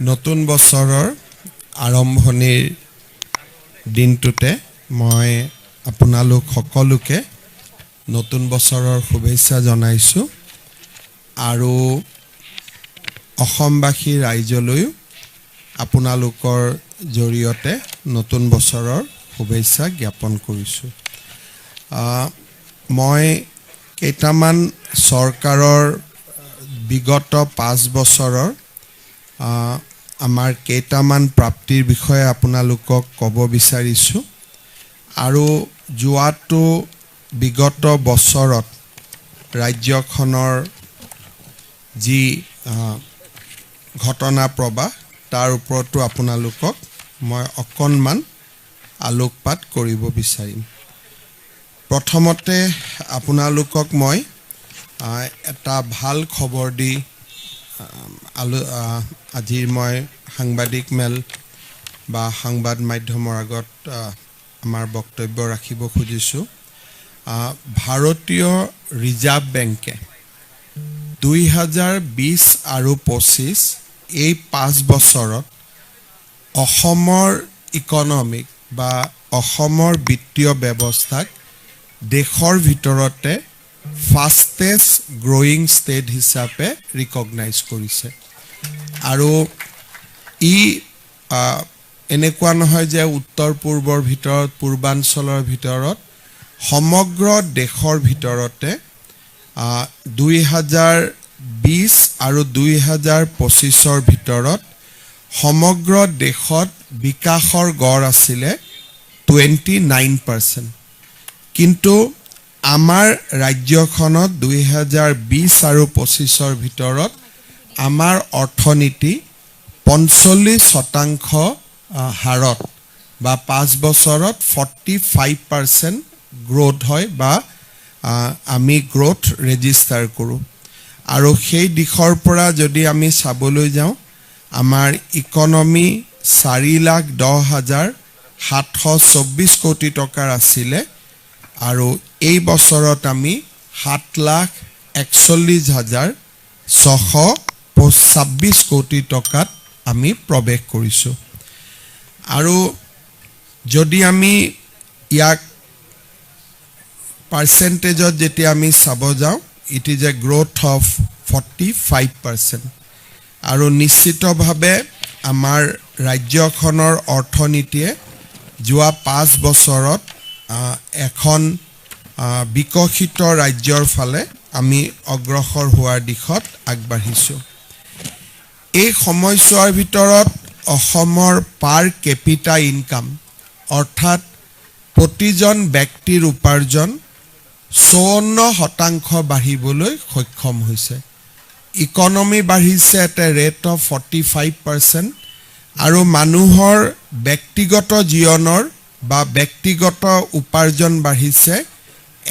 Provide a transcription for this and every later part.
নতুন বছৰৰ আৰম্ভণিৰ দিনটোতে মই আপোনালোক সকলোকে নতুন বছৰৰ শুভেচ্ছা জনাইছোঁ আৰু অসমবাসী ৰাইজলৈও আপোনালোকৰ জৰিয়তে নতুন বছৰৰ শুভেচ্ছা জ্ঞাপন কৰিছোঁ। মই কেইটামান চৰকাৰৰ বিগত 5 বছৰৰ আমাৰ কেইটামান প্ৰাপ্তিৰ বিষয়ে আপোনালোকক ক'ব বিচাৰিছোঁ আৰু যোৱাটো বিগত বছৰত ৰাজ্যখনৰ যি ঘটনা প্ৰবাহ তাৰ ওপৰতো আপোনালোকক মই অকণমান আলোকপাত কৰিব বিচাৰিম। প্ৰথমতে আপোনালোকক মই এটা ভাল খবৰ দি আজিৰ মই সাংবাদিক মেল বা সংবাদ মাধ্যমৰ আগত আমাৰ বক্তব্য ৰাখিব খুজিছোঁ। ভাৰতীয় ৰিজাৰ্ভ বেংকে 2020 আৰু 25 এই 5 বছৰত অসমৰ ইকনমিক বা অসমৰ বিত্তীয় ব্যৱস্থাক দেশৰ ভিতৰতে ফাষ্টেষ্ট গ্ৰয়িং ষ্টেট হিচাপে ৰিকগনাইজ কৰিছে আৰু এনেকুৱা নহয় যে উত্তৰ পূৰ্বৰ ভিতৰত পূৰ্বাঞ্চলৰ ভিতৰত সমগ্ৰ দেশৰ ভিতৰতে 2020 আৰু 2025ৰ ভিতৰত সমগ্ৰ দেশত বিকাশৰ গড় আছিলে 29%, কিন্তু আমাৰ ৰাজ্যখনত 2020 আৰু 25ৰ ভিতৰত আমাৰ অৰ্থনীতি 45% হাৰত বা 5 বছৰত 45% গ্ৰোথ হয় বা আমি গ্ৰোথ ৰেজিষ্টাৰ কৰোঁ আৰু সেই দিশৰ পৰা যদি আমি চাবলৈ যাওঁ আমাৰ ইকনমি 4,10,724 কোটি টকাৰ আছিলে আৰু এই বছৰত আমি 7,41,626 কোটি টকাত আমি প্ৰৱেশ কৰিছোঁ আৰু যদি আমি ইয়াক পাৰ্চেণ্টেজত যেতিয়া আমি চাব যাওঁ it is a growth of 45% আৰু নিশ্চিতভাৱে আমাৰ ৰাজ্যখনৰ অৰ্থনীতিয়ে যোৱা 5 বছৰত এখন বিকশিত ৰাজ্যৰ ফালে আমি অগ্ৰসৰ হোৱাৰ দিশত আগবাঢ়িছোঁ। এই সময়ছোৱাৰ ভিতৰত অসমৰ পাৰ কেপিটা ইনকাম অৰ্থাৎ প্ৰতিজন ব্যক্তিৰ উপাৰ্জন 54% বাঢ়িবলৈ সক্ষম হৈছে। ইকনমি বাঢ়িছে এট এ ৰেট অফ 45% আৰু মানুহৰ ব্যক্তিগত জীৱনৰ বা ব্যক্তিগত উপাৰ্জন বাঢ়িছে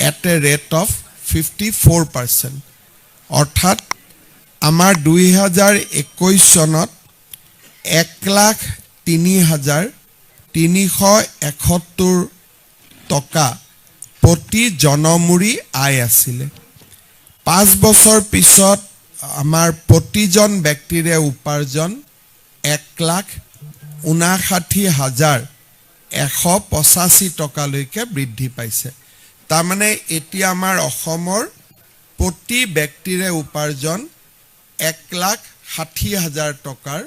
এট এ ৰেট অফ 54%। অৰ্থাৎ আমাৰ 2021 চনত 1,03,371 টকা প্ৰতি জনমূৰি আয় আছিলে। 5 বছৰ পিছত আমাৰ প্ৰতিজন ব্যক্তিৰে উপাৰ্জন 1,59,185 টকালৈকে বৃদ্ধি পাইছে। তাৰমানে এতিয়া আমাৰ অসমৰ প্ৰতি ব্যক্তিৰে উপাৰ্জন 1,60,000 টকাৰ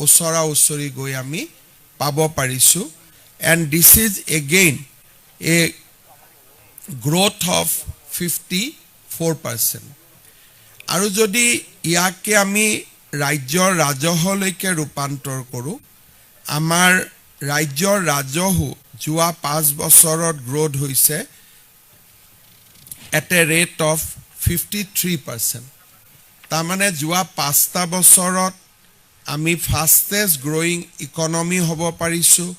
ওচৰা ওচৰি গৈ আমি পাব পাৰিছোঁ and this is again A growth of 54%। আৰু যদি ইয়াকে আমি ৰাজ্যৰ ৰাজহলৈকে ৰূপান্তৰ কৰোঁ, আমাৰ ৰাজ্যৰ ৰাজহো যোৱা 5 বছৰত গ্ৰোথ হৈছে এট এ ৰেট অফ 53%। তাৰমানে যোৱা 5টা বছৰত আমি ফাষ্টেষ্ট গ্ৰয়িং ইকনমি হ'ব পাৰিছোঁ,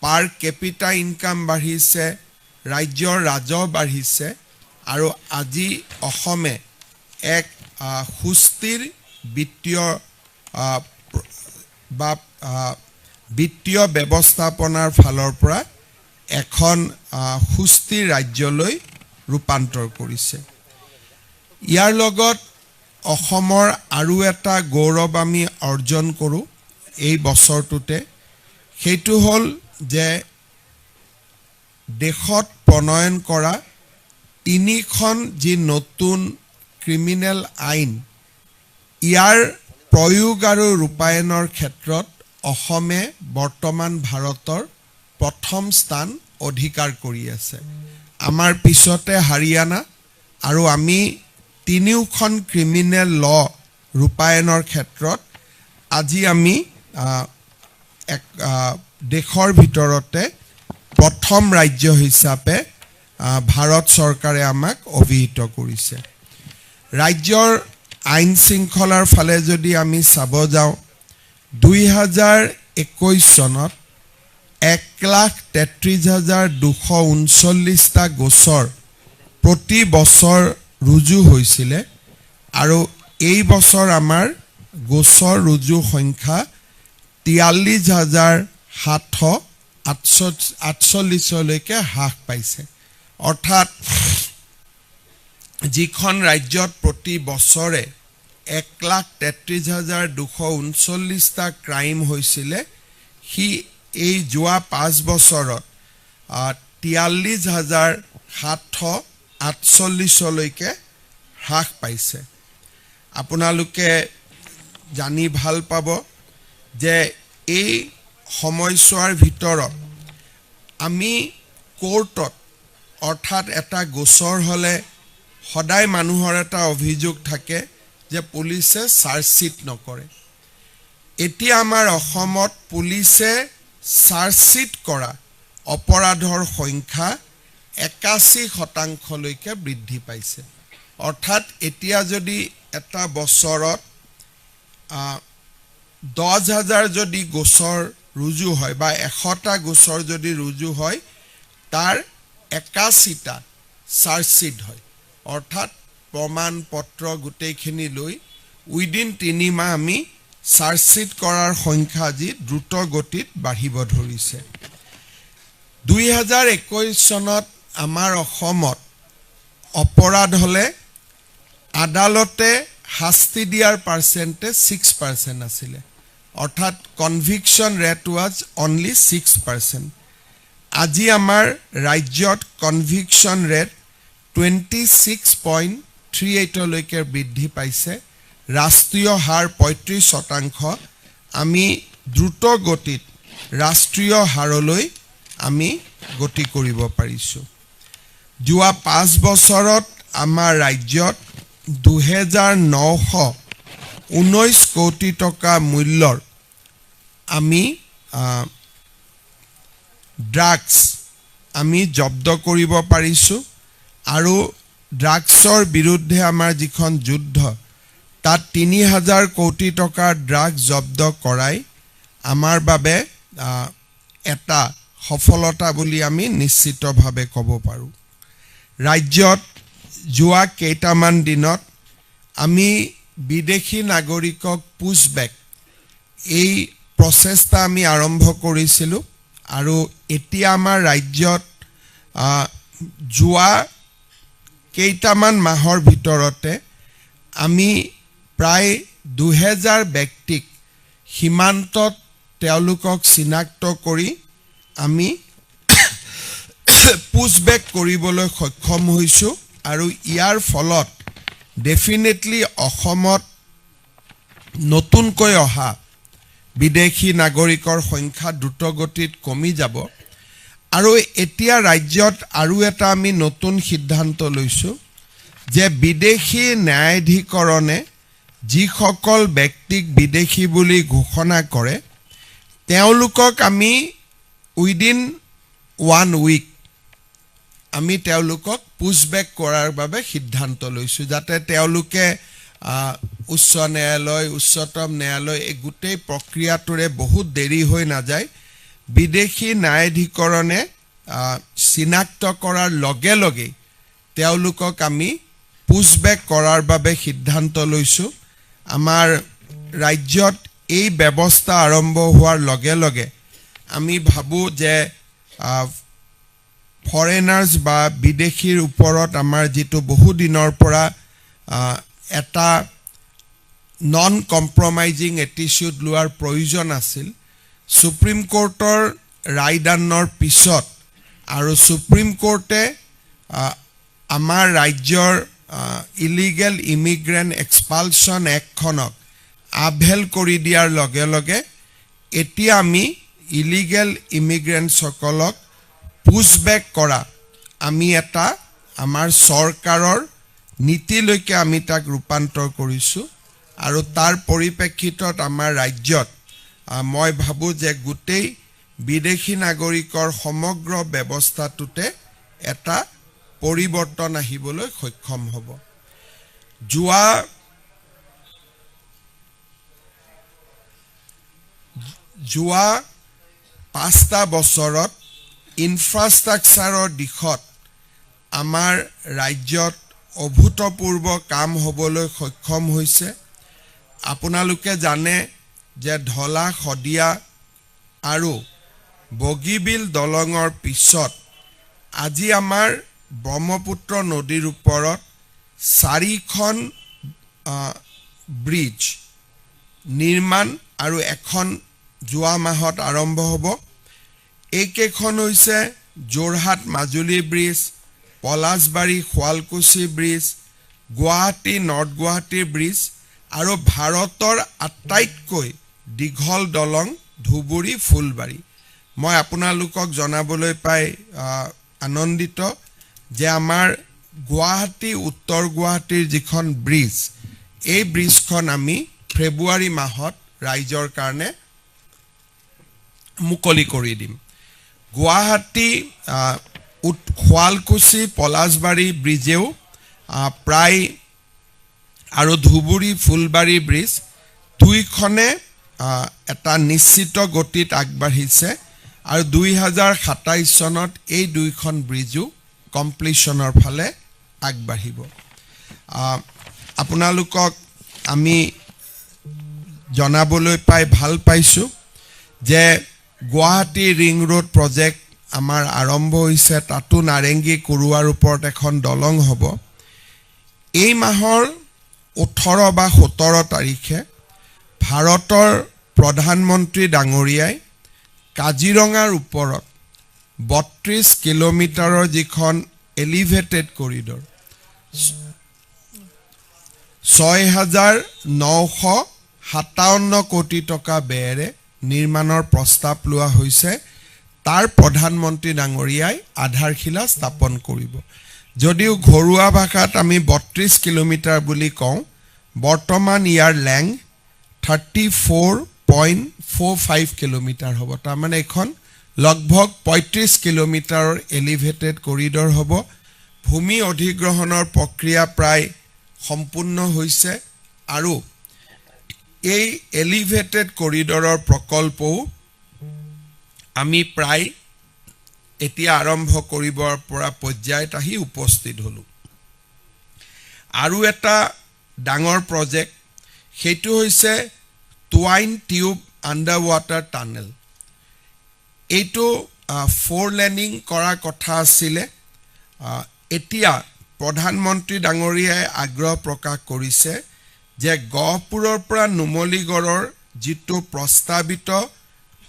পাৰ কেপিটা ইনকাম বাঢ়িছে, ৰাজ্যৰ ৰাজহ বাঢ়িছে আৰু আজি অসমে এক সুস্থিৰ বিত্তীয় ব্যৱস্থাপনাৰ ফালৰ পৰা এখন সুস্থিৰ ৰাজ্যলৈ ৰূপান্তৰ কৰিছে। ইয়াৰ লগত অসমৰ আৰু এটা গৌৰৱ আমি অৰ্জন কৰোঁ এই বছৰটোতে সেইটো হ'ল যে দেশত প্ৰণয়ন কৰা 3খন যি নতুন ক্ৰিমিনেল আইন ইয়াৰ প্ৰয়োগ আৰু ৰূপায়ণৰ ক্ষেত্ৰত অসমে বৰ্তমান ভাৰতৰ প্ৰথম স্থান অধিকাৰ কৰি আছে আমাৰ পিছতে হাৰিয়ানা আৰু আমি 3খন ক্ৰিমিনেল ল ৰূপায়ণৰ ক্ষেত্ৰত আজি আমি দেশৰ ভিতৰতে প্ৰথম ৰাজ্য হিচাপে ভাৰত চৰকাৰে আমাক অভিহিত কৰিছে ৰাজ্যৰ আইন শৃংখলাৰ ফালে যদি আমি চাব যাওঁ 2021 চনত 1,33,239টা গোচৰ প্ৰতি বছৰ ৰুজু হৈছিলে আৰু এই বছৰ আমাৰ গোচৰ ৰুজু সংখ্যা 43,748 লৈকে হ্ৰাস পাইছে অৰ্থাৎ যিখন ৰাজ্যত প্ৰতি বছৰে 1,33,239টা ক্ৰাইম হৈছিলে হি এই যোৱা 5 বছৰত 43,748 লৈকে হ্ৰাস পাইছে আপোনালোকে জানি ভাল পাব যে এই সময়ছোৱাৰ ভিতৰত আমি কোৰ্টত অৰ্থাৎ এটা গোচৰ হলে সদায় মানুহৰ এটা অভিযোগ থাকে যে পুলিচে চাৰ্জশিট নকৰে এতিয়া আমাৰ অসমত পুলিচে চাৰ্জশিট কৰা অপৰাধৰ সংখ্যা 81% লৈকে বৃদ্ধি পাইছে অৰ্থাৎ এতিয়া যদি এটা বছৰত 10,000 যদি গোচৰ ৰুজু হয় বা 100টা গোচৰ যদি ৰুজু হয় তাৰ 81টা চাৰ্জশিট হয় অৰ্থাৎ প্ৰমাণ পত্ৰ গোটেইখিনি লৈ উইদিন 3 মাহ আমি চাৰ্জশিট কৰাৰ সংখ্যা আজি দ্ৰুত গতিত বাঢ়িব ধৰিছে 2021 চনত আমাৰ অসমত অপৰাধ হলে আদালতে শাস্তি দিয়াৰ পাৰ্চেন্টেজ 6% আছিলে অৰ্থাৎ কনভিকশন ৰেট ওয়াজ অনলি 6% আজি আমাৰ ৰাজ্যত কনভিকশন ৰেট 26.38 লৈকে বৃদ্ধি পাইছে ৰাষ্ট্ৰীয় হাৰ 35% আমি দ্ৰুত গতিত ৰাষ্ট্ৰীয় হাৰলৈ আমি গতি কৰিব পাৰিছো যোৱা 5 বছৰত আমাৰ ৰাজ্যত 2,919 কোটি টকা মূল্যৰ আমি ড্ৰাগছ আমি জব্দ কৰিব পাৰিছো আৰু ড্ৰাগছৰ বিৰুদ্ধে আমাৰ যিখন যুদ্ধ তাত 3,000 কোটি টকাৰ ড্ৰাগছ জব্দ কৰাই আমাৰ বাবে এটা সফলতা বুলি আমি নিশ্চিতভাৱে ক'ব পাৰো ৰাজ্যত যোৱা কেইটামান দিনত আমি বিদেশী নাগৰিকক পুছবেক এই প্ৰচেষ্টা আমি আৰম্ভ কৰিছিলো আৰু এতিয়া আমাৰ ৰাজ্যত যোৱা কেইটামান মাহৰ ভিতৰতে আমি প্ৰায় 2,000 ব্যক্তিক সীমান্তত তেওঁলোকক চিনাক্ত কৰি আমি পুছবেক কৰিবলৈ সক্ষম হৈছো আৰু ইয়াৰ ফলত ডেফিনেটলি অসমত নতুনকৈ অহা বিদেশী নাগৰিকৰ সংখ্যা দ্ৰুতগতিত কমি যাব আৰু এতিয়া ৰাজ্যত আৰু এটা আমি নতুন সিদ্ধান্ত লৈছো যে বিদেশী ন্যায়াধিকৰণে যিসকল ব্যক্তিক বিদেশী বুলি ঘোষণা কৰে তেওঁলোকক আমি উইদিন 1 উইক আমি তেওঁলোকক পুছবেক কৰাৰ বাবে সিদ্ধান্ত লৈছো যাতে তেওঁলোকে উচ্চ ন্যায়ালয় উচ্চতম ন্যায়ালয় এই গোটেই প্ৰক্ৰিয়াটোৰে বহুত দেৰি হৈ না যায় বিদেশী ন্যায়াধিকৰণে চিনাক্ত কৰাৰ লগে লগে তেওঁলোকক আমি পুছবেক কৰাৰ বাবে সিদ্ধান্ত লৈছো আমাৰ ৰাজ্যত এই ব্যৱস্থা আৰম্ভ হোৱাৰ লগে লগে আমি ভাবো যে ফৰেনাৰ্স বা বিদেশীৰ ওপৰত আমাৰ যেটো বহু দিনৰ পৰা এটা নন কম্প্ৰমাইজিং এটিচিউড লোৱাৰ প্ৰয়োজন আছিল সুপ্ৰিম কোৰ্টৰ ৰায়দানৰ পিছত আৰু সুপ্ৰিম কোৰ্টে আমাৰ ৰাজ্যৰ ইলিগেল ইমিগ্ৰেণ্ট এক্সপালশ্যন এক্টখনক আভেল কৰি দিয়াৰ লগে লগে এতিয়া আমি ইলিগেল ইমিগ্ৰেণ্টসকলক পুছবেক কৰা আমি এটা আমাৰ চৰকাৰৰ নীতিলৈকে আমি তাক ৰূপান্তৰ কৰিছোঁ আৰু তাৰ পৰিপ্ৰেক্ষিতত আমাৰ ৰাজ্যত মই ভাবোঁ যে গোটেই বিদেশী নাগৰিকৰ সমগ্ৰ ব্যৱস্থাটোতে এটা পৰিৱৰ্তন আহিবলৈ সক্ষম হ'ব যোৱা 5টা বছৰত ইনফ্ৰাষ্ট্ৰাকচাৰৰ দিশত আমাৰ ৰাজ্যত অভূতপূৰ্ব কাম হ'বলৈ সক্ষম হৈছে আপোনালোকে জানে যে ঢলা শদিয়া আৰু বগীবিল দলঙৰ পিছত আজি আমাৰ ব্ৰহ্মপুত্ৰ নদীৰ ওপৰত 4খন ব্ৰিজ নিৰ্মাণ আৰু এখন যোৱা মাহত আৰম্ভ হ'ব এইকেইখন হৈছে Jorhat Majuli bridge Palashbari Sualkuchi bridge Guwahati north Guwahati bridge আৰু ভাৰতৰ আটাইতকৈ দীঘল দলং ধুবুৰী ফুলবাৰী মই আপোনালোকক জনাবলৈ পাই আনন্দিত যে আমাৰ গুৱাহাটী উত্তৰ গুৱাহাটীৰ যিখন ব্ৰিজ এই ব্ৰিজখন আমি ফেব্ৰুৱাৰী মাহত ৰাইজৰ কাৰণে মুকলি কৰি দিম গুৱাহাটী শুৱালকুছি পলাশবাৰী ব্ৰিজেও প্ৰায় আৰু ধুবুৰী ফুলবাৰী ব্ৰিজ দুইখনে এটা নিশ্চিত গতিত আগবাঢ়িছে আৰু 2027 চনত এই দুইখন ব্ৰিজো কমপ্লিশ্যনৰ ফালে আগবাঢ়িব আপোনালোকক আমি জনাবলৈ পাই ভাল পাইছোঁ যে গুৱাহাটী ৰিং ৰোড প্ৰজেক্ট আমাৰ আৰম্ভ হৈছে তাতো নাৰেংগী কুৰুৱাৰ ওপৰত এখন দলং হ'ব এই মাহৰ 18 বা 17 তাৰিখে ভাৰতৰ প্ৰধানমন্ত্ৰী ডাঙৰীয়াই কাজিৰঙাৰ ওপৰত 32 কিলোমিটাৰৰ যিখন এলিভেটেড কৰিডৰ 6,957 কোটি টকা ব্যয়েৰে নিৰ্মাণৰ প্ৰস্তাৱ লোৱা হৈছে তাৰ প্ৰধানমন্ত্ৰী ডাঙৰীয়াই আধাৰশিলা স্থাপন কৰিব যদিও ঘৰুৱা ভাষাত আমি 32 কিলোমিটাৰ বুলি কওঁ বৰ্তমান ইয়াৰ লেংথ 34.45 কিলোমিটাৰ হ'ব তাৰ মানে এখন লগভগ 35 কিলোমিটাৰৰ এলিভেটেড কৰিডৰ হ'ব ভূমি অধিগ্ৰহণৰ প্ৰক্ৰিয়া প্ৰায় সম্পূৰ্ণ হৈছে আৰু এই এলিভেটেড কৰিডৰৰ প্ৰকল্পও আমি প্ৰায় এতিয়া আৰম্ভ কৰিবৰ পৰা পৰ্যায়ত আহি উপস্থিত হলো আৰু এটা ডাঙৰ প্ৰজেক্ট সেইটো হৈছে টুৱাইন টিউব আণ্ডাৰ ৱাটাৰ টানেল এইটো 4 লেনিং কৰাৰ কথা আছিলে এতিয়া প্ৰধানমন্ত্ৰী ডাঙৰীয়াই আগ্ৰহ প্ৰকাশ কৰিছে যে গহপুৰৰ পৰা নুমলীগড়ৰ যিটো প্ৰস্তাৱিত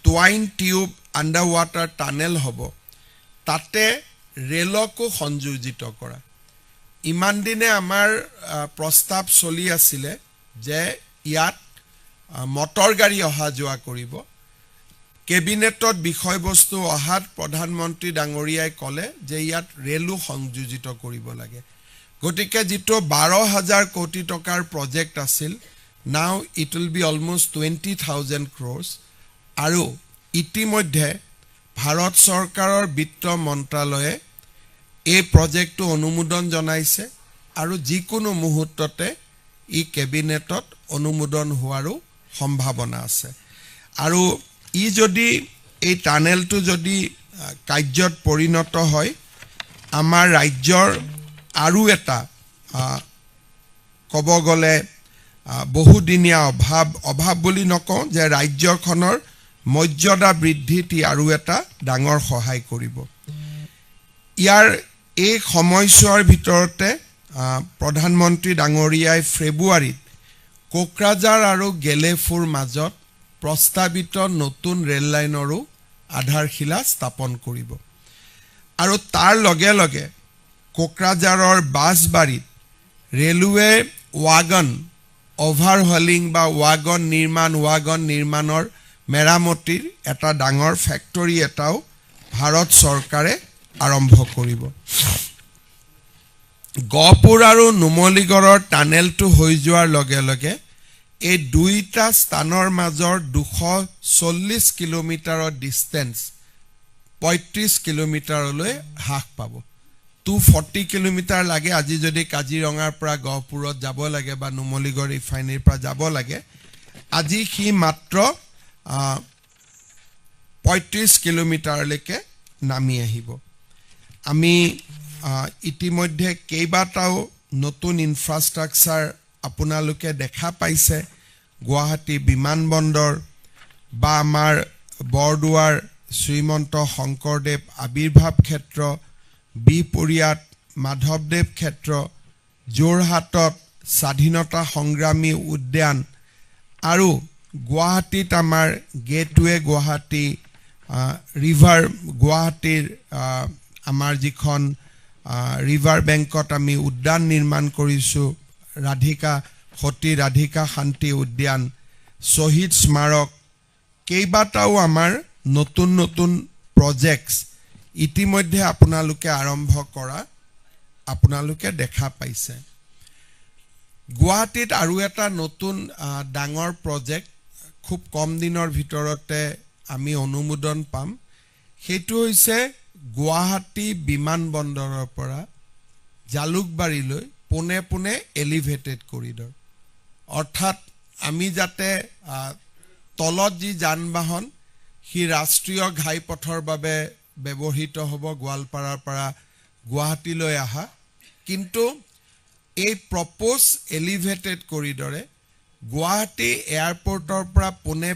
টুৱাইন টিউব আণ্ডাৰ ৱাটাৰ টানেল হ'ব তাতে ৰেলকো সংযোজিত কৰা ইমান দিনে আমাৰ প্ৰস্তাৱ চলি আছিলে যে ইয়াত মটৰ গাড়ী অহা যোৱা কৰিব কেবিনেটত বিষয়বস্তু অহাত প্ৰধানমন্ত্ৰী ডাঙৰীয়াই ক'লে যে ইয়াত ৰেলো সংযোজিত কৰিব লাগে গতিকে যিটো 12,000 কোটি টকাৰ প্ৰজেক্ট আছিল নাও it will be almost 20,000 crores আৰু ইতিমধ্যে ভাৰত চৰকাৰৰ বিত্ত মন্ত্ৰালয়ে এই প্ৰজেক্টটো অনুমোদন জনাইছে আৰু যিকোনো মুহূৰ্ততে ই কেবিনেটত অনুমোদন হোৱাৰো সম্ভাৱনা আছে আৰু ই যদি এই টানেলটো যদি কাৰ্যত পৰিণত হয় আমাৰ ৰাজ্যৰ আৰু এটা ক'ব গ'লে বহুদিনীয়া অভাৱ বুলি নকওঁ যে ৰাজ্যখনৰ মৰ্যাদা বৃদ্ধিত আৰু এটা ডাঙৰ সহায় কৰিব ইয়াৰ এই সময়ছোৱাৰ ভিতৰতে প্ৰধানমন্ত্ৰী ডাঙৰীয়াই ফেব্ৰুৱাৰীত কোকৰাঝাৰ আৰু গেলেফুৰ মাজত প্ৰস্তাৱিত নতুন ৰেল লাইনৰো আধাৰশিলা স্থাপন কৰিব আৰু তাৰ লগে লগে কোকৰাঝাৰৰ বাছবাৰীত ৰেলৱে ৱাগন অভাৰহলিং বা ৱাগন নিৰ্মাণৰ মেৰামতিৰ এটা ডাঙৰ ফেক্টৰী এটাও ভাৰত চৰকাৰে আৰম্ভ কৰিব গহপুৰ আৰু নুমলীগড়ৰ টানেলটো হৈ যোৱাৰ লগে লগে এই দুইটা স্থানৰ মাজৰ 240 কিলোমিটাৰৰ ডিস্টেন্স 35 কিলোমিটাৰলৈ হ্ৰাস পাব 240 কিলোমিটাৰ লাগে আজি যদি কাজিৰঙাৰ পৰা গহপুৰত যাব লাগে বা নুমলীগড় ৰিফাইনাৰীৰ পৰা যাব লাগে আজি হি মাত্ৰ 35 কিলোমিটাৰলৈকে নামি আহিব আমি ইতিমধ্যে কেইবাটাও নতুন ইনফ্ৰাষ্ট্ৰাকচাৰ আপোনালোকে দেখা পাইছে গুৱাহাটী বিমানবন্দৰ বা আমাৰ বৰদুৱাৰ শ্ৰীমন্ত শংকৰদেৱ আবিৰ্ভাৱ ক্ষেত্ৰ বিপৰীয়াত মাধৱদেৱ ক্ষেত্ৰ যোৰহাটত স্বাধীনতা সংগ্ৰামী উদ্যান আৰু গুৱাহাটীত আমাৰ গেটৱে গুৱাহাটী ৰিভাৰ গুৱাহাটীৰ আমাৰ যিখন ৰিভাৰ বেংকত আমি উদ্যান নিৰ্মাণ কৰিছোঁ সতী ৰাধিকা শান্তি উদ্যান শ্বহীদ স্মাৰক কেইবাটাও আমাৰ নতুন প্ৰজেক্টছ ইতিমধ্যে আপোনালোকে আৰম্ভ কৰা আপোনালোকে দেখা পাইছে গুৱাহাটীত আৰু এটা নতুন ডাঙৰ প্ৰজেক্ট খুব কম দিনৰ ভিতৰতে আমি অনুমোদন পাম সেইটো হৈছে গুৱাহাটী বিমানবন্দৰৰ পৰা জালুকবাৰীলৈ পোনে এলিভেটেড কৰিডৰ অৰ্থাৎ আমি যাতে তলত যি যান-বাহন হি ৰাষ্ট্ৰীয় ঘাইপথৰ বাবে ব্যৱহৃত হ'ব গোৱালপাৰাৰ পৰা গুৱাহাটীলৈ আহা কিন্তু এই প্ৰপ'জ এলিভেটেড কৰিডৰে গুৱাহাটী এয়াৰপৰ্টৰ পৰা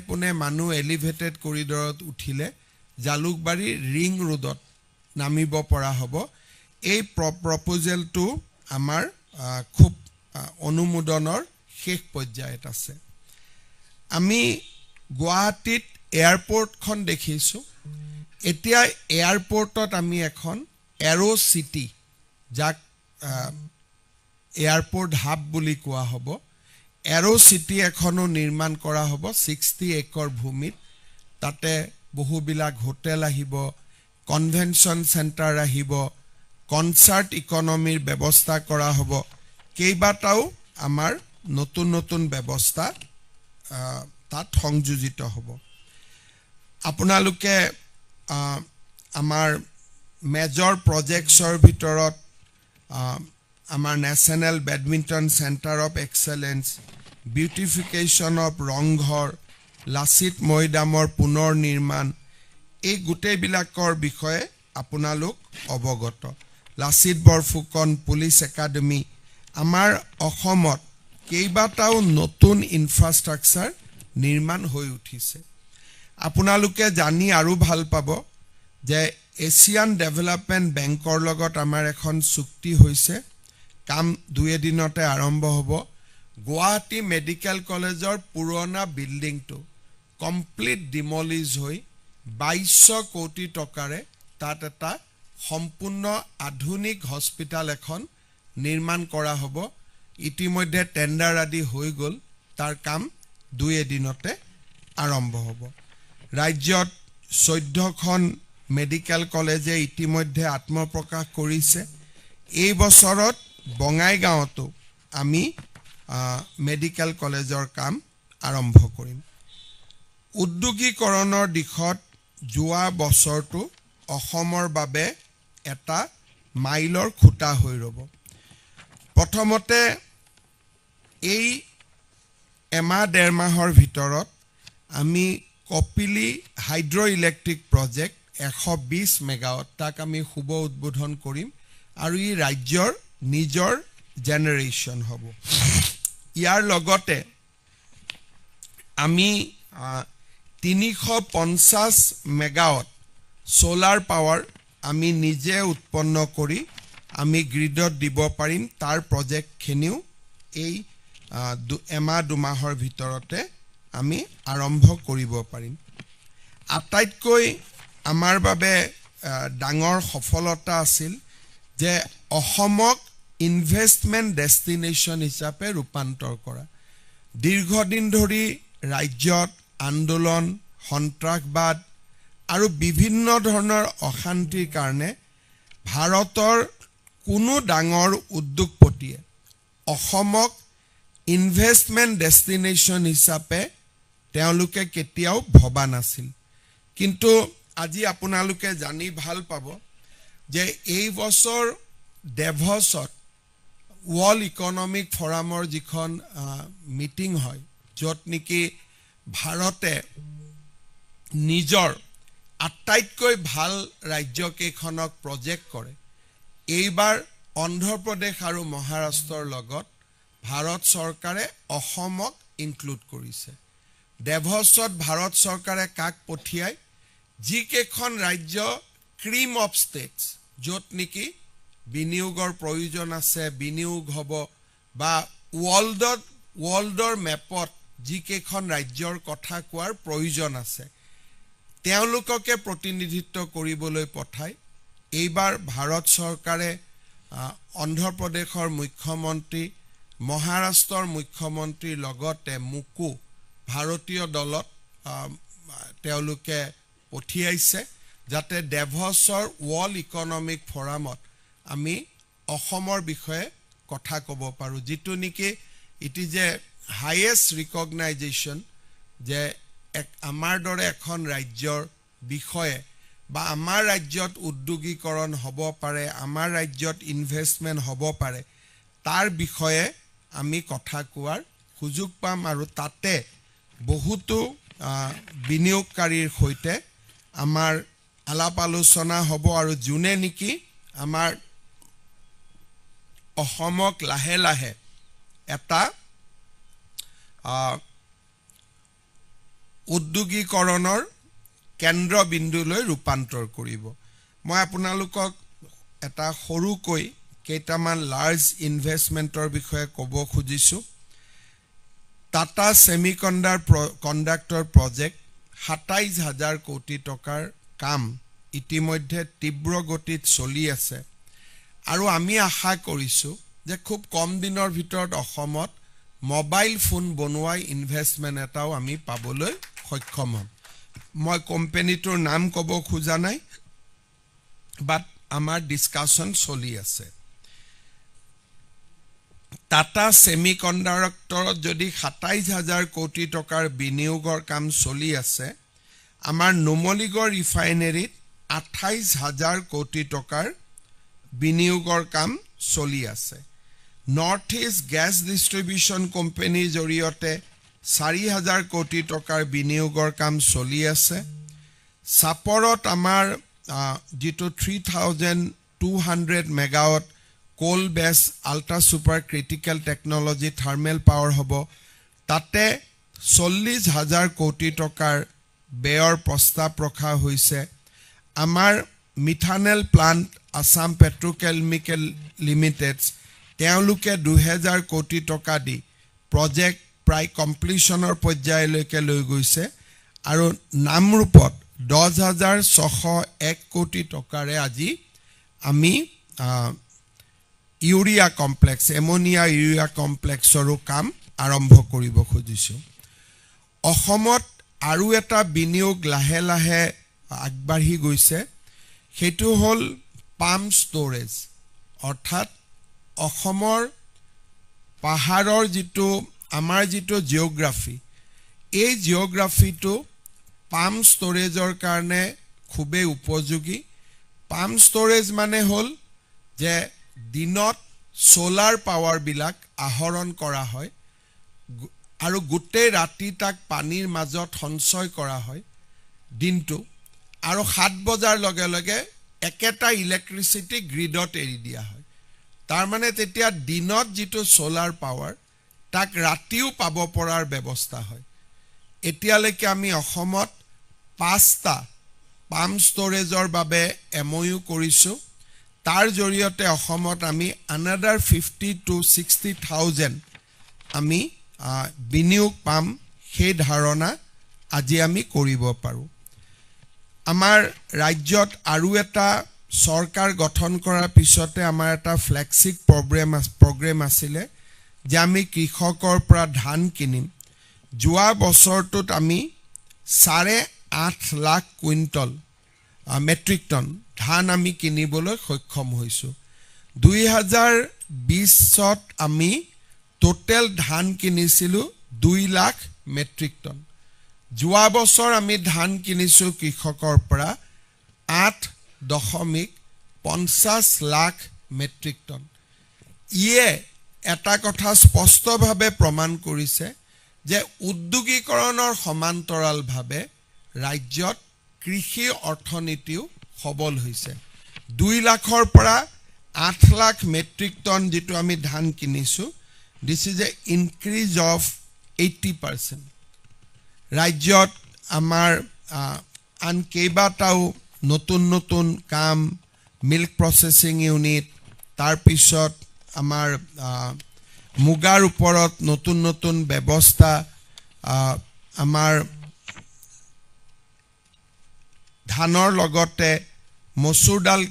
পোনে মানুহ এলিভেটেড কৰিডৰত উঠিলে জালুকবাৰী ৰিং ৰোডত নামিব পৰা হ'ব এই প্ৰপ'জেলটো আমাৰ খুব অনুমোদনৰ শেষ পৰ্যায়ত আছে আমি গুৱাহাটীত এয়াৰপৰ্টখন দেখিছোঁ এতিয়া এয়াৰপৰ্টত আমি এখন এৰো চিটি যাক এয়াৰপৰ্ট হাব বুলি কোৱা হ'ব এৰো চিটি এখনো নিৰ্মাণ কৰা হ'ব 60 একৰ ভূমিত তাতে বহুবিলাক হোটেল আহিব কনভেনশন সেন্টাৰ আহিব কনসাৰ্ট ইকনমিৰ ব্যৱস্থা কৰা হ'ব কেইবাটাও আমাৰ নতুন ব্যৱস্থা তাত সংযোজিত হ'ব আপোনালোকে আমাৰ মেজৰ প্ৰজেক্টছৰ ভিতৰত আমাৰ national badminton centre of excellence beautification of Rangghar Lachit মৈদামৰ পুনৰ নিৰ্মাণ এই গোটেইবিলাকৰ বিষয়ে আপোনালোক অৱগত লাচিত বৰফুকন পুলিচ একাডেমি আমাৰ অসমত কেইবাটাও নতুন ইনফ্ৰাষ্ট্ৰাকচাৰ নিৰ্মাণ হৈ উঠিছে আপোনালোকে জানি আৰু ভাল পাব যে এছিয়ান ডেভেলপমেণ্ট বেংকৰ লগত আমাৰ এখন চুক্তি হৈছে কাম 2 দিনতে আৰম্ভ হ'ব গুৱাহাটী মেডিকেল কলেজৰ পুৰণা বিল্ডিংটো কমপ্লিট ডিমলিজ হৈ 2200 কোটি টকাৰে তাত এটা সম্পূৰ্ণ আধুনিক হস্পিটাল এখন নিৰ্মাণ কৰা হ'ব ইতিমধ্যে টেন্ডাৰ আদি হৈ গ'ল তাৰ কাম 2 দিনতে আৰম্ভ হ'ব ৰাজ্যত 14খন মেডিকেল কলেজে ইতিমধ্যে আত্মপ্ৰকাশ কৰিছে এই বছৰত বঙাইগাঁৱতো আমি মেডিকেল কলেজৰ কাম আৰম্ভ কৰিম উদ্যোগীকৰণৰ দিশত যোৱা বছৰটো অসমৰ বাবে এটা মাইলৰ খুঁটা হৈ ৰব প্ৰথমতে এই এমাহ ডেৰ মাহৰ ভিতৰত আমি কপিলি হাইড্ৰ ইলেক্ট্ৰিক প্ৰজেক্ট 120 মেগাৱাট তাক আমি শুভ উদ্বোধন কৰিম আৰু ই ৰাজ্যৰ নিজৰ জেনেৰেশ্যন হ'ব ইয়াৰ লগতে আমি 350 মেগাৱাট সোলাৰ পাৱাৰ আমি নিজে উৎপন্ন কৰি আমি গ্ৰিডত দিব পাৰিম তাৰ প্ৰজেক্টখিনিও এই এমাহ দুমাহৰ ভিতৰতে আমি আৰম্ভ কৰিব পাৰিম আটাইতকৈ আমাৰ বাবে ডাঙৰ সফলতা আছিল যে অসমক ইনভেষ্টমেন্ট ডেষ্টিনেশ্যন হিচাপে ৰূপান্তৰ কৰা দীৰ্ঘদিন ধৰি ৰাজ্যত আন্দোলন সন্ত্ৰাসবাদ আৰু বিভিন্ন ধৰণৰ অশান্তিৰ কাৰণে ভাৰতৰ কোনো ডাঙৰ উদ্যোগপতিয়ে অসমক ইনভেষ্টমেন্ট ডেষ্টিনেশ্যন হিচাপে তেওঁলোকে কেতিয়াও ভবা নাছিল কিন্তু আজি আপোনালোকে জানি ভাল পাব যে এই বছৰ ডেভছত ওয়াৰ্ল্ড ইকোনমিক ফোৰামৰ যিখন মিটিং হয় য'ত নেকি ভাৰতে নিজৰ আটাইতকৈ ভাল ৰাজ্যকেইখনক প্ৰজেক্ট কৰে এইবাৰ অন্ধ্ৰপ্ৰদেশ আৰু মহাৰাষ্ট্ৰৰ লগত ভাৰত চৰকাৰে অসমক ইনক্লুড কৰিছে ডেভছত ভাৰত চৰকাৰে কাক পঠিয়ায় যিকেইখন ৰাজ্য ক্ৰীম অফ ষ্টেটছ য'ত নেকি বিনিয়োগৰ প্ৰয়োজন আছে বিনিয়োগ হ'ব বা ওয়াৰ্ল্ডৰ মেপত যিকেইখন ৰাজ্যৰ কথা কোৱাৰ প্ৰয়োজন আছে তেওঁলোককে প্ৰতিনিধিত্ব কৰিবলৈ পঠায় এইবাৰ ভাৰত চৰকাৰে অন্ধ্ৰপ্ৰদেশৰ মুখ্যমন্ত্ৰী মহাৰাষ্ট্ৰৰ মুখ্যমন্ত্ৰীৰ লগতে মোকো ভাৰতীয় দলত তেওঁলোকে পঠিয়াইছে যাতে ডেভছৰ ওয়াৰ্ল্ড ইকোনমিক ফোৰামত আমি অসমৰ বিষয়ে কথা ক'ব পাৰো যেটো নেকি ইট ইজ এ হাইয়েষ্ট ৰিকগনাইজেশ্যন যে আমাৰ দৰে এখন ৰাজ্যৰ বিষয়ে বা আমাৰ ৰাজ্যত উদ্যোগীকৰণ হ'ব পাৰে আমাৰ ৰাজ্যত ইনভেষ্টমেন্ট হ'ব পাৰে তাৰ বিষয়ে আমি কথা কোৱাৰ সুযোগ পাম আৰু তাতে বহুতো বিনিয়োগকাৰীৰ সৈতে আমাৰ আলাপ আলোচনা হ'ব আৰু জুনে নেকি আমাৰ অসমক লাহে লাহে এটা উদ্যোগীকৰণৰ কেন্দ্ৰবিন্দুলৈ ৰূপান্তৰ কৰিব মই আপোনালোকক এটা সৰুকৈ কেইটামান লাৰ্জ ইনভেষ্টমেন্টৰ বিষয়ে ক'ব খুজিছো টাটা সেমিকন্ডাক্টৰ প্ৰজেক্ট ২৭,০০০ কোটি টকাৰ কাম ইতিমধ্যে তীব্ৰ গতিত চলি আছে আৰু আমি আশা কৰিছো যে খুব কম দিনৰ ভিতৰত অসমত মোবাইল ফোন বনোৱা ইনভেষ্টমেন্ট এটাও আমি পাবলৈ সক্ষম হ'ম মই কোম্পানীটোৰ নাম ক'ব খোজা নাই বাট আমাৰ ডিসকাশন চলি আছে টাটা সেমিকন্ডাক্টৰত যদি ২৭,০০০ কোটি টকাৰ বিনিয়োগৰ কাম চলি আছে আমাৰ নুমলীগড় ৰিফাইনাৰীত ২৮,০০০ কোটি টকাৰ বিনিয়োগৰ কাম চলি আছে নৰ্থ ইষ্ট গ্যাস ডিস্ট্ৰিবিউশন কোম্পানীৰ জৰিয়তে ৪,০০০ কোটি টকাৰ বিনিয়োগৰ কাম চলি আছে সাপৰত আমাৰ যেটো 3,200 megawatt coal base ultra super critical technology thermal power হ'ব তাতে ৪০,০০০ কোটি টকাৰ ব্যয়ৰ প্ৰস্তাৱ ৰখা হৈছে আমাৰ methanal plant Assam petrochemical limited তেওঁলোকে ২০০০ কোটি টকা দি প্ৰজেক্ট প্ৰায় কমপ্লিশনৰ পৰ্যায়লৈকে লৈ গৈছে আৰু নামৰূপত ১০,৬০১ কোটি টকাৰে আজি আমি ইউৰিয়া কমপ্লেক্স এমোনিয়া ইউৰিয়া কমপ্লেক্সৰো কাম আৰম্ভ কৰিব খুজিছো অসমত আৰু এটা বিনিয়োগ লাহে লাহে আগবাঢ়ি গৈছে হেতু হল পাম ষ্টৰেজ অৰ্থাৎ অসমৰ পাহাৰৰ যেটো আমাৰ যেটো জিওগ্ৰাফি এই জিওগ্ৰাফিটো পাম ষ্টৰেজৰ কাৰণে খুবেই উপযোগী পাম ষ্টৰেজ মানে হল যে দিনত সোলাৰ পাৱাৰ বিলাক আহৰণ কৰা হয় আৰু গোটেই ৰাতি তাক পানীৰ মাজত সঞ্চয় কৰা হয় দিনটো আৰু ৭ বজাৰ লগে লগে একেটা ইলেক্ট্ৰিসিটি গ্ৰিডত এৰি দিয়া হয় তাৰ মানে তেতিয়া দিনত যেটো সোলাৰ পাৱাৰ তাক ৰাতিও পাব পৰাৰ ব্যৱস্থা হয় এতিয়ালৈকে আমি অসমত ৫টা পাম ষ্টৰেজৰ বাবে এমইউ কৰিছো তাৰ জৰিয়তে অসমত আমি another 50 to 60,000 আমি বিনিয়োগ পাম সেই ধাৰণা আজি আমি কৰিব পাৰোঁ আমাৰ ৰাজ্যত আৰু এটা সৰকাৰ গঠন কৰাৰ পিছতে আমাৰ এটা ফ্লেগশিপ প্ৰগ্ৰেম আছিলে যে আমি কৃষকৰ পৰা ধান কিনিম যোৱা বছৰটোত আমি 8.5 লাখ কুইণ্টল মেট্ৰিক টন ধান আমি কিনিবলৈ সক্ষম হৈছোঁ 2020ত আমি টোটেল ধান কিনিছিলোঁ 2 লাখ মেট্ৰিক টন যোৱা বছৰ আমি ধান কিনিছোঁ কৃষকৰ পৰা 8.50 লাখ মেট্ৰিক টন ইয়ে এটা কথা স্পষ্টভাৱে প্ৰমাণ কৰিছে যে উদ্যোগীকৰণৰ সমান্তৰালভাৱে ৰাজ্যত কৃষি অৰ্থনীতিও সবল হৈছে 2 লাখৰ পৰা 8 লাখ মেট্ৰিক টন যেটো আমি ধান কিনিছোঁ this is a increase of 80% ৰাজ্যত আমাৰ আন কেইবাটাও নতুন কাম মিল্ক প্ৰসেসিং ইউনিট তাৰ পিছত আমাৰ মুগাৰ ওপৰত নতুন ব্যৱস্থা আমাৰ ধানৰ লগতে মসুৰ ডাল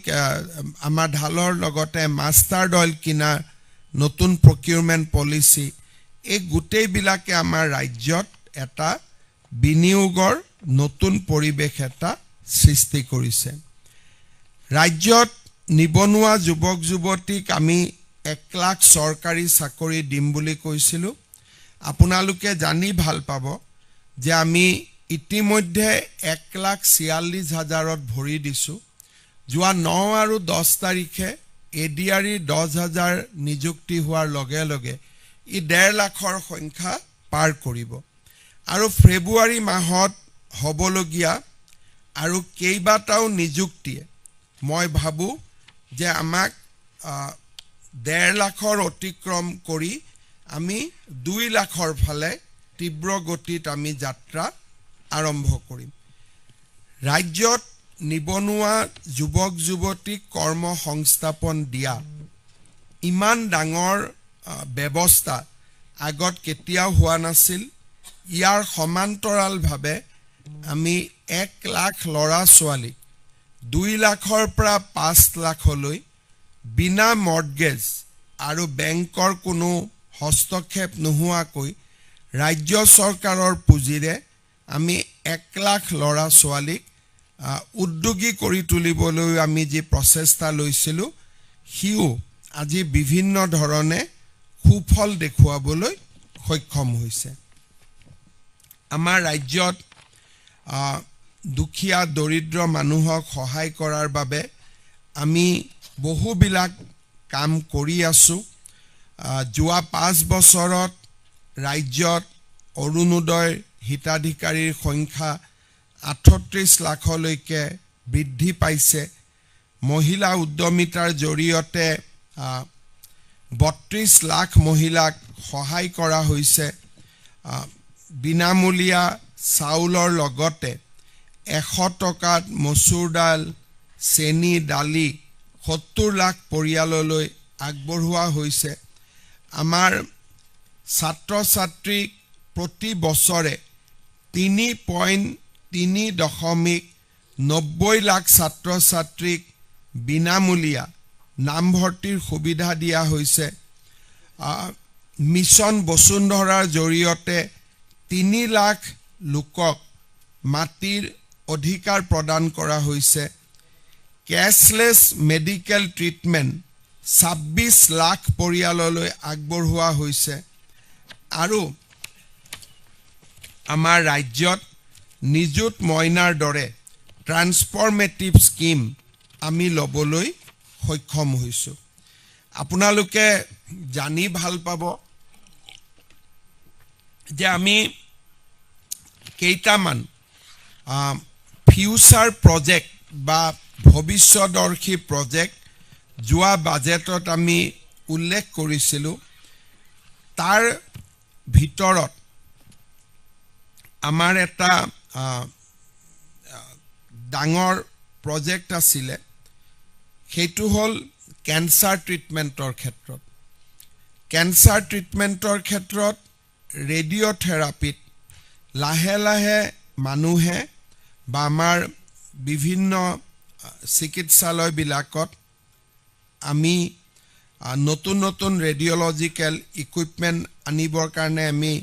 আমাৰ ঢালৰ লগতে মাষ্টাৰ্ড অইল কিনা নতুন প্ৰকিউৰমেন্ট পলিচি এই গোটেই বিলাকে আমাৰ ৰাজ্যত এটা বিনিয়োগৰ নতুন পৰিবেশ এটা সৃষ্টি কৰিছে ৰাজ্যত নিবনুৱা যুৱক যুৱতীক আমি 1 লাখ চৰকাৰী চাকৰি দিম বুলি কৈছিলো আপোনালোকে জানি ভাল পাব যে আমি ইতিমধ্যে 1,46,000ত ভৰি দিছো যোৱা 9 আৰু 10 তাৰিখে এডিআৰই 10,000 নিযুক্তি হোৱাৰ লগে লগে ই 1.5 লাখৰ সংখ্যা পাৰ কৰিব আৰু ফেব্ৰুৱাৰী মাহত হবলগীয়া আৰু কেইবাটাও নিযুক্তিয়ে মই ভাবো যে আমাক 1.5 লাখৰ অতিক্ৰম কৰি আমি 2 লাখৰ ফালে তীব্ৰ গতিত আমি যাত্ৰা আৰম্ভ কৰিম ৰাজ্যত নিবনুৱা যুৱক যুৱতীক কৰ্ম সংস্থাপন দিয়া ইমান ডাঙৰ ব্যৱস্থা আগত কেতিয়াও হোৱা নাছিল ইয়াৰ সমান্তৰালভাৱে আমি 1 লাখ লৰা ছোৱালী 2 লাখৰ পৰা 5 লাখলৈ বিনা মৰ্টগেজ আৰু বেংকৰ কোনো হস্তক্ষেপ নোহোৱাকৈ ৰাজ্য চৰকাৰৰ পুঁজিৰে আমি 1 লাখ লৰা ছোৱালীক উদ্যোগী কৰি তুলিবলৈ আমি যে প্ৰচেষ্টা লৈছিলো হিও আজি বিভিন্ন ধৰণে সুফল দেখুৱাবলৈ সক্ষম হৈছে আমাৰ ৰাজ্যত দুখীয়া দৰিদ্ৰ মানুহক সহায় কৰাৰ বাবে আমি বহুবিলাক কাম কৰি আছো যোৱা 5 বছৰত ৰাজ্যত অৰুণোদয় হিতাধিকাৰীৰ সংখ্যা 38 লাখলৈকে বৃদ্ধি পাইছে মহিলা উদ্যমিতাৰ জৰিয়তে 32 লাখ মহিলাক সহায় কৰা হৈছে বিনামূলীয়া চাউলৰ লগতে 100 টকাত মসুৰ ডাল চেনি দালি 70 লাখ পৰিয়াললৈ আগবঢ়োৱা হৈছে আমাৰ ছাত্ৰ ছাত্ৰীক প্ৰতি বছৰে 3.90 লাখ ছাত্ৰ ছাত্ৰীক বিনামূলীয়া নামভৰ্তিৰ সুবিধা দিয়া হৈছে মিছন বসুন্ধৰাৰ জৰিয়তে 3 লাখ লোকক মাটিৰ অধিকাৰ প্ৰদান কৰা হৈছে কেশলেস মেডিকেল ট্ৰিটমেন্ট 26 লাখ পৰিয়াললৈ আগবঢ়োৱা হৈছে আৰু আমাৰ ৰাজ্যত নিযুত মইনাৰ দৰে ট্ৰান্সফৰমেটিভ স্কিম আমি লবলৈ সক্ষম হৈছো আপোনালোকে জানি ভাল পাব যে আমি কেইটামান ফিউচাৰ প্ৰজেক্ট বা ভৱিষ্যদৰ্শী প্ৰজেক্ট যোৱা বাজেটত আমি উল্লেখ কৰিছিলো তাৰ ভিতৰত আমাৰ এটা ডাঙৰ প্ৰজেক্ট আছিলে সেইটো হল ক্যান্সাৰ ট্ৰিটমেন্টৰ ক্ষেত্ৰত কেঞ্চাৰ ট্ৰিটমেণ্টৰ ক্ষেত্ৰত ৰেডিঅ'থেৰাপিত লাহে লাহে মানুহে বা আমাৰ বিভিন্ন চিকিৎসালয়বিলাকত আমি নতুন নতুন ৰেডিঅ'লজিকেল ইকুইপমেণ্ট আনিবৰ কাৰণে আমি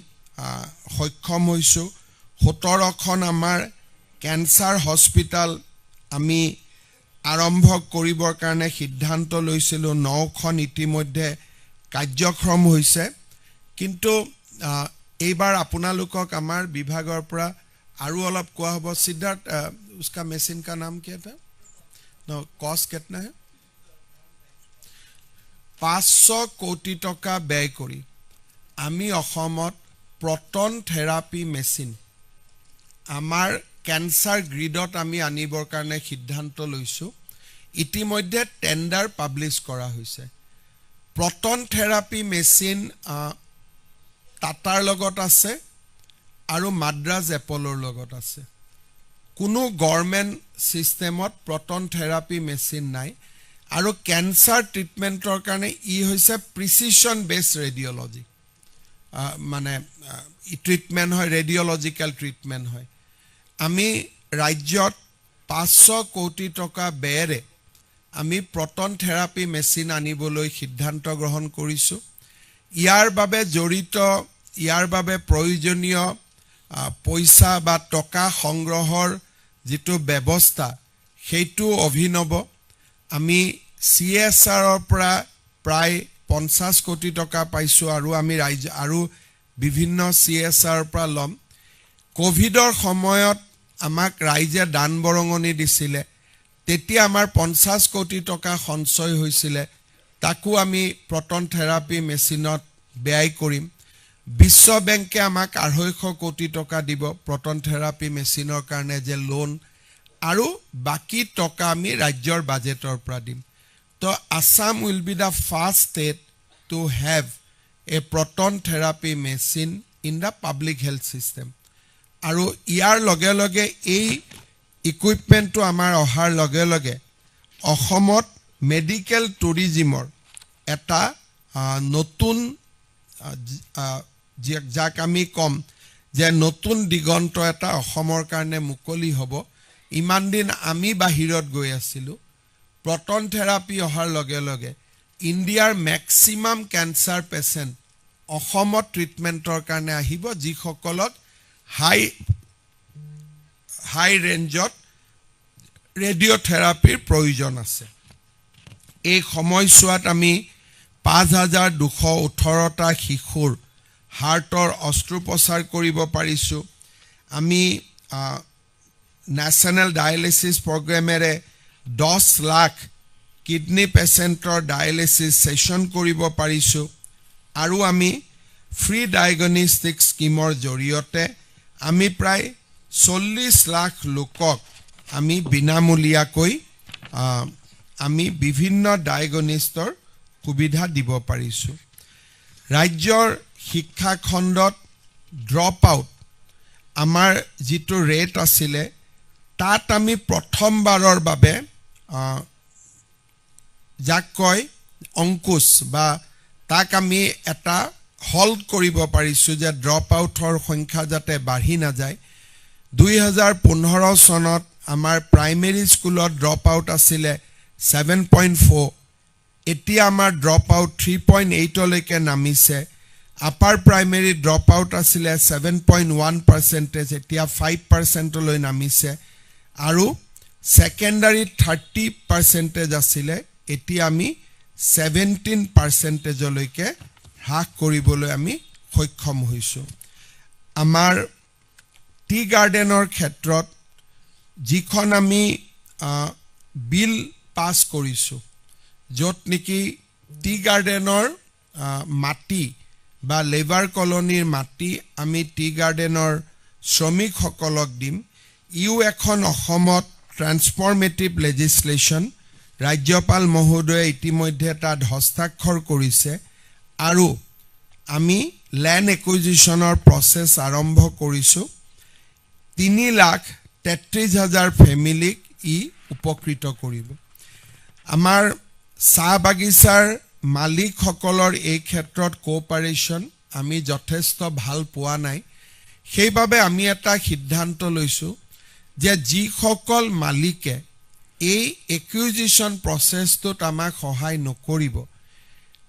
সক্ষম হৈছোঁ 17খন আমাৰ কেঞ্চাৰ হস্পিটাল আমি আৰম্ভ কৰিবৰ কাৰণে সিদ্ধান্ত লৈছিলোঁ 9খন ইতিমধ্যে কাৰ্যক্ষম হৈছে কিন্তু এইবাৰ আপোনালোকক আমাৰ বিভাগৰ পৰা আৰু অলপ কোৱা হ'ব সিদ্ধাৰ্থ उसका मशीन का नाम क्या था नो कॉस्ट कितना है 500 কোটি টকা ব্যয় কৰি আমি অসমত প্ৰটন থেৰাপি মেচিন আমাৰ ক্যান্সাৰ গ্ৰিডত আমি আনিবৰ কাৰণে সিদ্ধান্ত লৈছো ইতিমধ্যে টেন্ডাৰ পাবলিশ কৰা হৈছে প্ৰটন থেৰাপি মেচিন টাটাৰ লগত আছে আৰু মাদ্ৰাজ এপলৰ লগত আছে কোনো গভৰ্নমেন্ট সিস্টেমত প্ৰটন থেৰাপি মেচিন নাই আৰু ক্যান্সাৰ ট্ৰিটমেন্টৰ কাৰণে ই হৈছে প্ৰিচিজন বেস ৰেডিঅলজি মানে ট্ৰিটমেন্ট হয় ৰেডিঅলজিক্যাল ট্ৰিটমেন্ট হয় আমি ৰাজ্যত 500 কোটি টকা ব্যয়েৰে আমি প্ৰটন থেৰাপি মেচিন আনিবলৈ সিদ্ধান্ত গ্ৰহণ কৰিছো ইয়াৰ বাবে প্ৰয়োজনীয় পইচা বা টকা সংগ্ৰহৰ যেটো ব্যৱস্থা সেইটো অভিনৱ আমি CSR ৰ পৰা প্ৰায় 50 কোটি টকা পাইছো আৰু আমি ৰাজ্য আৰু বিভিন্ন CSR ৰ পৰা লম কোভিডৰ সময়ত আমাক ৰাইজে দান বৰঙণি দিছিলে তেতিয়া আমাৰ 50 কোটি টকা সঞ্চয় হৈছিলে তাকো আমি প্ৰটন থেৰাপি মেচিনত ব্যয় কৰিম বিশ্ব বেংকে আমাক 250 কোটি টকা দিব প্ৰটন থেৰাপি মেচিনৰ কাৰণে যে লোন আৰু বাকি টকা আমি ৰাজ্যৰ বাজেটৰ পৰা দিম তো Assam will be the first state to have a proton therapy machine in the public health system আৰু ইয়াৰ লগে লগে এই ইকুইপমেন্টটো আমাৰ অহাৰ লগে লগে অসমত মেডিকেল টুৰিজমৰ এটা নতুন যাক আমি কম যে নতুন দিগন্ত এটা অসমৰ কাৰণে মুকলি হ'ব ইমান দিন আমি বাহিৰত গৈ আছিলো প্ৰটন থেৰাপি অহাৰ লগে লগে ইণ্ডিয়াৰ ম্যাক্সিমাম ক্যান্সাৰ পেশেন্ট অসমত ট্ৰিটমেন্টৰ কাৰণে আহিব যিসকলক হাই ৰেঞ্জত ৰেডিঅ'থেৰাপিৰ প্ৰয়োজন আছে এই সময়ছোৱাত আমি 5218টা শিশুৰ হাৰ্টৰ অস্ত্ৰোপচাৰ কৰিব পাৰিছো আমি ন্যাশনাল ডায়ালিসিস প্ৰগ্ৰামেৰে 10 লাখ কিডনি পেশেন্টৰ ডায়ালিসিস সেশন কৰিব পাৰিছো আৰু আমি ফ্ৰী ডায়াগনস্টিক স্কিমৰ জৰিয়তে আমি প্ৰায় 40 লাখ লোকক আমি বিনামূলীয়াকৈ আমি বিভিন্ন ডায়াগনিষ্টৰ সুবিধা দিব পাৰিছো ৰাজ্যৰ শিক্ষা খণ্ডত ড্ৰপ আউট আমাৰ যেটো ৰেট আছিলে তাত আমি প্ৰথমবাৰৰ বাবে যাক কয় অংকুশ বা তাক আমি এটা হল্ড কৰিব পাৰিছো যে ড্ৰপ আউটৰ সংখ্যা যাতে বাঢ়ি না যায় 2015 চনত আমাৰ প্ৰাইমেৰী স্কুলত ড্ৰপ আউট আছিলে 7.4 এতিয়া আমাৰ ড্ৰপ আউট 3.8 লৈকে নামিছে আপাৰ প্ৰাইমেৰী ড্ৰপ আউট আছিলে 7.1% এতিয়া 5% লৈ নামিছে আৰু সেকেন্ডাৰী 30% আছিলে এতিয়া আমি 17% লৈকে হ্ৰাস কৰিবলৈ আমি সক্ষম হৈছো আমাৰ টি গাৰ্ডেনৰ ক্ষেত্ৰত যিখন আমি বিল পাস কৰিছো যত নেকি টি গাৰ্ডেনৰ মাটি বা লেবাৰ কলনীৰ মাটি আমি টি গাৰ্ডেনৰ শ্ৰমিক সকলক দিম ইউ এখন অসমত ট্ৰান্সফৰ্মেটিভ লেজিসলেশন ৰাজ্যপাল মহোদয়ে ইতিমধ্যে তাত হস্তাক্ষৰ কৰিছে আৰু আমি ল্যান্ড একুইজিশনৰ প্ৰসেস আৰম্ভ কৰিছো 3,33,000 ফ্যামিলিক ই উপকৃত কৰিব আমাৰ চাহ বাগিচাৰ মালিকসকলৰ এই ক্ষেত্ৰত কোঅপাৰেশ্যন আমি যথেষ্ট ভাল পোৱা নাই সেইবাবে আমি এটা সিদ্ধান্ত লৈছোঁ যে যিসকল মালিকে এই একুইজিশ্যন প্ৰচেছটোত আমাক সহায় নকৰিব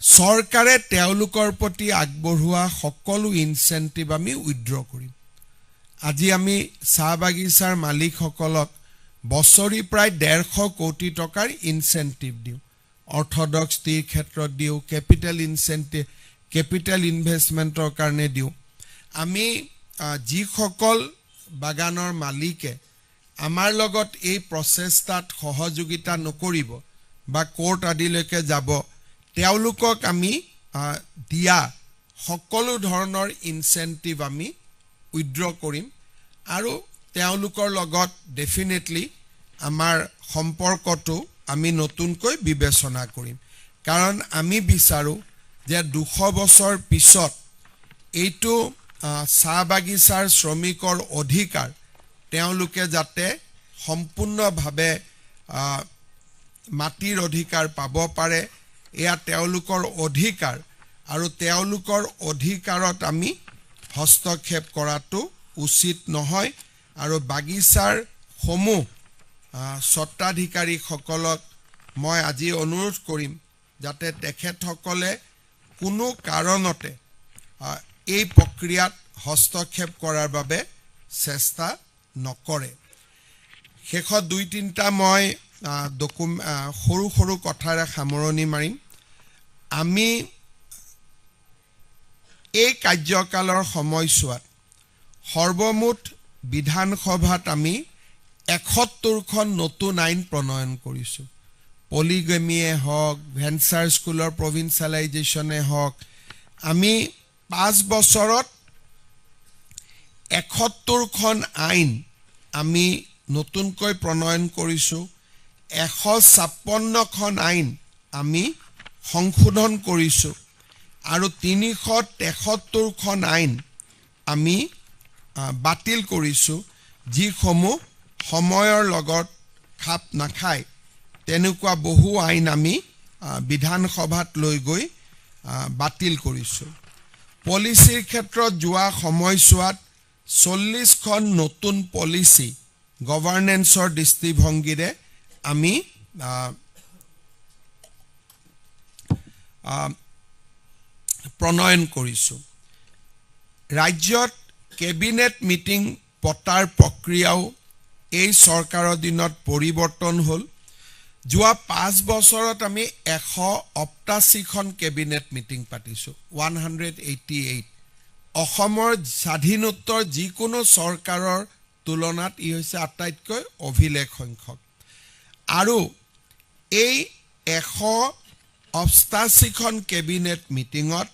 চৰকাৰে তেওঁলোকৰ প্ৰতি আগবঢ়োৱা সকলো ইনচেন্টিভ আমি উইথড্ৰ কৰিম আজি আমি চাহ বাগিচাৰ মালিকসকলক বছৰি প্ৰায় 150 কোটি টকাৰ ইনচেন্টিভ দিওঁ অৰ্থডক্স টিৰ ক্ষেত্ৰত দিওঁ কেপিটেল ইনচেন্টিভ কেপিটেল ইনভেষ্টমেণ্টৰ কাৰণে দিওঁ আমি যিসকল বাগানৰ মালিকে আমাৰ লগত এই প্ৰচেষ্টাত সহযোগিতা নকৰিব বা কোৰ্ট আদিলৈকে যাব তেওঁলোকক আমি দিয়া সকলো ধৰণৰ ইনচেন্টিভ আমি উইথড্ৰ কৰিম আৰু তেওঁলোকৰ লগত ডেফিনেটলি আমাৰ সম্পৰ্কটো আমি নতুনকৈ বিবেচনা কৰিম কাৰণ আমি বিচাৰো যে 200 বছৰ পিছত এইটো চাহ বাগিচাৰ শ্ৰমিকৰ অধিকাৰ তেওঁলোকে যাতে সম্পূৰ্ণভাৱে মাটিৰ অধিকাৰ পাব পাৰে এয়া তেওঁলোকৰ অধিকাৰ আৰু তেওঁলোকৰ অধিকাৰত আমি হস্তক্ষেপ কৰাটো উচিত নহয় আৰু বাগিচাৰ সমূহ স্বত্বাধিকাৰীসকলক মই আজি অনুৰোধ কৰিম যাতে তেখেতসকলে কোনো কাৰণতে এই প্ৰক্ৰিয়াত হস্তক্ষেপ কৰাৰ বাবে চেষ্টা নকৰে শেষত 2-3টা মই সৰু সৰু কথাৰে সামৰণি মাৰিম আমি এই কাৰ্যকালৰ সময়ছোৱাত সৰ্বমুঠ বিধানসভাত আমি 71খন নতুন আইন প্ৰণয়ন কৰিছোঁ পলিগেমিয়ে হওক ভেঞ্চাৰ স্কুলৰ প্ৰভিন্সিয়েলাইজেশ্যনে হওক আমি 5 বছৰত 71খন আইন আমি নতুনকৈ প্ৰণয়ন কৰিছোঁ 156খন আইন আমি সংশোধন কৰিছোঁ আৰু 373খন আইন আমি বাতিল কৰিছোঁ যিসমূহ সময়ৰ লগত খাপ নাখায় তেনেকুৱা বহু আইন আমি বিধানসভাত লৈ গৈ বাতিল কৰিছোঁ পলিচিৰ ক্ষেত্ৰত যোৱা সময়ছোৱাত 40খন নতুন পলিচি গভৰ্নেন্সৰ দৃষ্টিভংগীৰে আমি প্ৰণয়ন কৰিছোঁ ৰাজ্যত কেবিনেট মিটিং পতাৰ প্ৰক্ৰিয়াও এই চৰকাৰৰ দিনত পৰিৱৰ্তন হ'ল যোৱা 5 বছৰত আমি 188খন কেবিনেট মিটিং পাতিছোঁ 188 অসমৰ স্বাধীনোত্তৰ যিকোনো চৰকাৰৰ তুলনাত ই হৈছে আটাইতকৈ অভিলেখ সংখ্যক আৰু এই 188খন কেবিনেট মিটিঙত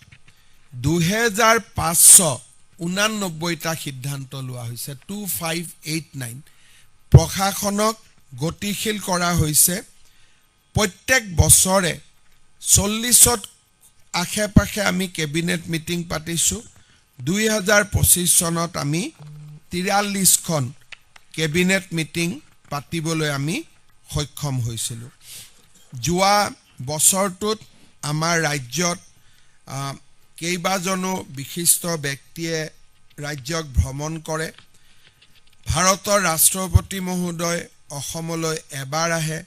2589টা সিদ্ধান্ত লোৱা হৈছে 2589 প্ৰশাসনক গতিশীল কৰা হৈছে প্ৰত্যেক বছৰে 40ত আশে-পাশে আমি কেবিনেট মিটিং পাতিছোঁ 2025 চনত আমি 43খন কেবিনেট মিটিং পাতিবলৈ আমি সক্ষম হৈছিলোঁ যোৱা বছৰটোত আমাৰ ৰাজ্যত কেইবাজনো বিশিষ্ট ব্যক্তিয়ে ৰাজ্যক ভ্ৰমণ কৰে ভাৰতৰ ৰাষ্ট্ৰপতি মহোদয় অসমলৈ এবাৰ আহে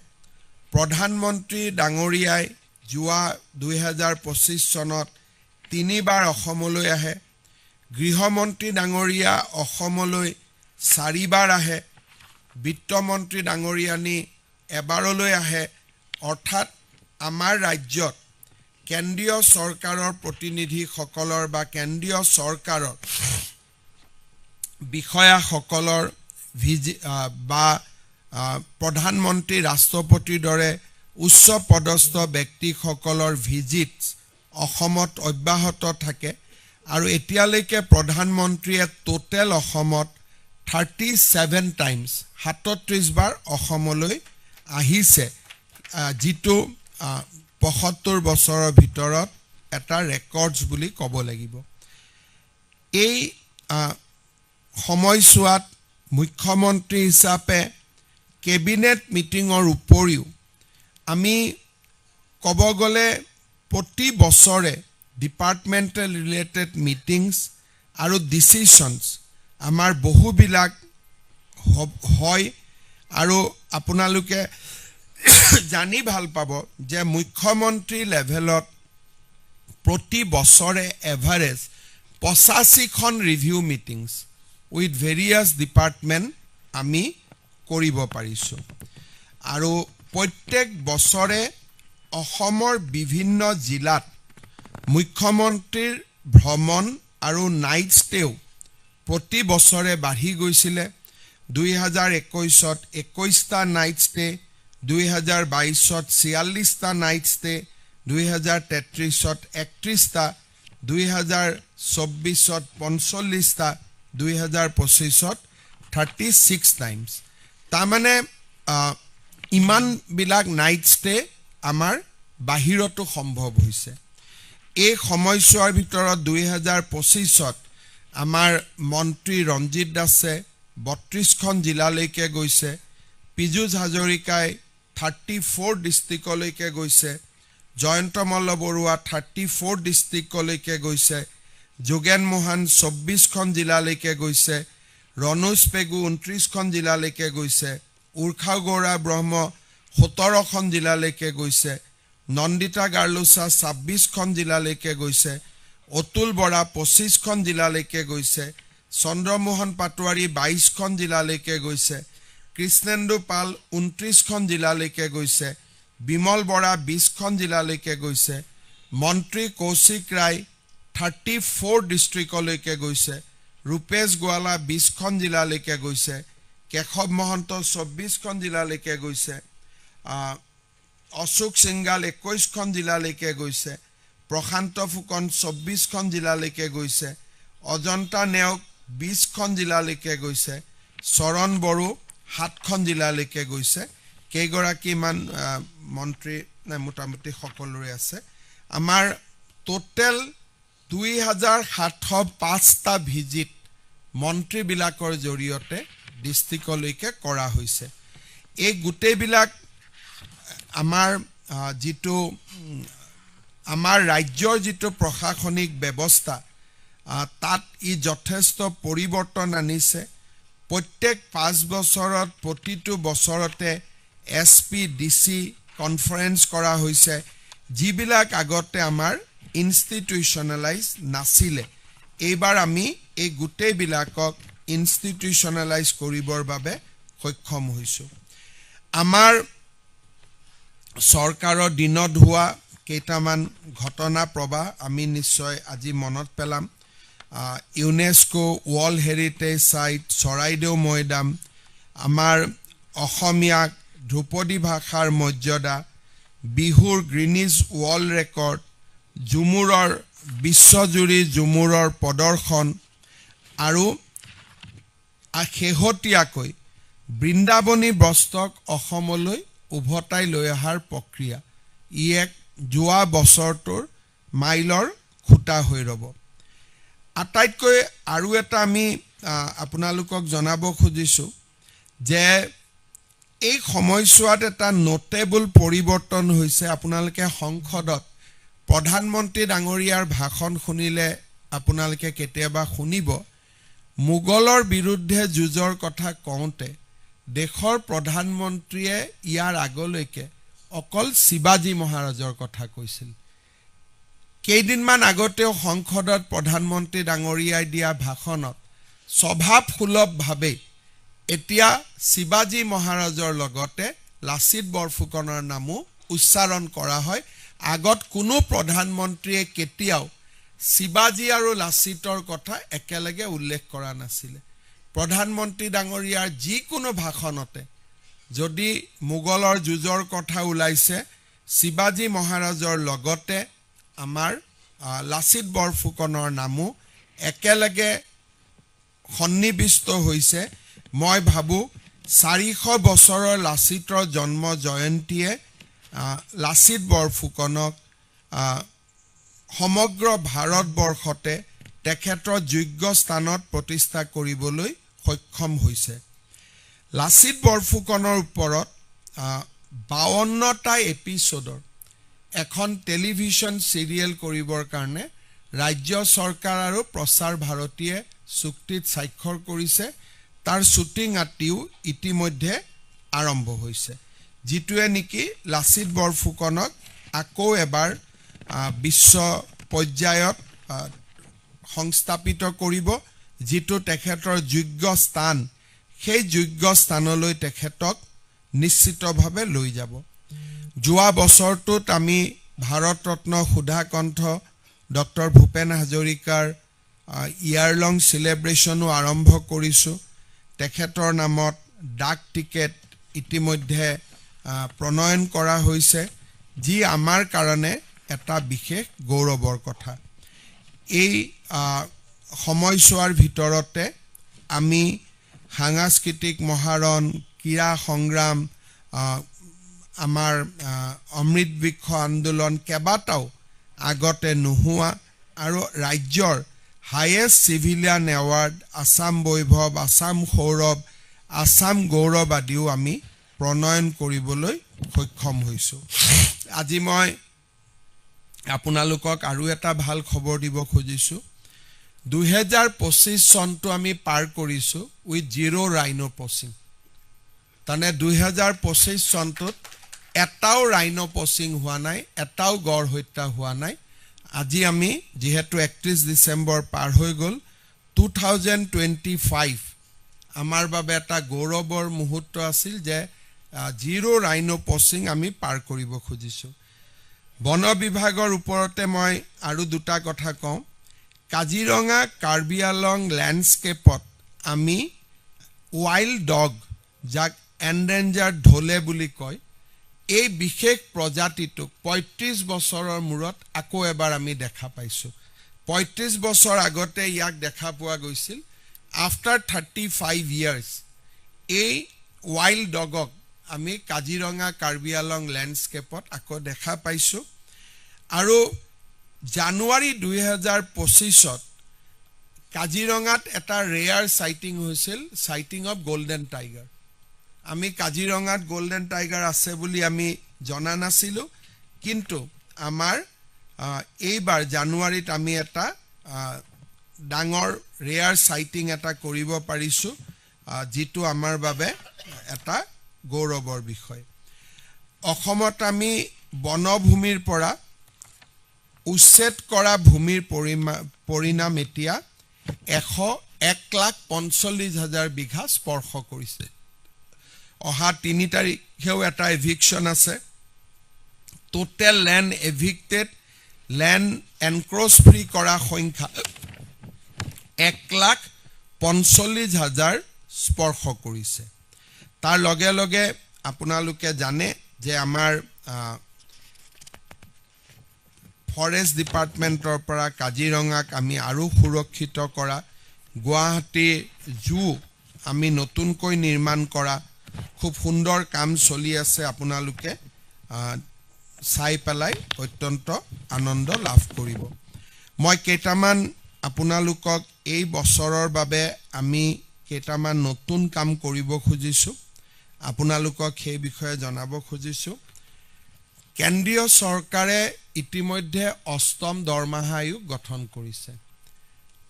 প্ৰধানমন্ত্ৰী ডাঙৰীয়াই যোৱা 2025 চনত 3বাৰ অসমলৈ আহে গৃহমন্ত্ৰী ডাঙৰীয়া অসমলৈ 4বাৰ আহে বিত্তমন্ত্ৰী ডাঙৰীয়ানী এবাৰলৈ আহে অৰ্থাৎ আমাৰ ৰাজ্যত কেন্দ্ৰীয় চৰকাৰৰ প্ৰতিনিধিসকলৰ বা কেন্দ্ৰীয় চৰকাৰৰ বিষয়াসকলৰ বা প্ৰধানমন্ত্ৰী ৰাষ্ট্ৰপতিৰ দৰে উচ্চ পদস্থ ব্যক্তিসকলৰ ভিজিট অসমত অব্যাহত থাকে আৰু এতিয়ালৈকে প্ৰধানমন্ত্ৰীয়ে টোটেল অসমত 37 টাইমছ 37 বাৰ অসমলৈ আহিছে যিটো 75 বছৰৰ ভিতৰত এটা ৰেকৰ্ডছ বুলি ক'ব লাগিব এই সময়ছোৱাত মুখ্যমন্ত্ৰী হিচাপে কেবিনেট মিটিঙৰ উপৰিও আমি ক'ব গ'লে প্ৰতি বছৰে ডিপাৰ্টমেণ্টেল ৰিলেটেড মিটিংছ আৰু ডিচিশ্যনছ আমাৰ বহুবিলাক হয় আৰু আপোনালোকে জানি ভাল পাব যে মুখ্যমন্ত্ৰী লেভেলত প্ৰতি বছৰে এভাৰেজ 85খন review meetings with various department আমি কৰিব পাৰিছোঁ আৰু প্ৰত্যেক বছৰে অসমৰ বিভিন্ন জিলাত মুখ্যমন্ত্ৰীৰ ভ্ৰমণ আৰু নাইট ষ্টেও প্ৰতি বছৰে বাঢ়ি গৈছিলে 2021ত 21টা নাইট ষ্টে 2022ত 46টা নাইট ষ্টে 2033ত 31টা 2024ত 45টা 2025ত 36 টাইমছ তাৰমানে ইমান বিলাক নাইট ষ্টে আমাৰ বাহিৰতো সম্ভৱ হৈছে এই সময়ছোৱাৰ ভিতৰত 2025ত আমাৰ মন্ত্ৰী ৰঞ্জিত দাসে 32খন জিলালৈকে গৈছে পীযুষ হাজৰিকাই 34 ডিষ্ট্ৰিক্টলৈকে গৈছে জয়ন্ত মল্ল বৰুৱা 34 ডিষ্ট্ৰিক্টলৈকে গৈছে যোগেন মোহন 24খন জিলালৈকে গৈছে ৰণোজ পেগু 29খন জিলালৈকে গৈছে উৰ্খাও গৌৰা ব্ৰহ্ম 17খন জিলালৈকে গৈছে নন্দিতা গাৰ্লুছা 26খন জিলালৈকে গৈছে অতুল বৰা 25খন জিলালৈকে গৈছে চন্দ্ৰমোহন পাটোৱাৰী 22খন জিলালৈকে গৈছে কৃষ্ণেন্দু পাল 29খন জিলালৈকে গৈছে বিমল বৰা 20খন জিলালৈকে গৈছে মন্ত্ৰী কৌশিক ৰায় 34 ডিষ্ট্ৰিক্টলৈকে গৈছে ৰূপেশ গোৱালা 20খন জিলালৈকে গৈছে কেশৱ মহন্ত 24খন জিলালৈকে গৈছে অশোক সিংগাল 21খন জিলালৈকে গৈছে প্ৰশান্ত ফুকন 24খন জিলালৈকে গৈছে অজন্তা নেওগ 20খন জিলালৈকে গৈছে চৰণ বড়ো 7খন জিলালৈকে গৈছে কেইগৰাকীমান মন্ত্ৰী মোটামুটি সকলোৰে আছে আমাৰ টোটেল 2705টা ভিজিট মন্ত্ৰীবিলাকৰ জৰিয়তে ডিষ্ট্ৰিক্টলৈকে কৰা হৈছে এই গোটেইবিলাক আমাৰ যিটো আমাৰ ৰাজ্যৰ যিটো প্ৰশাসনিক ব্যৱস্থা তাত ই যথেষ্ট পৰিৱৰ্তন আনিছে প্ৰত্যেক 5 বছৰত প্ৰতিটো বছৰতে এছপি ডিসি কনফাৰেন্স কৰা হৈছে যিবিলাক আগতে আমাৰ ইনষ্টিটিউশনালাইজ নাছিলে এইবাৰ আমি এই গোটেইবিলাকক ইনষ্টিটিউশনালাইজ কৰিবৰ বাবে সক্ষম হৈছো আমাৰ চৰকাৰৰ দিনত হোৱা কেইটামান ঘটনা প্ৰবাহ আমি নিশ্চয় আজি মনত পেলাম UNESCO world heritage site Charaideo Moidam আমাৰ অসমীয়া ধ্ৰুপদী ভাষাৰ মৰ্যাদা বিহুৰ গ্ৰীনিজ ওয়াৰ্ল্ড ৰেকৰ্ড জুমুৰৰ বিশ্বজুৰি জুমুৰৰ প্ৰদৰ্শন আৰু শেহতীয়াকৈ বৃন্দাবনী বস্ত্ৰক অসমলৈ উভতাই লৈ অহাৰ প্ৰক্ৰিয়া ই এক যোৱা বছৰটোৰ মাইলৰ খুঁটা হৈ ৰব আটাইতকৈ আৰু এটা আমি আপোনালোকক জনাব খুজিছো যে এই সময়ছোৱাত এটা নোটেবল পৰিৱৰ্তন হৈছে আপোনালোকে সংসদত প্ৰধানমন্ত্ৰী ডাঙৰীয়াৰ ভাষণ শুনিলে আপোনালোকে কেতিয়াবা শুনিব মুগলৰ বিৰুদ্ধে যুঁজৰ কথা কওঁতে দেশৰ প্ৰধানমন্ত্ৰীয়ে ইয়াৰ আগলৈকে অকল শিৱাজী মহাৰাজৰ কথা কৈছিল কেইদিনমান আগতেও সংসদত প্ৰধানমন্ত্ৰী ডাঙৰীয়াই দিয়া ভাষণত স্বভাৱসুলভভাৱে এতিয়া শিৱাজী মহাৰাজৰ লগতে লাচিত বৰফুকনৰ নামো উচ্চাৰণ কৰা হয় আগত কোনো প্ৰধানমন্ত্ৰীয়ে কেতিয়াও শিৱাজী আৰু লাচিতৰ কথা একেলগে উল্লেখ কৰা নাছিল প্ৰধানমন্ত্ৰী ডাঙৰীয়াৰ যিকোনো ভাষণতে যদি মুগলৰ যুঁজৰ কথা ওলাইছে শিৱাজী মহাৰাজৰ লগতে আমাৰ লাচিত বৰফুকনৰ নামো একেলগে সন্নিবিষ্ট হৈছে মই ভাবো 400 বছৰৰ লাচিতৰ জন্ম জয়ন্তীয়ে লাচিত বৰফুকনক সমগ্ৰ ভাৰতবৰ্ষতে তেখেতৰ যোগ্য স্থানত প্ৰতিষ্ঠা কৰিবলৈ সক্ষম হৈছে লাচিত বৰফুকনৰ ওপৰত 52টা এপিসোডৰ এখন টেলিভিছন সিৰিয়েল কৰিবৰ কাৰণে ৰাজ্য চৰকাৰ আৰু প্ৰচাৰ ভাৰতীয়ে চুক্তিত স্বাক্ষৰ কৰিছে তাৰ শ্বুটিং আতিও ইতিমধ্যে আৰম্ভ হৈছে যিটোৱে নেকি লাচিত বৰফুকনক আকৌ এবাৰ বিশ্ব পৰ্যায়ত সংস্থাপিত কৰিব যিটো তেখেতৰ যোগ্য স্থান সেই যোগ্য স্থানলৈ তেখেতক নিশ্চিতভাৱে লৈ যাব যোৱা বছৰটোত আমি ভাৰত ৰত্ন সুধাকণ্ঠ ডক্টৰ ভূপেন হাজৰিকাৰ ইয়াৰ লং সেলিব্ৰেশনো আৰম্ভ কৰিছো তেখেতৰ নামত ডাক টিকেট ইতিমধ্যে প্ৰণয়ন কৰা হৈছে যি আমাৰ কাৰণে এটা বিশেষ গৌৰৱৰ কথা এই সময়ছোৱাৰ ভিতৰতে আমি সাংস্কৃতিক মহাৰণ ক্ৰীড়া সংগ্ৰাম আমাৰ অমৃত বৃক্ষ আন্দোলন কেবাটাও আগতে নোহোৱা আৰু ৰাজ্যৰ হাইয়েষ্ট সিভিলিয়ান এৱাৰ্ড আসাম বৈভৱ আসাম সৌৰভ আসাম গৌৰৱ আদিও আমি প্ৰণয়ন কৰিবলৈ সক্ষম হৈছো আজি মই আপোনালোকক আৰু এটা ভাল খবৰ দিব খুজিছো 2025 চনটো আমি পাৰ কৰিছো উইথ জিৰো ৰাইনো পচিং তানে 2025 চনটোত এটাও ৰাইনো পচিং হোৱা নাই এটাও গড় হত্যা হোৱা নাই আজি আমি যেহেতু 31 ডিসেম্বৰ পাৰ হৈ গল 2025 আমাৰ বাবে এটা গৌৰৱৰ মুহূৰ্ত আছিল যে জিৰো ৰাইনো পচিং আমি পাৰ কৰিব খুজিছো বন বিভাগৰ ওপৰতে মই আৰু দুটা কথা কওঁ কাজিৰঙা কাৰ্বি আলং ল্যান্ডস্কেপত আমি ওয়াইল্ড ডগ যাক এন্ডেঞ্জাৰ্ড ঢোলে বুলি কয় এই বিশেষ প্ৰজাতিটোক 35 বছৰৰ মূৰত আকৌ এবাৰ আমি দেখা পাইছো 35 বছৰ আগতে ইয়াক দেখা পোৱা গৈছিল আফটাৰ 35 ইয়াৰ্স এই ওয়াইল্ড ডগক আমি কাজিৰঙা কাৰ্বি আলং ল্যান্ডস্কেপত আকৌ দেখা পাইছো আৰু জানুৱাৰী 2025ত কাজিৰঙাত এটা ৰেয়াৰ সাইটিং হৈছিল সাইটিং অফ গোল্ডেন টাইগাৰ আমি কাজিৰঙাত গোল্ডেন টাইগাৰ আছে বুলি আমি জনা নাছিলো কিন্তু আমাৰ এইবাৰ জানুৱাৰীত আমি এটা ডাঙৰ ৰেয়াৰ সাইটিং এটা কৰিব পাৰিছো যিটো আমাৰ বাবে এটা গৌৰৱৰ বিষয় অসমত আমি বনভূমিৰ পৰা উচ্ছেদ কৰা ভূমিৰ পৰিণাম এতিয়া 1,45,000 বিঘা স্পৰ্শ কৰিছে অহা 3 তাৰিখেও এটা এভিকশন আছে টোটাল ল্যান্ড এভিক্টেড ল্যান্ড এনক্ৰোচ ফ্ৰী কৰা সংখ্যা 1,45,000 স্পৰ্শ কৰিছে তাৰ লগে লগে আপোনালোকে জানে যে আমাৰ ফৰেষ্ট ডিপাৰ্টমেন্টৰ পৰা কাজিৰঙাক আমি আৰু সুৰক্ষিত কৰা গুৱাহাটী জু আমি নতুনকৈ নিৰ্মাণ কৰা খুব সুন্দৰ কাম চলি আছে আপোনালোকে চাই পেলাই অত্যন্ত আনন্দ লাভ কৰিব মই কেইটামান আপোনালোকক এই বছৰৰ বাবে আমি কেইটামান নতুন কাম কৰিব খুজিছো আপোনালোকক সেই বিষয়ে জনাব খুজিছো কেন্দ্ৰীয় চৰকাৰে ইতিমধ্যে অষ্টম দৰমহা আয়োগ গঠন কৰিছে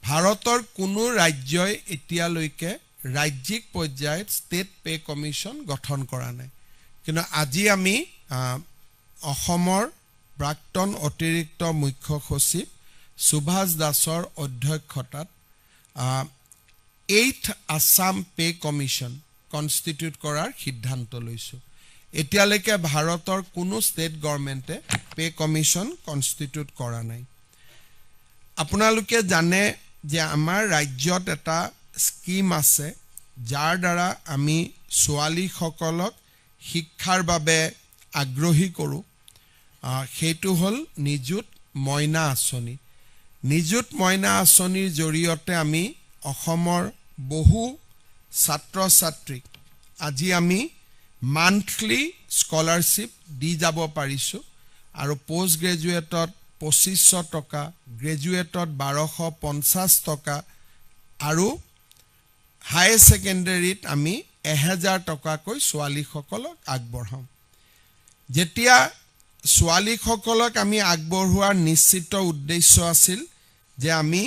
ভাৰতৰ কোনো ৰাজ্যই এতিয়ালৈকে ৰাজ্যিক পৰ্যায়ত ষ্টেট পে কমিশন গঠন কৰা নাই কিন্তু আজি আমি অসমৰ প্ৰাক্তন অতিৰিক্ত মুখ্য সচিব সুভাষ দাসৰ অধ্যক্ষতাত 8th Assam pay commission constitute কৰাৰ সিদ্ধান্ত লৈছো এতিয়ালৈকে ভাৰতৰ কোনো ষ্টেট গভৰ্নমেন্টে পে কমিশন কনস্টিটিউট কৰা নাই আপোনালোকে জানে যে আমাৰ ৰাজ্যত এটা স্কিম আছে যাৰ দ্বাৰা আমি ছোৱালী সকলক শিক্ষাৰ বাবে আগ্ৰহী কৰো সেইটো হল নিযুত মইনা আঁচনি নিযুত মইনা আঁচনিৰ জৰিয়তে আমি অসমৰ বহু ছাত্ৰ ছাত্ৰীক আজি আমি মান্থলি স্কলাৰশিপ দি যাব পাৰিছো আৰু পোষ্ট গ্ৰেজুৱেটত 2500 টকা গ্ৰেজুৱেটত 1250 টকা আৰু হাই সেকেন্ডাৰীত আমি 1000 টকাকৈ ছোৱালী সকলক আগবঢ়াম যেতিয়া ছোৱালীসকলক আমি আগবঢ়োৱাৰ নিশ্চিত উদ্দেশ্য আছিল যে আমি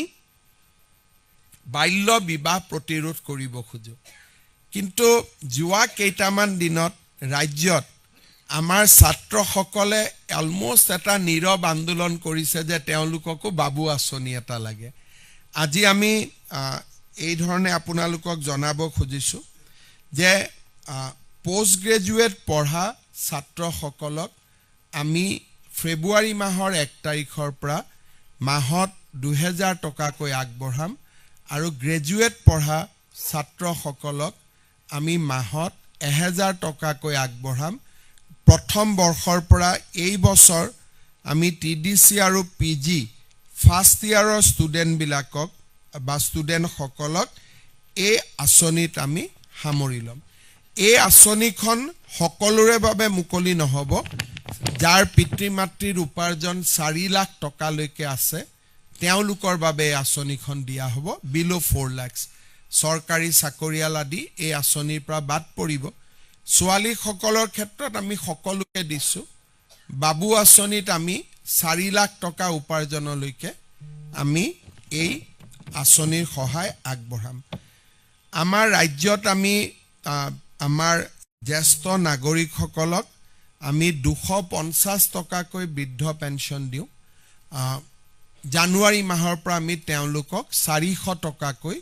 বাল্য বিবাহ প্ৰতিৰোধ কৰিব খোজো কিন্তু যোৱা কেইটামান দিনত ৰাজ্যত আমাৰ ছাত্ৰসকলে অলমোষ্ট এটা নীৰৱ আন্দোলন কৰিছে যে তেওঁলোককো বাবু আঁচনি এটা লাগে আজি আমি এই ধৰণে আপোনালোকক জনাব খুজিছো যে পোষ্ট গ্ৰেজুৱেট পঢ়া ছাত্ৰসকলক আমি ফেব্ৰুৱাৰী মাহৰ 1 তাৰিখৰ পৰা মাহত 2000 টকাকৈ আগবঢ়াম আৰু গ্ৰেজুৱেট পঢ়া ছাত্ৰসকলক আমি মাহত 1000 টকাকৈ আগবঢ়াম প্ৰথম বৰ্ষৰ পৰা এই বছৰ আমি টিডিসি আৰু পিজি ফাৰ্ষ্ট ইয়াৰৰ ষ্টুডেন্ট বিলাকক বা ষ্টুডেন্ট সকলক এই আঁচনিত আমি সামৰি লম এই আঁচনিখন সকলোৰে বাবে মুকলি নহব যাৰ পিতৃ মাতৃৰ উপাৰ্জন 4 লাখ টকালৈকে আছে তেওঁলোকৰ বাবে এই আঁচনিখন দিয়া হ'ব বিলো 4 লাখ চৰকাৰী চাকৰিয়াল আদি এই আঁচনিৰ পৰা বাদ পৰিব ছোৱালীসকলৰ ক্ষেত্ৰত আমি সকলোকে দিছো বাবু আঁচনিত আমি 4 লাখ টকা উপাৰ্জনলৈকে আমি এই আঁচনিৰ সহায় আগবঢ়াম আমাৰ ৰাজ্যত আমি আমাৰ জ্যেষ্ঠ নাগৰিকসকলক আমি 250 টকাকৈ বৃদ্ধ পেঞ্চন দিওঁ জানুৱাৰী মাহৰ পৰা আমি তেওঁলোকক 400 টকাকৈ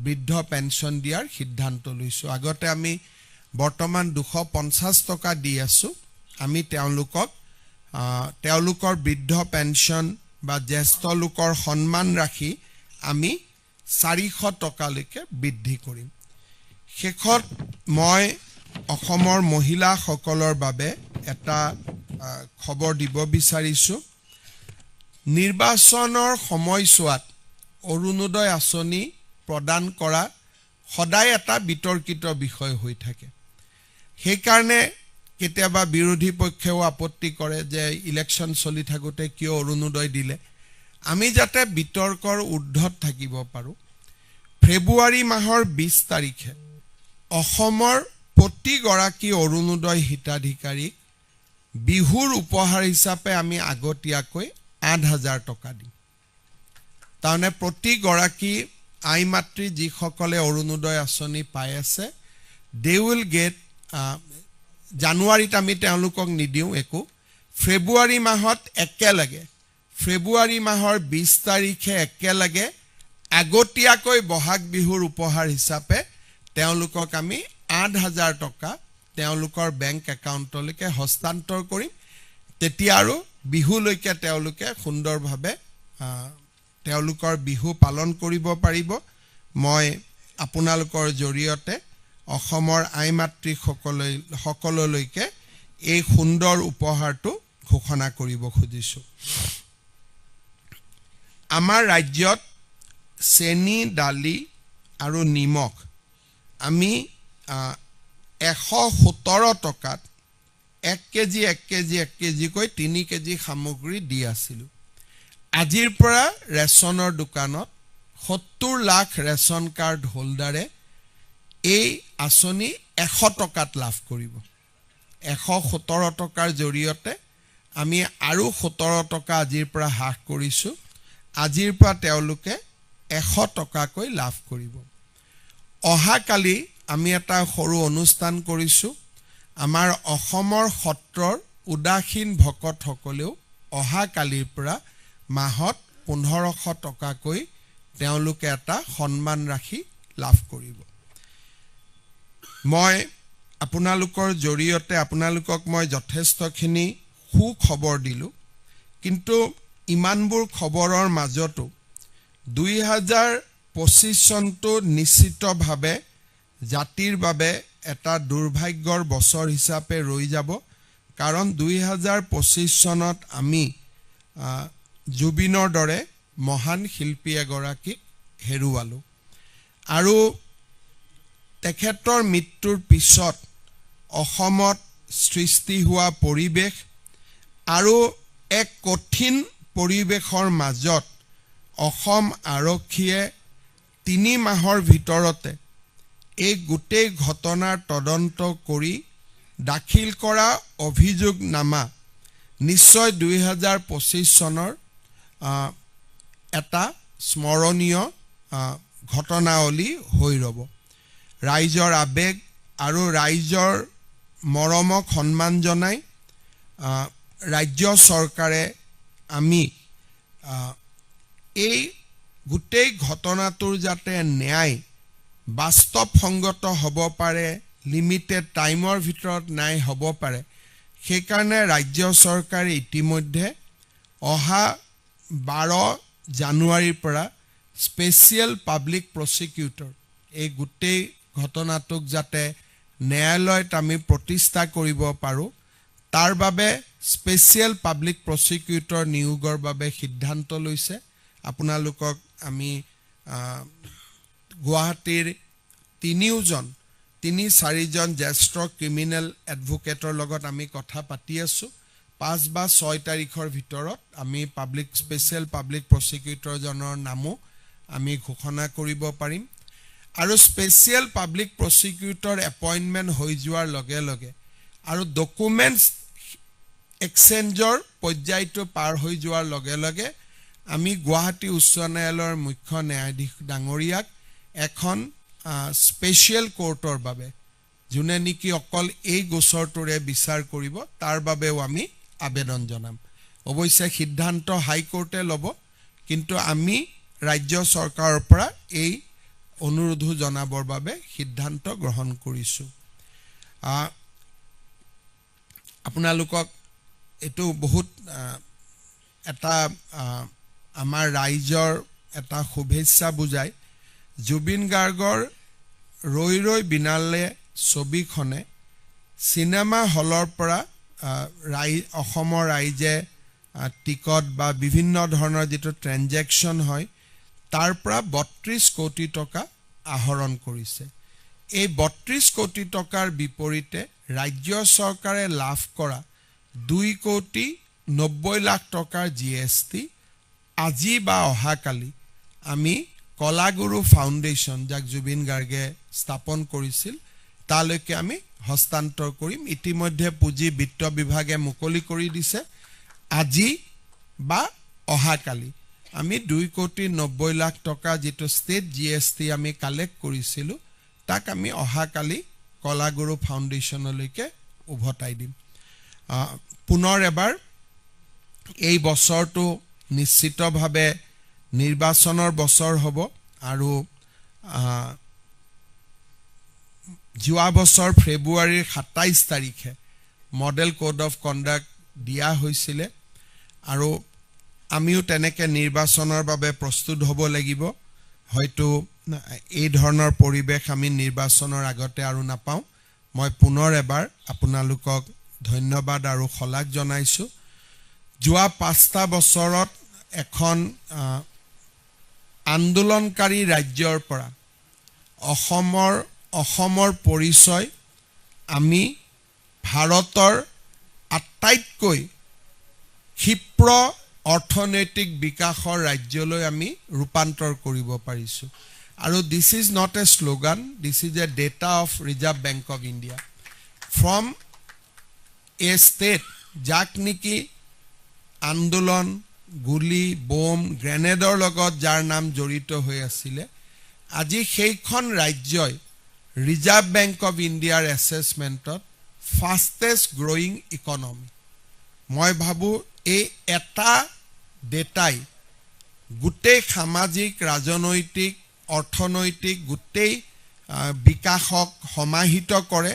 বৃদ্ধ পেঞ্চন দিয়াৰ সিদ্ধান্ত লৈছো আগতে আমি বৰ্তমান 250 টকা দি আছো আমি তেওঁলোকক তেওঁলোকৰ বৃদ্ধ পেঞ্চন বা জ্যেষ্ঠ লোকৰ সন্মান ৰাখি আমি 400 টকালৈকে বৃদ্ধি কৰিম শেষত মই অসমৰ মহিলাসকলৰ বাবে এটা খবৰ দিব বিচাৰিছো নিৰ্বাচনৰ সময়ছোৱাত অৰুণোদয় আঁচনি প্ৰদান কৰা সদায় এটা বিতৰ্কিত বিষয় হৈ থাকে সেই কাৰণে কেতিয়াবা বিৰোধী পক্ষেও আপত্তি কৰে যে ইলেকশন চলি থাকোতে কিয় অৰুণোদয় দিলে আমি যাতে বিতৰ্কৰ ঊৰ্ধ্বত থাকিব পাৰো ফেব্ৰুৱাৰী মাহৰ 20 তাৰিখে অসমৰ প্ৰতি গৰাকী অৰুণোদয় হিতাধিকাৰীক বিহুৰ উপহাৰ হিচাপে আমি আগতীয়াকৈ 8000 টকা দিম তাৰনে প্ৰতি গৰাকী আই মাতৃ যিসকলে অৰুণোদয় আঁচনি পাই আছে they will get জানুৱাৰীত আমি তেওঁলোকক নিদিও একো ফেব্ৰুৱাৰী মাহত একেলগে ফেব্ৰুৱাৰী মাহৰ 20 তাৰিখে একেলগে আগতীয়াকৈ বহাগ বিহুৰ উপহাৰ হিচাপে তেওঁলোকক আমি 8000 টকা তেওঁলোকৰ বেংক একাউণ্টলৈকে হস্তান্তৰ কৰিম তেতিয়া আৰু বিহুলৈকে তেওঁলোকে সুন্দৰভাৱে তেওঁলোকৰ বিহু পালন কৰিব পাৰিব মই আপোনালোকৰ জৰিয়তে অসমৰ আই মাতৃ সকললৈকে এই সুন্দৰ উপহাৰটো ঘোষণা কৰিব খুজিছো আমাৰ ৰাজ্যত চেনি দালি আৰু নিমখ আমি 117 টকাত 1 কেজি কৈ 3 কেজি সামগ্ৰী দি আছিলো আজিৰ পৰা ৰেচনৰ দোকানত 70 লাখ ৰেচন কাৰ্ড হোল্ডাৰে এই আঁচনি 100 টকাত লাভ কৰিব 117 টকাৰ জৰিয়তে আমি আৰু 17 টকা আজিৰ পৰা হ্ৰাস কৰিছো আজিৰ পৰা তেওঁলোকে 100 টকাকৈ লাভ কৰিব অহা কালি আমি এটা সৰু অনুষ্ঠান কৰিছো আমাৰ অসমৰ সত্ৰৰ উদাসীন ভকতসকলেও অহা কালিৰ পৰা মাহত 1500 টকাকৈ তেওঁলোকে এটা সন্মান ৰাখি লাভ কৰিব মই আপোনালোকৰ জৰিয়তে আপোনালোকক মই যথেষ্টখিনি সুখবৰ দিলো কিন্তু ইমানবোৰ খবৰৰ মাজতো 2025 চনটো নিশ্চিতভাৱে জাতিৰ বাবে এটা দুৰ্ভাগ্যৰ বছৰ হিচাপে ৰৈ যাব কাৰণ 2025 চনত আমি জুবিনৰ দৰে মহান শিল্পী এগৰাকীক হেৰুৱালো আৰু তেখেতৰ মৃত্যুৰ পিছত অসমত সৃষ্টি হোৱা পৰিবেশ আৰু এক কঠিন পৰিবেশৰ মাজত অসম আৰক্ষীয়ে 3 মাহৰ ভিতৰতে এই গোটেই ঘটনাৰ তদন্ত কৰি দাখিল কৰা অভিযোগনামা নিশ্চয় 2025 চনৰ এটা স্মৰণীয় ঘটনাৱলী হৈ ৰব ৰাইজৰ আবেগ আৰু ৰাইজৰ মৰমক সন্মান জনাই ৰাজ্য চৰকাৰে আমি এই গোটেই ঘটনাটোৰ যাতে ন্যায় বাস্তৱসংগত হ'ব পাৰে লিমিটেড টাইমৰ ভিতৰত ন্যায় হ'ব পাৰে সেইকাৰণে ৰাজ্য চৰকাৰে ইতিমধ্যে অহা 12 জানুৱাৰীৰ পৰা স্পেচিয়েল পাব্লিক প্ৰসিকিউটৰ এই গোটেই ঘটনাটোক যাতে ন্যায়ালয়ত আমি প্ৰতিষ্ঠা কৰিব পাৰোঁ তাৰ বাবে স্পেচিয়েল পাব্লিক প্ৰসিকিউটৰ নিয়োগৰ বাবে সিদ্ধান্ত লৈছে আপোনালোকক আমি গুৱাহাটীৰ 3-4জন জ্যেষ্ঠ ক্ৰিমিনেল এডভোকেটৰ লগত আমি কথা পাতি আছো 5 বা 6 তাৰিখৰ ভিতৰত আমি স্পেচিয়েল পাব্লিক প্ৰসিকিউটৰ জনৰ নামো আমি ঘোষণা কৰিব পাৰিম আৰু স্পেচিয়েল পাব্লিক প্ৰসিকিউটৰ এপইন্টমেন্ট হৈ যোৱাৰ লগে লগে আৰু ডকুমেন্টছ এক্সচেঞ্জৰ পৰ্যায়টো পাৰ হৈ যোৱাৰ লগে লগে আমি গুৱাহাটী উচ্চ ন্যায়ালয়ৰ মুখ্য ন্যায়াধীশ ডাঙৰীয়াক এখন স্পেচিয়েল কোৰ্টৰ বাবে যোনে নেকি অকল এই গোচৰটোৰে বিচাৰ কৰিব তাৰ বাবেও আমি আবেদন জনাম অৱশ্যে সিদ্ধান্ত হাইকোৰ্টে ল'ব কিন্তু আমি ৰাজ্য চৰকাৰৰ পৰা এই অনুৰোধ জনাবৰ বাবে সিদ্ধান্ত গ্ৰহণ কৰিছো আপোনালোকক এটো বহুত এটা আমাৰ ৰাইজৰ এটা শুভেচ্ছা বুজায় জুবিন গাৰ্গৰ ৰৈ ৰৈ বিনালে ছবিখনে সিনেমা হলৰ পৰা অসমৰ ৰাইজে টিকট বা বিভিন্ন ধৰণৰ যেটো ট্ৰানজেকচন হয় তাৰ পৰা 32 কোটি টকা আহৰণ কৰিছে এই 32 কোটি টকাৰ বিপৰীতে ৰাজ্য চৰকাৰে লাভ কৰা 2 কোটি 90 লাখ টকাৰ জিএসটি আজি বা অহাকালি আমি কলাগুৰু ফাউণ্ডেশ্যন যাক জুবিন গাৰ্গে স্থাপন কৰিছিল তালৈকে আমি হস্তান্তৰ কৰিম ইতিমধ্যে পুঁজি বিত্ত বিভাগে মুকলি কৰি দিছে আজি বা অহাকালি আমি 2 কোটি 90 লাখ টকা যেটো ষ্টেট জিএসটি আমি কালেক্ট কৰিছিলো তাক আমি অহাকালি কলাগুৰু ফাউণ্ডেশ্যনলৈকে উভতাই দিম পুনৰ এবাৰ এই বছৰটো নিশ্চিতভাৱে নিৰ্বাচনৰ বছৰ হ'ব আৰু যোৱা বছৰ ফেব্ৰুৱাৰীৰ 27 তাৰিখে মডেল কোড অফ কণ্ডাক্ট দিয়া হৈছিল আৰু আমিও তেনেকে নিৰ্বাচনৰ বাবে প্ৰস্তুত হ'ব লাগিব হয়তো এই ধৰণৰ পৰিবেশ আমি নিৰ্বাচনৰ আগতে আৰু নাপাওঁ মই পুনৰ এবাৰ আপোনালোকক ধন্যবাদ আৰু খলাক জনাইছো যোৱা 5টা বছৰত এখন আন্দোলনকাৰী ৰাজ্যৰ পৰা অসমৰ পৰিচয় আমি ভাৰতৰ আটাইতকৈ ক্ষিপ্ৰ অৰ্থনৈতিক বিকাশৰ ৰাজ্যলৈ আমি ৰূপান্তৰ কৰিব পাৰিছো আৰু this is not a slogan this is a data of reserve bank of India from a state যাক নেকি আন্দোলন গুলি বোম গ্ৰেনেডৰ লগত যাৰ নাম জড়িত হৈ আছিল আজি সেইখন ৰাজ্যই ৰিজাৰ্ভ বেংক অফ ইণ্ডিয়াৰ এছেছমেণ্টত ফাষ্টেষ্ট গ্ৰোইং ইকনমি মই ভাবো এই এটা ডেটাই গোটেই সামাজিক ৰাজনৈতিক অৰ্থনৈতিক গোটেই বিকাশক সমাহিত কৰে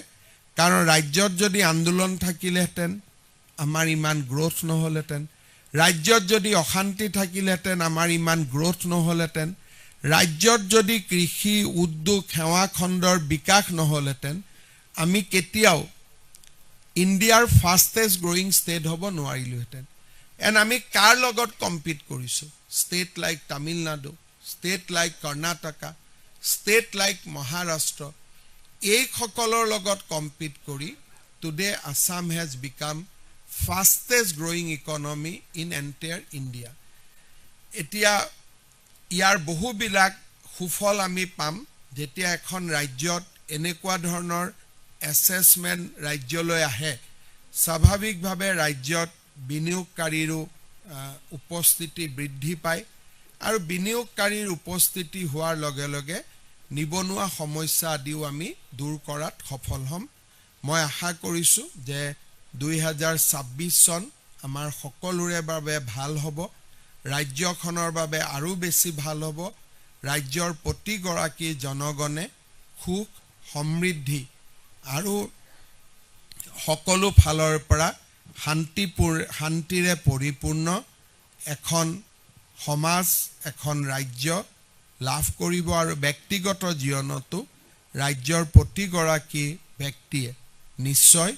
কাৰণ ৰাজ্যত যদি আন্দোলন থাকিলেহেঁতেন আমাৰ ইমান গ্ৰোথ নহলহেঁতেন ৰাজ্যত যদি অশান্তি থাকিলেহেঁতেন আমাৰ ইমান গ্ৰোথ নহলহেঁতেন ৰাজ্যত যদি কৃষি উদ্যোগ সেৱা খণ্ডৰ বিকাশ নহলহেঁতেন আমি কেতিয়াও ইণ্ডিয়াৰ ফাষ্টেষ্ট গ্ৰোইং ষ্টেট হ'ব নোৱাৰিলোহেঁতেন এণ্ড আমি কাৰ লগত কম্পিট কৰিছো state like Tamil Nadu state like Karnataka state like Maharashtra এই সকলৰ লগত কম্পিট কৰি today Assam has became fastest growing economy in entire India. এতিয়া ইয়াৰ বহুবিলাক সুফল আমি পাম যেতিয়া এখন ৰাজ্যত এনেকুৱা ধৰণৰ এছেছমেন্ট ৰাজ্যলৈ আহে স্বাভাৱিকভাৱে ৰাজ্যত বিনিয়োগকাৰীৰো উপস্থিতি বৃদ্ধি পায় আৰু বিনিয়োগকাৰীৰ উপস্থিতি হোৱাৰ লগে লগে নিবনুৱা সমস্যা আদিও আমি দূৰ কৰাত সফল হ'ম মই আশা কৰিছো যে 2026 চন আমাৰ সকলোৰে বাবে ভাল হ'ব ৰাজ্যখনৰ বাবে আৰু বেছি ভাল হ'ব ৰাজ্যৰ প্ৰতিগৰাকী জনগণে সুখ সমৃদ্ধি আৰু সকলো ফালৰ পৰা শান্তিৰে পৰিপূৰ্ণ এখন সমাজ এখন ৰাজ্য লাভ কৰিব আৰু ব্যক্তিগত জীৱনতো ৰাজ্যৰ প্ৰতিগৰাকী ব্যক্তিয়ে নিশ্চয়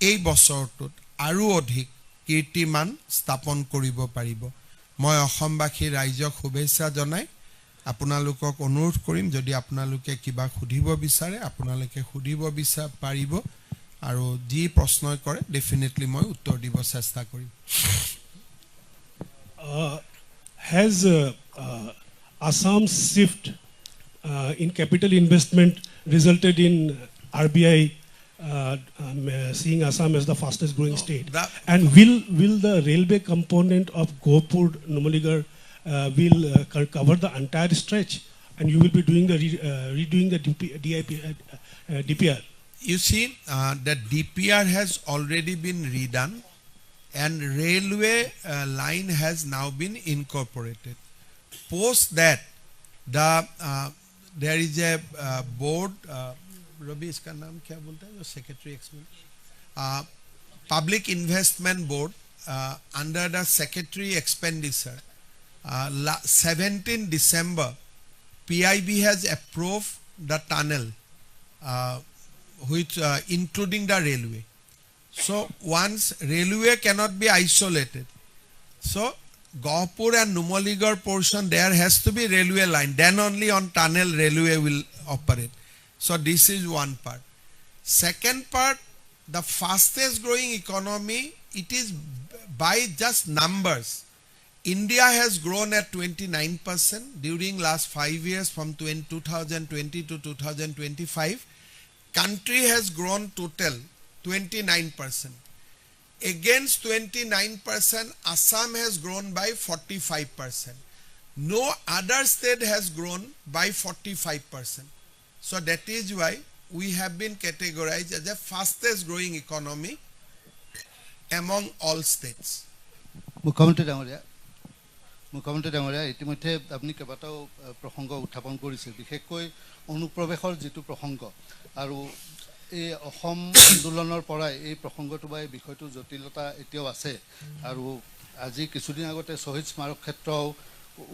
এই বছৰটোত আৰু অধিক কীৰ্তিমান স্থাপন কৰিব পাৰিব মই অসমবাসী ৰাইজক শুভেচ্ছা জনাই আপোনালোকক অনুৰোধ কৰিম যদি আপোনালোকে কিবা সুধিব বিচাৰে আপোনালোকে সুধিব পাৰিব আৰু যি প্ৰশ্ন কৰে ডেফিনেটলি মই উত্তৰ দিব চেষ্টা কৰিম Has Assam's shift in capital investment resulted in RBI seeing Assam as the fastest growing state? And will the railway component of Gopur Numaligarh will cover the entire stretch, and you will be doing the redoing the DPR? You see, the DPR has already been redone, and railway line has now been incorporated. Post that, there is a board. Rabi, इसका नाम क्या बोलता है जो secretary public investment board under the secretary expenditure 17 December PIB has approved the tunnel which including the railway so once railway cannot be isolated so Gopur and Numaligarh portion there has to be railway line then only on tunnel railway will operate. So this is one part. Second part, the fastest growing economy, it is by just numbers. India has grown at 29% during last 5 years from 2020 to 2025. Country has grown total 29%. Against 29%, Assam has grown by 45%. No other state has grown by 45%. So that is why we have been categorized as the fastest growing economy among all states. মুখ্যমন্ত্ৰী ডাঙৰীয়া ইতিমধ্যে আপুনি কেইবাটাও প্ৰসংগ উত্থাপন কৰিছে বিশেষকৈ অনুপ্ৰৱেশৰ যিটো প্ৰসংগ আৰু এই অসম আন্দোলনৰ পৰা এই প্ৰসংগটো বা এই বিষয়টো জটিলতা এতিয়াও আছে আৰু আজি কিছুদিন আগতে শহীদ স্মাৰক ক্ষেত্ৰ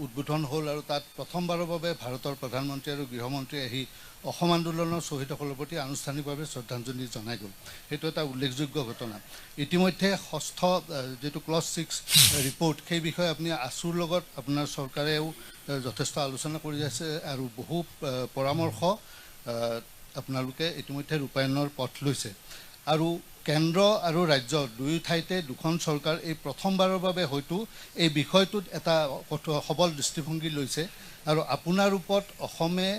উদ্বোধন হ'ল আৰু তাত প্ৰথমবাৰৰ বাবে ভাৰতৰ প্ৰধানমন্ত্ৰী আৰু গৃহমন্ত্ৰী আহি অসম আন্দোলনৰ শ্বহীদসকলৰ প্ৰতি আনুষ্ঠানিকভাৱে শ্ৰদ্ধাঞ্জলি জনাই গ'ল সেইটো এটা উল্লেখযোগ্য ঘটনা ইতিমধ্যে ষষ্ঠ যেটো ক্লজ 6 ৰিপৰ্ট সেই বিষয়ে আপুনি আসুৰ লগত আপোনাৰ চৰকাৰেও যথেষ্ট আলোচনা কৰি আছে আৰু বহু পৰামৰ্শ আপোনালোকে ইতিমধ্যে ৰূপায়ণৰ পথ লৈছে আৰু কেন্দ্ৰ আৰু ৰাজ্য দুই ঠাইতে দুখন চৰকাৰ এই প্ৰথমবাৰৰ বাবে হয়তো এই বিষয়টোত এটা সবল দৃষ্টিভংগী লৈছে আৰু আপোনাৰ ওপৰত অসমে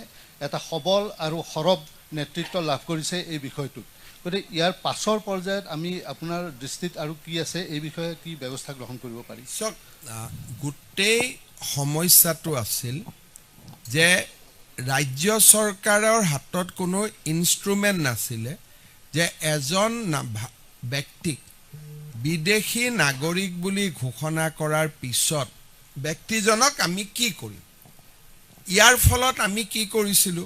এটা সবল আৰু সৰব নেতৃত্ব লাভ কৰিছে এই বিষয়টোত গতিকে ইয়াৰ পাছৰ পৰ্যায়ত আমি আপোনাৰ দৃষ্টিত আৰু কি আছে এই বিষয়ে কি ব্যৱস্থা গ্ৰহণ কৰিব পাৰি গোটেই সমস্যাটো আছিল যে ৰাজ্য চৰকাৰৰ হাতত কোনো ইনষ্ট্ৰুমেন্ট নাছিলে যে এজন ব্যক্তিক বিদেশী নাগৰিক বুলি ঘোষণা কৰাৰ পিছত ব্যক্তিজনক আমি কি কৰিম ইয়াৰ ফলত আমি কি কৰিছিলো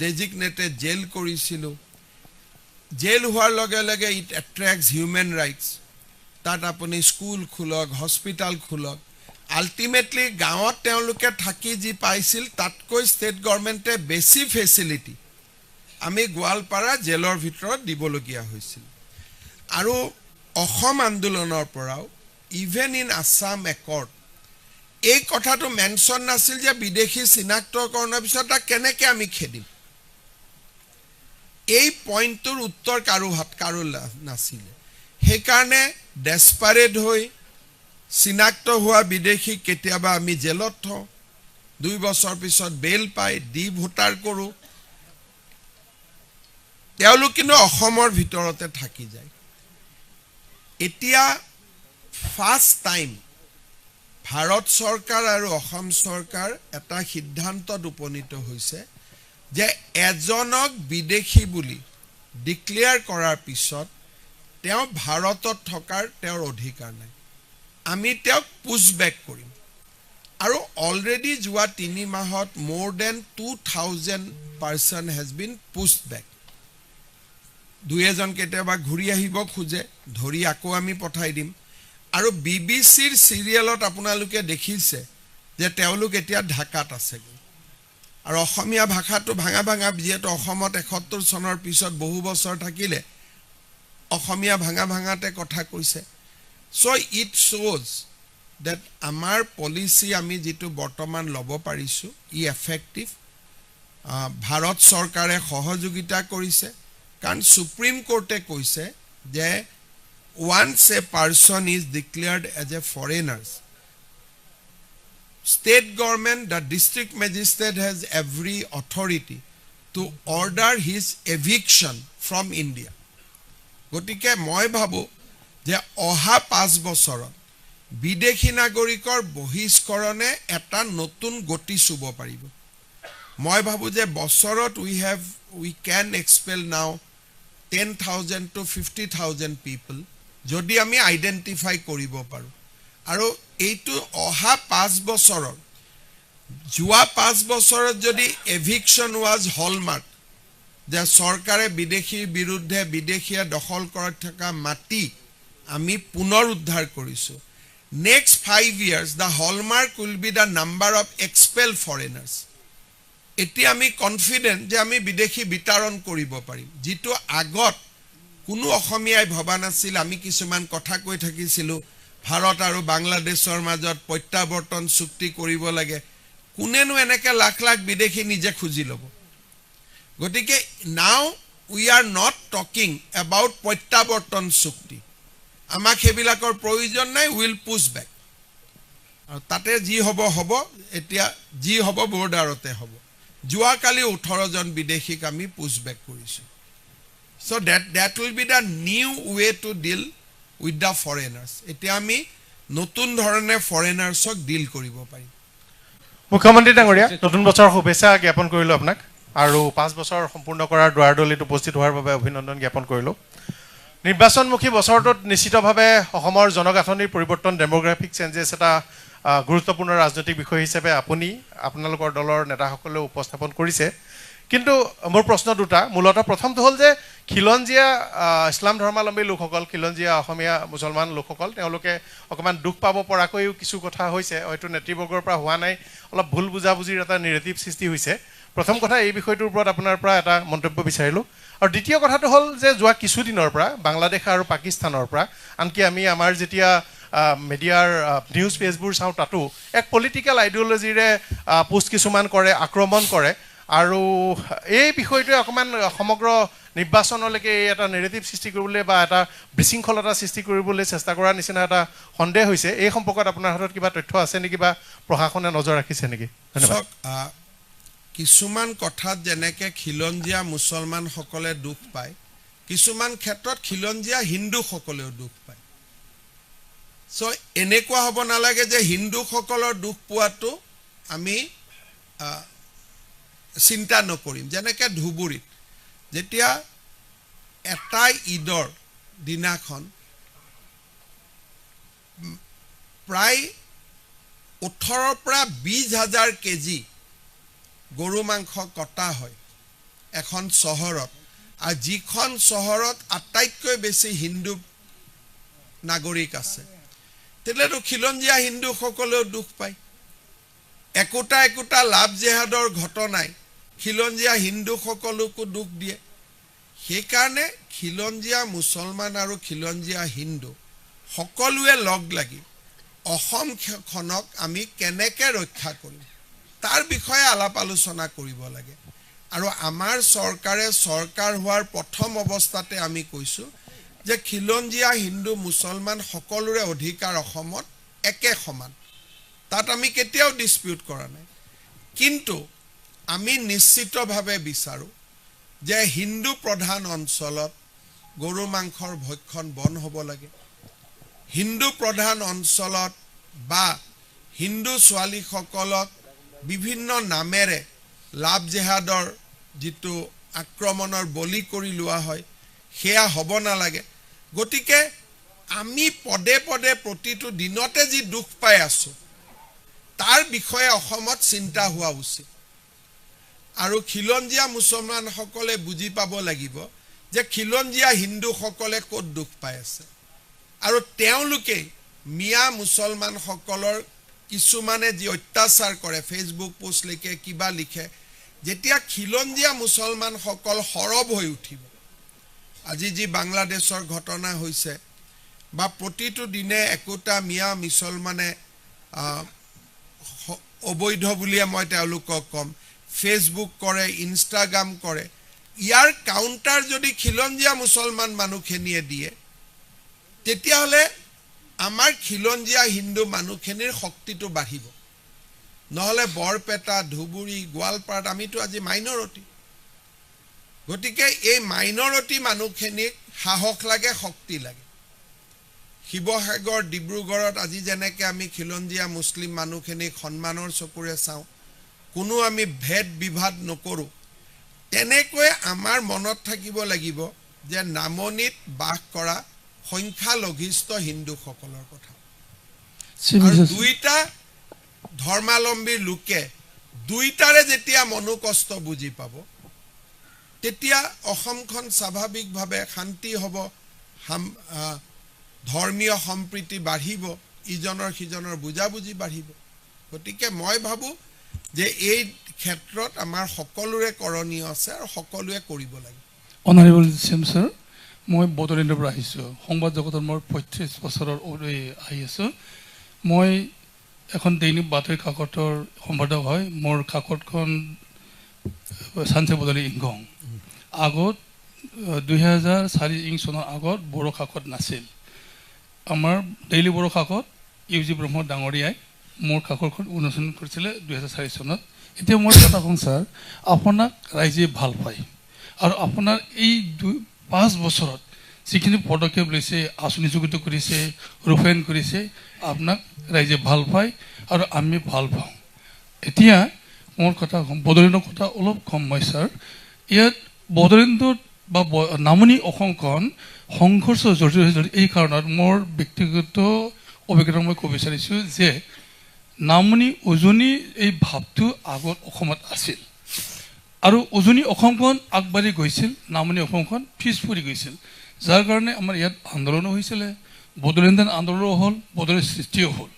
ডেজিগনেটেড জেল কৰিছিলো জেল হোৱাৰ লগে লগে ইট এট্ৰেক্টস হিউম্যান ৰাইটস তাত আপুনি স্কুল খুলক হস্পিটাল খুলক আলটিমেটলি গাঁৱত তেওঁলোকে থাকি যি পাইছিল তাতকৈ ষ্টেট গভৰ্ণমেণ্টে বেছি ফেচিলিটি আমি গোৱালপাৰা জেলৰ ভিতৰত দিবলগীয়া হৈছিল আৰু অসম আন্দোলনৰ পৰাও ইভেন ইন আসাম একৰ্ড এই কথাটো মেনশন নাছিল যে বিদেশী চিনাক্তকৰণৰ পিছত কেনেকৈ আমি খেদিম এই পইণ্টৰ উত্তৰ কাৰো নাছিল সেইকাৰণে ডেসপাৰেট হৈ চিনাক্ত হোৱা বিদেশী কেতিয়াবা আমি জেলত থওঁ 2 বছৰ পিছত বেল পাই ডি ভোটাৰ কৰো তেওঁলোক কিন্তু অসমৰ ভিতৰতে থাকি যায় এতিয়া ফাৰ্ষ্ট টাইম ভাৰত চৰকাৰ আৰু অসম চৰকাৰ এটা সিদ্ধান্তত উপনীত হৈছে যে এজনক বিদেশী বুলি ডিক্লেয়াৰ কৰাৰ পিছত তেওঁ ভাৰতত থকাৰ তেওঁৰ অধিকাৰ নাই আমি তেওঁক পুছবেক কৰিম আৰু অলৰেডি যোৱা 3 মাহত more than 2000 person has been pushed back দুই এজন কেতিয়াবা ঘূৰি আহিব খোজে ধৰি আকৌ আমি পঠাই দিম আৰু বিবিচিৰ সিৰিয়েলত আপোনালোকে দেখিছে যে তেওঁলোক এতিয়া ঢাকাত আছে আৰু অসমীয়া ভাষাটো ভাঙা ভাঙা যেহেতু অসমত 71 চনৰ পিছত বহু বছৰ থাকিলে অসমীয়া ভাঙা ভাঙাতে কথা কৈছে so it shows that আমাৰ পলিসি আমি যেটো বৰ্তমান লব পাৰিছো ই এফেক্টিভ ভাৰত চৰকাৰে সহযোগিতা কৰিছে কাৰণ সুপ্ৰিম কোৰ্টে কৈছে যে once a person is declared as a foreigner state government the district magistrate has every authority to order his eviction from India গতিকে মই ভাবো যে অহা 5 বছৰত বিদেশী নাগৰিকৰ বহিষ্কৰণে এটা নতুন গতি চুব পাৰিব মই ভাবো যে বছৰত we can expel now 10,000 to 50,000 people যদি আমি আইডেন্টিফাই কৰিব পাৰো আৰু এইটো অহা 5 বছৰৰ যোৱা 5 বছৰত যদি এভিকশন ওয়াজ হলমাৰ্ক যে চৰকাৰে বিদেশীৰ বিৰুদ্ধে বিদেশীয়া দখল কৰা থকা মাটি আমি পুনৰ উদ্ধাৰ কৰিছো next 5 years the hallmark will be the number of expelled foreigners এতিয়া আমি কনফিডেন্ট যে আমি বিদেশী বিতৰণ কৰিব পাৰিম যেটো আগত কোনো অসমীয়াই ভবা নাছিল আমি কিছুমান কথা কৈ থাকিছিল ভাৰত আৰু বাংলাদেশৰ মাজত প্ৰত্যাৱৰ্তন চুক্তি কৰিব লাগে কোনেনো এনেকে লাখ লাখ বিদেশী নিজে খুজি লব গতিকে now we are not talking about প্ৰত্যাৱৰ্তন চুক্তি আমাক হেবিলাকৰ প্ৰয়োজন নাই will push back আৰু তাতে যি হ'ব হ'ব এতিয়া যি হ'ব বৰ্ডাৰতে হ'ব যোৱা কালি 18 জন বিদেশীক আমি পুশ বেক কৰিছো so that will be the new way to deal with the foreigners এতিয়া আমি নতুন ধৰণে foreignersক ডিল কৰিব পাৰিম মুখ্যমন্ত্ৰী ডাঙৰীয়া নতুন বছৰৰ শুভেচ্ছা জ্ঞাপন কৰিলো আপোনাক আৰু 5 বছৰ সম্পূৰ্ণ কৰাৰ দুৱাৰদলিত উপস্থিত হোৱাৰ বাবে অভিনন্দন জ্ঞাপন কৰিলো নিৰ্বাচনমুখী বছৰটোত নিশ্চিতভাৱে অসমৰ জনগাঁথনিৰ পৰিৱৰ্তন ডেমোগ্ৰাফিক চেঞ্জেছ এটা গুৰুত্বপূৰ্ণ ৰাজনৈতিক বিষয় হিচাপে আপোনালোকৰ দলৰ নেতাসকলে উপস্থাপন কৰিছে কিন্তু মোৰ প্ৰশ্ন দুটা মূলত প্ৰথমটো হ'ল যে খিলঞ্জিয়া ইছলাম ধৰ্মাৱলম্বী লোকসকল খিলঞ্জিয়া অসমীয়া মুছলমান লোকসকল তেওঁলোকে অকমান দুখ পাব পৰাকৈও কিছু কথা হৈছে হয়তো নেতৃবৰ্গৰ পৰা হোৱা নাই অলপ ভুল বুজাবুজিৰ এটা নেৰেটিভ সৃষ্টি হৈছে প্ৰথম কথা এই বিষয়টোৰ ওপৰত আপোনাৰ পৰা এটা মন্তব্য বিচাৰিলো আৰু দ্বিতীয় কথাটো হ'ল যে যোৱা কিছু দিনৰ পৰা বাংলাদেশ আৰু পাকিস্তানৰ পৰা আনকি আমি আমাৰ যেতিয়া মিডিয়াৰ নিউজ পেজবোৰ চাওঁ তাতো এক পলিটিক্যাল আইডিওলজিৰে পোষ্ট কিছুমান কৰে আক্ৰমণ কৰে আৰু এই বিষয়টোৱে অকমান সমগ্ৰ নিৰ্বাচনলৈকে এটা নেৰেটিভ সৃষ্টি কৰিবলৈ বা এটা বিশৃংখলতা সৃষ্টি কৰিবলৈ চেষ্টা কৰাৰ নিচিনা এটা সন্দেহ হৈছে এই সম্পৰ্কত আপোনাৰ হাতত কিবা তথ্য আছে নেকি বা প্ৰশাসনে নজৰ ৰাখিছে নেকি ধন্যবাদ কিছুমান কথাত যেনেকে খিলঞ্জিয়া মুছলমান সকলে দুখ পায় কিছুমান ক্ষেত্ৰত খিলঞ্জিয়া হিন্দু সকলেও দুখ পায় সো এনেকুৱা হ'ব নালাগে যে হিন্দু সকলৰ দুখ পোৱাটো আমি চিন্তা নকৰিম যেনেকে ধুবুৰীত যেতিয়া এটা ঈদৰ দিনাখন প্ৰায় 18 পৰা 20,000 কেজি গৰু মাংস কটা হয় এখন চহৰত আৰু যিখন চহৰত আটাইতকৈ বেছি হিন্দু নাগৰিক আছে তেলেতো খিলঞ্জিয়া হিন্দু সকলেও দুখ পায় একোটা লাভ জেহাদৰ ঘটনাই খিলঞ্জিয়া হিন্দু সকলকো দুখ দিয়ে সেইকাৰণে খিলঞ্জিয়া মুছলমান আৰু খিলঞ্জিয়া হিন্দু সকলোৱে লগ লাগি অসমখনক আমি কেনেকৈ ৰক্ষা কৰিম তাৰ বিষয়ে আলাপ আলোচনা কৰিব লাগে আৰু আমাৰ চৰকাৰে চৰকাৰ হোৱাৰ প্ৰথম অৱস্থাতে আমি কৈছো যে খিলঞ্জিয়া হিন্দু মুছলমান সকলোৰে অধিকাৰ অসমত একে সমান তাত আমি কেতিয়াও ডিসপিউট কৰা নাই কিন্তু আমি নিশ্চিতভাৱে বিচাৰো যে হিন্দু প্ৰধান অঞ্চলত গৰু মাংসৰ ভক্ষণ বন্ধ হ'ব লাগে হিন্দু প্ৰধান অঞ্চলত বা হিন্দু ছোৱালীসকলক বিভিন্ন নামেৰে লাভ জেহাদৰ যিটো আক্ৰমণৰ বলি কৰি লোৱা হয় সেয়া হ'ব নালাগে গতিকে আমি পদে পদে প্ৰতিটো দিনতে যি দুখ পাই আছো তাৰ বিষয়ে অসমত চিন্তা হোৱা উচিত আৰু খিলঞ্জীয়া মুছলমানসকলে বুজি পাব লাগিব যে খিলঞ্জীয়া হিন্দুসকলে ক'ত দুখ পাই আছে আৰু তেওঁলোকে মিয়া মুছলমানসকলৰ কিছুমানে যি অত্যাচাৰ কৰে ফেচবুক পোষ্ট লিখে কিবা লিখে যেতিয়া খিলঞ্জীয়া মুছলমানসকল সৰব হৈ উঠিব আজি যি বাংলাদেশৰ ঘটনা হৈছে বা প্ৰতিটো দিনে একোটা মিয়া মুছলমানে অবৈধ বুলিয়ে মই তেওঁলোকক কম ফেচবুক কৰে ইনষ্টাগ্ৰাম কৰে ইয়াৰ কাউণ্টাৰ যদি খিলঞ্জীয়া মুছলমান মানুহখিনিয়ে দিয়ে তেতিয়াহ'লে আমাৰ খিলঞ্জীয়া হিন্দু মানুহখিনিৰ শক্তিটো বাঢ়িব নহ'লে বৰপেটা ধুবুৰী গোৱালপাৰাত আমিতো আজি মাইনৰিটি গতিকে এই মাইনৰিটি মানুহখিনিক সাহস লাগে শক্তি লাগে শিৱসাগৰ ডিব্ৰুগড়ত আজি যেনেকৈ আমি খিলঞ্জীয়া মুছলিম মানুহখিনিক সন্মানৰ চকুৰে চাওঁ কোনো আমি ভেদ বিভাদ নকৰোঁ তেনেকৈ আমাৰ মনত থাকিব লাগিব যে নামনিত বাস কৰা সংখ্যালঘিষ্ঠ হিন্দুসকলৰ কথা আৰু দুইটা ধৰ্মাৱলম্বীৰ লোকে দুইটাৰে যেতিয়া মনোকষ্ট বুজি পাব তেতিয়া অসমখন স্বাভাৱিকভাৱে শান্তি হ'ব ধৰ্মীয় সম্প্ৰীতি বাঢ়িব ইজনৰ সিজনৰ বুজাবুজি বাঢ়িব গতিকে মই ভাবোঁ যে এই ক্ষেত্ৰত আমাৰ সকলোৰে কৰণীয় আছে আৰু সকলোৱে কৰিব লাগে অনাৰেবল চিএম ছাৰ মই বড়োলেণ্ডৰ পৰা আহিছোঁ সংবাদ জগতৰ মোৰ ৩৫ বছৰৰ আহি আছোঁ মই এখন দৈনিক বাতৰি কাকতৰ সম্পাদক হয় মোৰ কাকতখন চানচে বদলি ইংখং আগত 2004 চনৰ আগত বড়ো কাকত নাছিল আমাৰ ডেইলি বড়ো কাকত ইউজি ব্ৰহ্ম ডাঙৰীয়াই মোৰ কাকতখন উন্মোচন কৰিছিলে 2004 চনত এতিয়া মই কথা কওঁ ছাৰ আপোনাক ৰাইজে ভাল পায় আৰু আপোনাৰ এই 5 বছৰত যিখিনি পদক্ষেপ লৈছে আঁচনি যোগিত কৰিছে ৰূপায়ণ কৰিছে আপোনাক ৰাইজে ভাল পায় আৰু আমি ভাল পাওঁ এতিয়া মোৰ কথা কম বড়োলেণ্ডৰ কথা অলপ কম মই ছাৰ ইয়াত বড়োলেণ্ডত বা নামনি অসমখন সংঘৰ্ষ জড়িত হৈছিল এই কাৰণত মোৰ ব্যক্তিগত অভিজ্ঞতা মই ক'ব বিচাৰিছোঁ যে নামনি উজনি এই ভাৱটো আগত অসমত আছিল আৰু উজনি অসমখন আগবাঢ়ি গৈছিল নামনি অসমখন পিছ পৰি গৈছিল যাৰ কাৰণে আমাৰ ইয়াত আন্দোলনো হৈছিলে বড়োলেণ্ড আন্দোলনো হ'ল বড়োলেণ্ড সৃষ্টিও হ'ল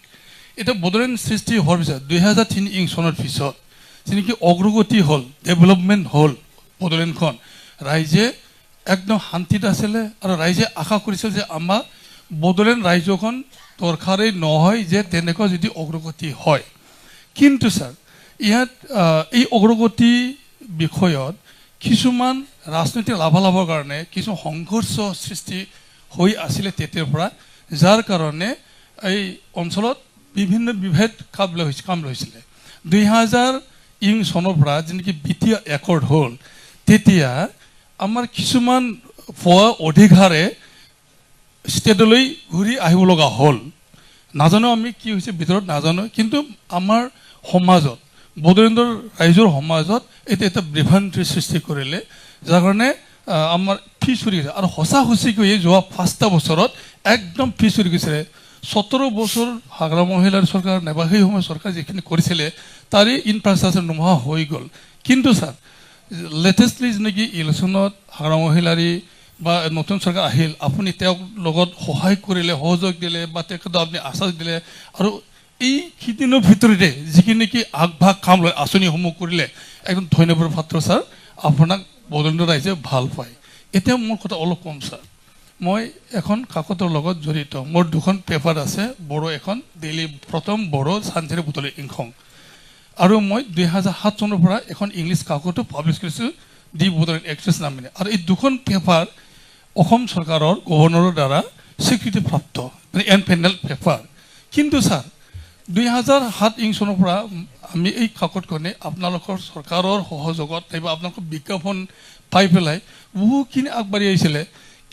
এতিয়া বড়োলেণ্ড সৃষ্টি হোৱাৰ পিছত 2003 চনৰ পিছত যেনেকৈ অগ্ৰগতি হ'ল ডেভেলপমেণ্ট হ'ল বড়োলেণ্ডখন ৰাইজে একদম শান্তিত আছিলে আৰু ৰাইজে আশা কৰিছিল যে আমাৰ বড়োলেণ্ড ৰাজ্যখন দৰকাৰেই নহয় যে তেনেকুৱা যদি অগ্ৰগতি হয় কিন্তু ছাৰ ইয়াত এই অগ্ৰগতি বিষয়ত কিছুমান ৰাজনৈতিক লাভালাভৰ কাৰণে কিছু সংঘৰ্ষ সৃষ্টি হৈ আছিলে তেতিয়াৰ পৰা যাৰ কাৰণে এই অঞ্চলত বিভিন্ন বিভেদ কাম লৈছিলে 2000 চনৰ পৰা যেনেকৈ বিত্তীয় একৰ্ড হ'ল তেতিয়া আমাৰ কিছুমান পোৱা অধিকাৰে ষ্টেটলৈ ঘূৰি আহিব লগা হ'ল নাজানো আমি কি হৈছে ভিতৰত নাজানো কিন্তু আমাৰ সমাজত বড়োলেণ্ডৰ ৰাইজৰ সমাজত এটা বিভ্ৰান্তিৰ সৃষ্টি কৰিলে যাৰ কাৰণে আমাৰ পিছ পৰি গৈছে আৰু সঁচা সঁচিকৈ যোৱা 5টা বছৰত একদম পিছ পৰি গৈছিলে 17 বছৰ হাগ্ৰা মহিলাৰ চৰকাৰ নাইবা সেই সময় চৰকাৰ যিখিনি কৰিছিলে তাৰে ইনফ্ৰাষ্ট্ৰাকচাৰ নোহোৱা হৈ গ'ল কিন্তু ছাৰ লেটেষ্টলি যেনেকৈ ইলেকশ্যনত হাগ্ৰা মহিলাৰী বা নতুন চৰকাৰ আহিল আপুনি তেওঁক লগত সহায় কৰিলে সহযোগ দিলে বা তেখেতক আপুনি আশ্বাস দিলে আৰু এই কেইদিনৰ ভিতৰতে যিখিনি নেকি আগভাগ কাম লৈ আঁচনিসমূহ কৰিলে একদম ধন্যবাদৰ পাত্ৰ ছাৰ আপোনাক বড়োলেণ্ডৰ ৰাইজে ভাল পায় এতিয়া মোৰ কথা অলপ কম ছাৰ মই এখন কাকতৰ লগত জড়িত মোৰ দুখন পেপাৰ আছে বড়ো এখন ডেইলি প্ৰথম বড়ো চানচে বদলি ইংখং আৰু মই 2007 চনৰ পৰা এখন ইংলিছ কাকতো পাব্লিছ কৰিছোঁ দি বড়োলেণ্ড এক্সপ্ৰেছ নামেৰে আৰু এই দুখন পেপাৰ অসম চৰকাৰৰ গভৰ্ণৰৰ দ্বাৰা স্বীকৃতিপ্ৰাপ্ত মানে এন পেনেল পেপাৰ কিন্তু ছাৰ 2007 চনৰ পৰা আমি এই কাকতখনে আপোনালোকৰ চৰকাৰৰ সহযোগত নাইবা আপোনালোকৰ বিজ্ঞাপন পাই পেলাই বহুখিনি আগবাঢ়ি আহিছিলে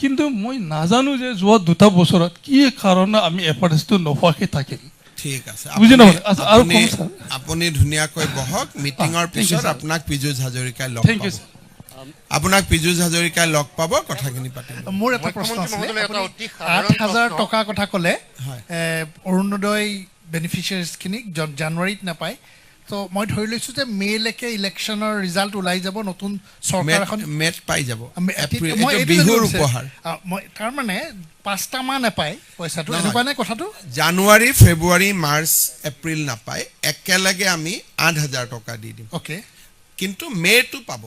কিন্তু মই নাজানো যে যোৱা 2টা বছৰত কি কাৰণে আমি এফাৰেষ্টটো নোপোৱাকৈ থাকিম ঠিক আছে বুজি আপুনি- নাপালে আচ্ছা আৰু আপুনি- কম ছাৰ আপুনি ধুনীয়াকৈ বহক মিটিঙৰ thank you, পিছত sir. আপোনাক পীযুষ হাজৰিকাই লগ থেংক ইউ পাব ছাৰ আপোনাক পীযুষ হাজৰিকাই লগ পাব কথাখিনি পাতিব মোৰ এটা প্ৰশ্ন মুখ্যমন্ত্ৰী আছিলে মহোদয়, এটা আপুনি অতি সাধাৰণ 8,000 প্ৰশ্ন। টকাৰ কথা ক'লে হয়। অৰুণোদয় বেনিফিচিয়াৰিজখিনিক জানুৱাৰীত নাপায় তো মই ধৰি লৈছোঁ যে মে'লৈকে ইলেকশ্যনৰ ৰিজাল্ট ওলাই যাব নতুন চৰকাৰ এখন মেট পাই যাব এপ্ৰিল মই এইটো এইটো বিহুৰ জানিব বিচাৰিছোঁ। উপহাৰ মই তাৰমানে 5টা মাহ নাপায় পইচাটো নহয়। এনেকুৱা নে কথাটো জানুৱাৰী ফেব্ৰুৱাৰী মাৰ্চ এপ্ৰিল নাপায় একেলগে আমি 8,000 টকা দি দিম অ'কে কিন্তু মে'টো পাব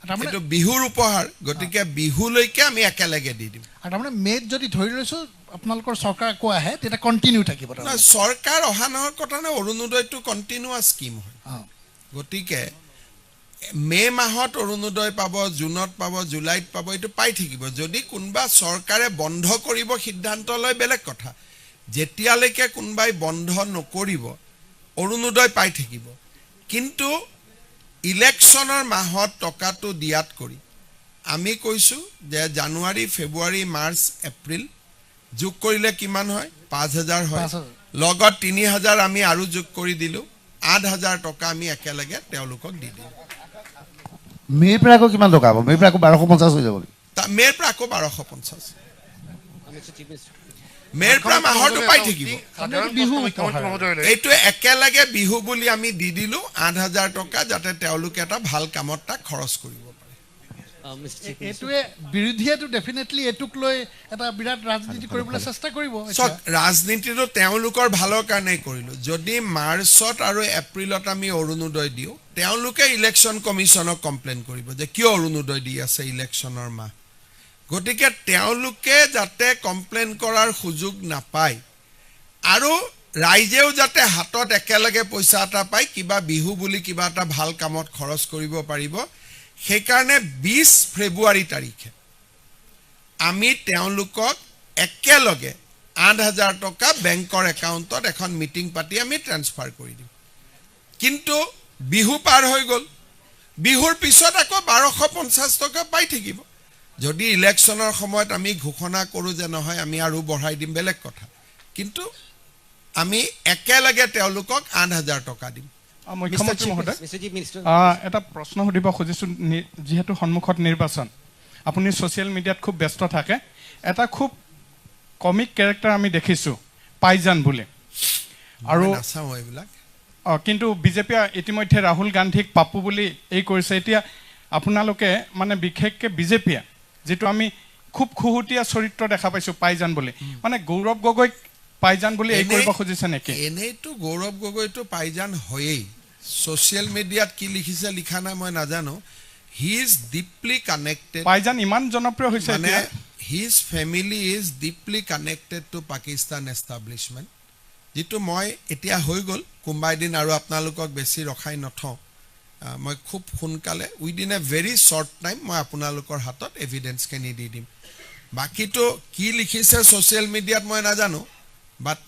তাৰমানে এইটো বিহুৰ উপহাৰ গতিকে বিহুলৈকে আমি একেলগে দি দিম আৰু তাৰমানে মে'ত যদি ধৰি লৈছোঁ আপোনালোকৰ চৰকাৰ আকৌ আহে তেতিয়া কণ্টিনিউ থাকিব তাৰমানে। নহয়, চৰকাৰ অহা নহৰ কথা নাই অৰুণোদয়টো কণ্টিনিউৱাছ স্কিম হয় অঁ। গতিকে মে' মাহত অৰুণোদয় পাব জুনত পাব জুলাইত পাব এইটো পাই থাকিব যদি কোনোবা চৰকাৰে বন্ধ কৰিব সিদ্ধান্ত লয় বেলেগ কথা যেতিয়ালৈকে কোনোবাই বন্ধ নকৰিব অৰুণোদয় পাই থাকিব কিন্তু ইলেকশ্যনৰ মাহত টকাটো দিয়াত কৰি আমি কৈছোঁ যে জানুৱাৰী ফেব্ৰুৱাৰী মাৰ্চ এপ্ৰিল যোগ কৰিলে কিমান হয় 5,000 হয় 5,000 লগত 3,000 আমি আৰু যোগ কৰি দিলোঁ 8,000 টকা আমি একেলগে তেওঁলোকক দি দিলোঁ মে'ৰ পৰা আকৌ কিমান টকা হ'ব মে'ৰ পৰা আকৌ 1250 হৈ যাব মে'ৰ পৰা আকৌ 1250 মে'ৰ পৰা মাহৰটো পাই থাকিব সাধাৰণ বিহু প্ৰশ্ন মুখ্যমন্ত্ৰী মহোদয়লৈ এইটো একেলগে বিহু বুলি আমি দি দিলোঁ 8,000 টকা যাতে তেওঁলোকে এটা ভাল কামত তাক খৰচ কৰিব পাৰে এইটোৱে বিৰোধীয়েতো ডেফিনেটলি এইটোক লৈ এটা বিৰাট ৰাজনীতি কৰিবলৈ চেষ্টা কৰিব চাওক ৰাজনীতিটো তেওঁলোকৰ ভালৰ কাৰণেই কৰিলোঁ যদি মাৰ্চত আৰু এপ্ৰিলত আমি অৰুণোদয় দিওঁ তেওঁলোকে ইলেকশ্যন কমিশ্যনক কমপ্লেইন কৰিব যে কিয় অৰুণোদয় দি আছে ইলেকশ্যনৰ মাহ গতিকে তেওঁলোকে যাতে কমপ্লেইন কৰাৰ সুযোগ নাপায় আৰু ৰাইজেও যাতে হাতত একেলগে পইচা এটা পায় কিবা বিহু বুলি কিবা এটা ভাল কামত খৰচ কৰিব পাৰিব সেইকাৰণে 20 ফেব্ৰুৱাৰী তাৰিখে আমি তেওঁলোকক একেলগে 8,000 টকা বেংকৰ একাউণ্টত এখন মিটিং পাতি আমি ট্ৰান্সফাৰ কৰি দিম কিন্তু বিহু পাৰ হৈ গ'ল বিহুৰ পিছত আকৌ 1250 টকা পাই থাকিব যদি ইলেকশ্যনৰ সময়ত আমি ঘোষণা কৰোঁ যে নহয় আমি আৰু বঢ়াই দিম বেলেগ কথা কিন্তু আমি একেলগে তেওঁলোকক 8,000 টকা দিম মুখ্যমন্ত্ৰী মহোদয় এটা প্ৰশ্ন সুধিব খুজিছোঁ যিহেতু সন্মুখত নিৰ্বাচন আপুনি ছ'চিয়েল মিডিয়াত খুব ব্যস্ত থাকে এটা খুব কমিক কেৰেক্টাৰ আমি দেখিছোঁ পাইজান বুলি আৰু নাচাওঁ এইবিলাক কিন্তু বিজেপিয়ে ইতিমধ্যে ৰাহুল গান্ধীক পাপু বুলি এই কৰিছে এতিয়া আপোনালোকে মানে বিশেষকৈ বিজেপিয়ে যিটো আমি খুব খুহুতীয়া চৰিত্ৰ দেখা পাইছোঁ পাইজান বুলি মানে গৌৰৱ গগৈক পাইজান বুলি এই কৰিব খুজিছে নেকি এনেইতো গৌৰৱ গগৈটো পাইজান হয়েই ছ'চিয়েল মিডিয়াত কি লিখিছে লিখা নাই মই নাজানো হি ইজ ডিপলি কানেক্টেড পাইজান ইমান জনপ্ৰিয় হৈছে মানে এতিয়া his family is deeply connected to Pakistan establishment যিটো মই এতিয়া হৈ গ'ল কোনোবা এদিন আৰু আপোনালোকক বেছি ৰখাই নথওঁ মই খুব সোনকালে within a very short time মই আপোনালোকৰ হাতত এভিডেঞ্চখিনি দি দিম বাকীটো কি লিখিছে ছ'চিয়েল মিডিয়াত মই নাজানো বাট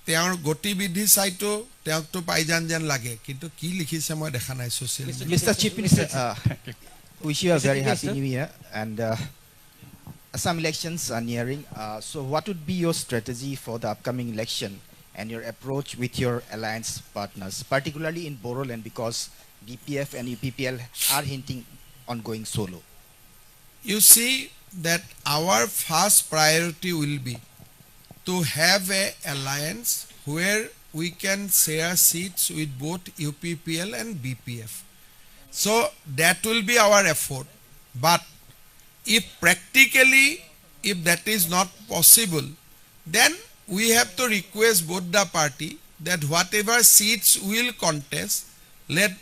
তেওঁৰ গতিবিধি চাইতো তেওঁকতো পাইজান যেন লাগে কিন্তু কি লিখিছে মই দেখা নাই ছ'চিয়েল মিডিয়াত Mr. Chief Minister, wish you a very happy new year. And Assam elections are nearing. So what would be your strategy for the upcoming election and your approach with your alliance partners, particularly in Bodoland because DPF and UPPL are hinting on going solo? You see that our first priority will be to have a alliance where we can share seats with both UPPL and BPF. So that will be our effort. But if practically, if that is not possible, then we have to request both the party that whatever seats will contest, let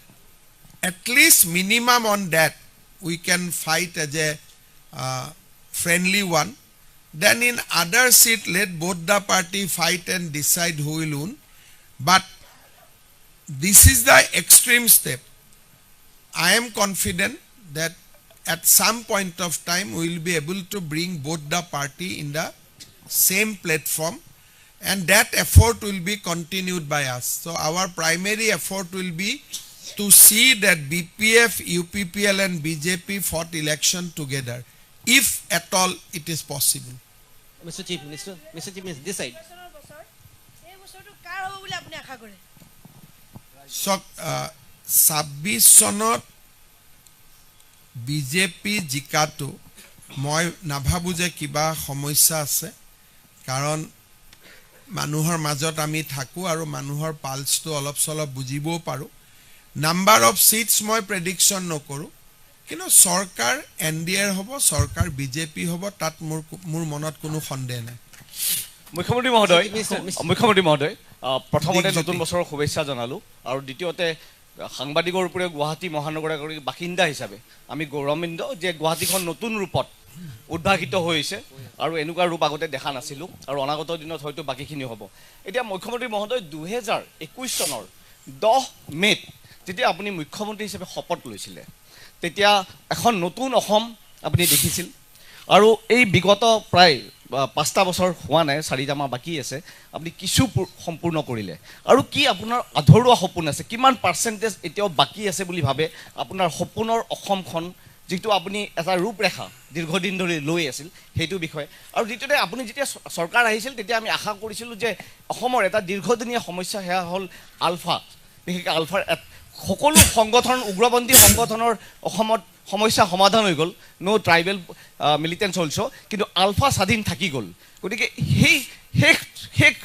at least minimum on that we can fight as a friendly one. Then in other seat, let both the party fight and decide who will win. But this is the extreme step. I am confident that at some point of time we will be able to bring both the party in the same platform and that effort will be continued by us. So our primary effort will be to see that BPF, UPPL and BJP fought election together. if at all it is possible. Mr. Chief Minister, this side. So, 26 চনত BJP জিকাটো মই নাভাবো যে কিবা সমস্যা আছে কাৰণ মানুহৰ মাজত আমি থাকো আৰু মানুহৰ পালছটো অলপ চলপ বুজিবও পাৰো নাম্বাৰ অফ সিটস মই প্ৰেডিকশন নকৰো কিন্তু সৰকাৰ এনডিএৰ হ'ব সৰকাৰ বিজেপি হ'ব তাত মোৰ মনত কোনো সন্দেহ নাই মুখ্যমন্ত্ৰী মহোদয় প্ৰথমতে নতুন বছৰৰ শুভেচ্ছা জনালো আৰু দ্বিতীয়তে সাংবাদিকৰ উপৰিও গুৱাহাটী মহানগৰৰ বাসিন্দা হিচাপে আমি গৌৰৱান্বিত যে গুৱাহাটীখন নতুন ৰূপত উদ্ভাসিত হৈছে আৰু এনেকুৱা ৰূপ আগতে দেখা নাছিলোঁ আৰু অনাগত দিনত হয়তো বাকীখিনি হ'ব এতিয়া মুখ্যমন্ত্ৰী মহোদয় 2021 চনৰ 10 মেত যেতিয়া আপুনি মুখ্যমন্ত্ৰী হিচাপে শপত লৈছিলে তেতিয়া এখন নতুন অসম আপুনি দেখিছিল আৰু এই বিগত প্ৰায় 5টা বছৰ হোৱা নাই 4টা মাহ বাকী আছে আপুনি কিছু সম্পূৰ্ণ কৰিলে আৰু কি আপোনাৰ আধৰুৱা সপোন আছে কিমান পাৰ্চেন্টেজ এতিয়াও বাকী আছে বুলি ভাবে আপোনাৰ সপোনৰ অসমখন যেটো আপুনি এটা ৰূপৰেখা দীৰ্ঘদিন ধৰি লৈ আছিল হেতু বিষয় আৰু দ্বিতীয়তে আপুনি যেতিয়া সৰকাৰ আহিছিল তেতিয়া আমি আশা কৰিছিলো যে অসমৰ এটা দীৰ্ঘদিনীয়া সমস্যা হেয়া হল আলফা বিশেষকৈ আলফাৰ সকলো সংগঠন উগ্ৰপন্থী সংগঠনৰ অসমত সমস্যা সমাধান হৈ গল নো ট্ৰাইবেল মিলিটেন্স অলসো কিন্তু আলফা স্বাধীন থাকি গল গতিকে হেক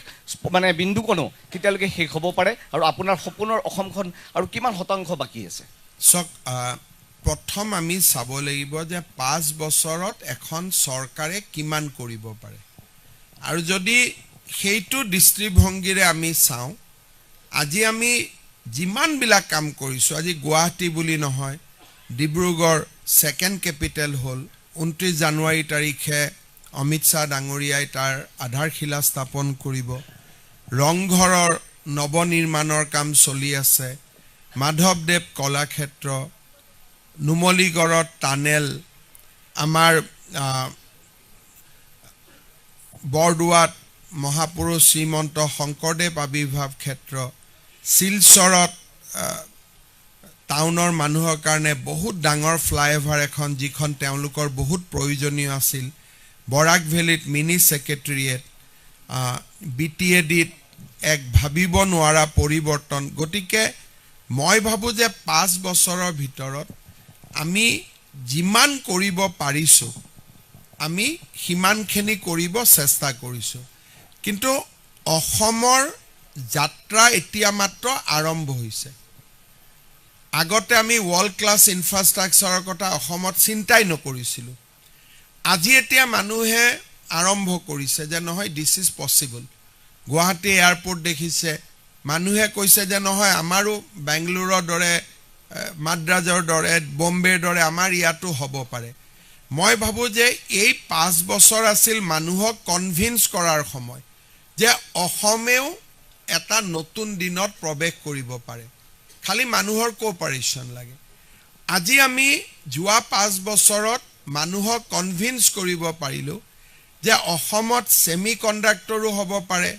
মানে বিন্দু কোনো কিতালৈকে শেষ হ'ব পাৰে আৰু আপোনাৰ সপোনৰ অসমখন আৰু কিমান শতাংশ বাকী আছে সক প্ৰথম আমি চাব লাগিব যে 5 বছৰত এখন সৰকাৰে কিমান কৰিব পাৰে আৰু যদি সেইটো দৃষ্টিভংগীৰে আমি চাওঁ আজি আমি যিমান বিলাক কাম কৰিছো আজি গুৱাহাটী বুলি নহয় ডিব্ৰুগড় সেকেন্ড ক্যাপিটাল হল 29 জানুৱাৰী তাৰিখে অমিত শাহ ডাঙৰীয়াই তাৰ আধাৰশিলা স্থাপন কৰিব ৰংঘৰৰ নৱনিৰ্মাণৰ কাম চলি আছে মাধৱদেৱ কলাক্ষেত্ৰ নুমলীগড়ত টানেল আমাৰ বৰদুৱাত মহাপুৰুষ শ্ৰীমন্ত শংকৰদেৱ আবিৰ্ভাৱ ক্ষেত্ৰ শিলচৰত টাউনৰ মানুহৰ কাৰণে বহুত ডাঙৰ ফ্লাইওভাৰ এখন যিখন তেওঁলোকৰ বহুত প্ৰয়োজনীয় আছিল বৰাক ভেলিত মিনি সেক্ৰেটাৰিয়েট বিটিএডিত এক ভাবিব নোৱাৰা পৰিৱৰ্তন গতিকে মই ভাবো যে 5 বছৰৰ ভিতৰত আমি যিমান কৰিব পাৰিছো আমি হিমানখিনি কৰিব চেষ্টা কৰিছো কিন্তু অসমৰ যাত্ৰা এতিয়া মাত্ৰ আৰম্ভ হৈছে আগতে আমি ওয়াৰ্ল্ড ক্লাস ইনফ্ৰাস্ট্ৰাকচাৰৰ কথা অসমত চিন্তাই নকৰিছিলো আজি এতিয়া মানুহে আৰম্ভ কৰিছে যে নহয় this is possible Guwahati airport দেখিছে মানুহে কৈছে যে নহয় আমাৰো বেংগলুৰুৰ দৰে মাদ্ৰাজৰ দৰে বম্বেৰ দৰে আমাৰ ইয়াতো হ'ব পাৰে মই ভাবো যে এই 5 বছৰ আছিল মানুহক কনভিন্স কৰাৰ সময় যে অসমেও এটা নতুন দিনত প্ৰৱেশ কৰিব পাৰে খালি মানুহৰ কোঅপাৰেশন লাগে আজি আমি যোৱা 5 বছৰত মানুহক কনভিন্স কৰিব পাৰিলো যে অসমত সেমিকন্ডাক্টৰো হ'ব পাৰে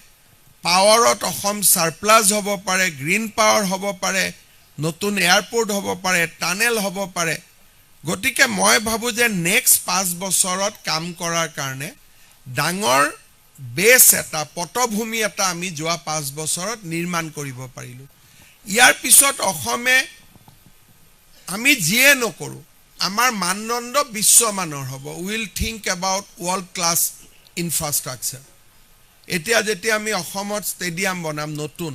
পাৱাৰত অসম সাৰপ্লাস হ'ব পাৰে গ্ৰীণ পাৱাৰ হ'ব পাৰে নতুন এয়াৰপোৰ্ট হ'ব পাৰে টানেল হ'ব পাৰে গতিকে মই ভাবো যে নেক্সট 5 বছৰত কাম কৰাৰ কাৰণে ডাঙৰ বেস এটা পটভূমি এটা আমি যোৱা 5 বছৰত নিৰ্মাণ কৰিব পাৰিলো ইয়াৰ পিছত অসমে আমি যিয়ে নকৰো আমাৰ মানদণ্ড বিশ্বমানৰ হ'ব will think about world class infrastructure এতিয়া যেতিয়া আমি অসমত ষ্টেডিয়াম বনাম নতুন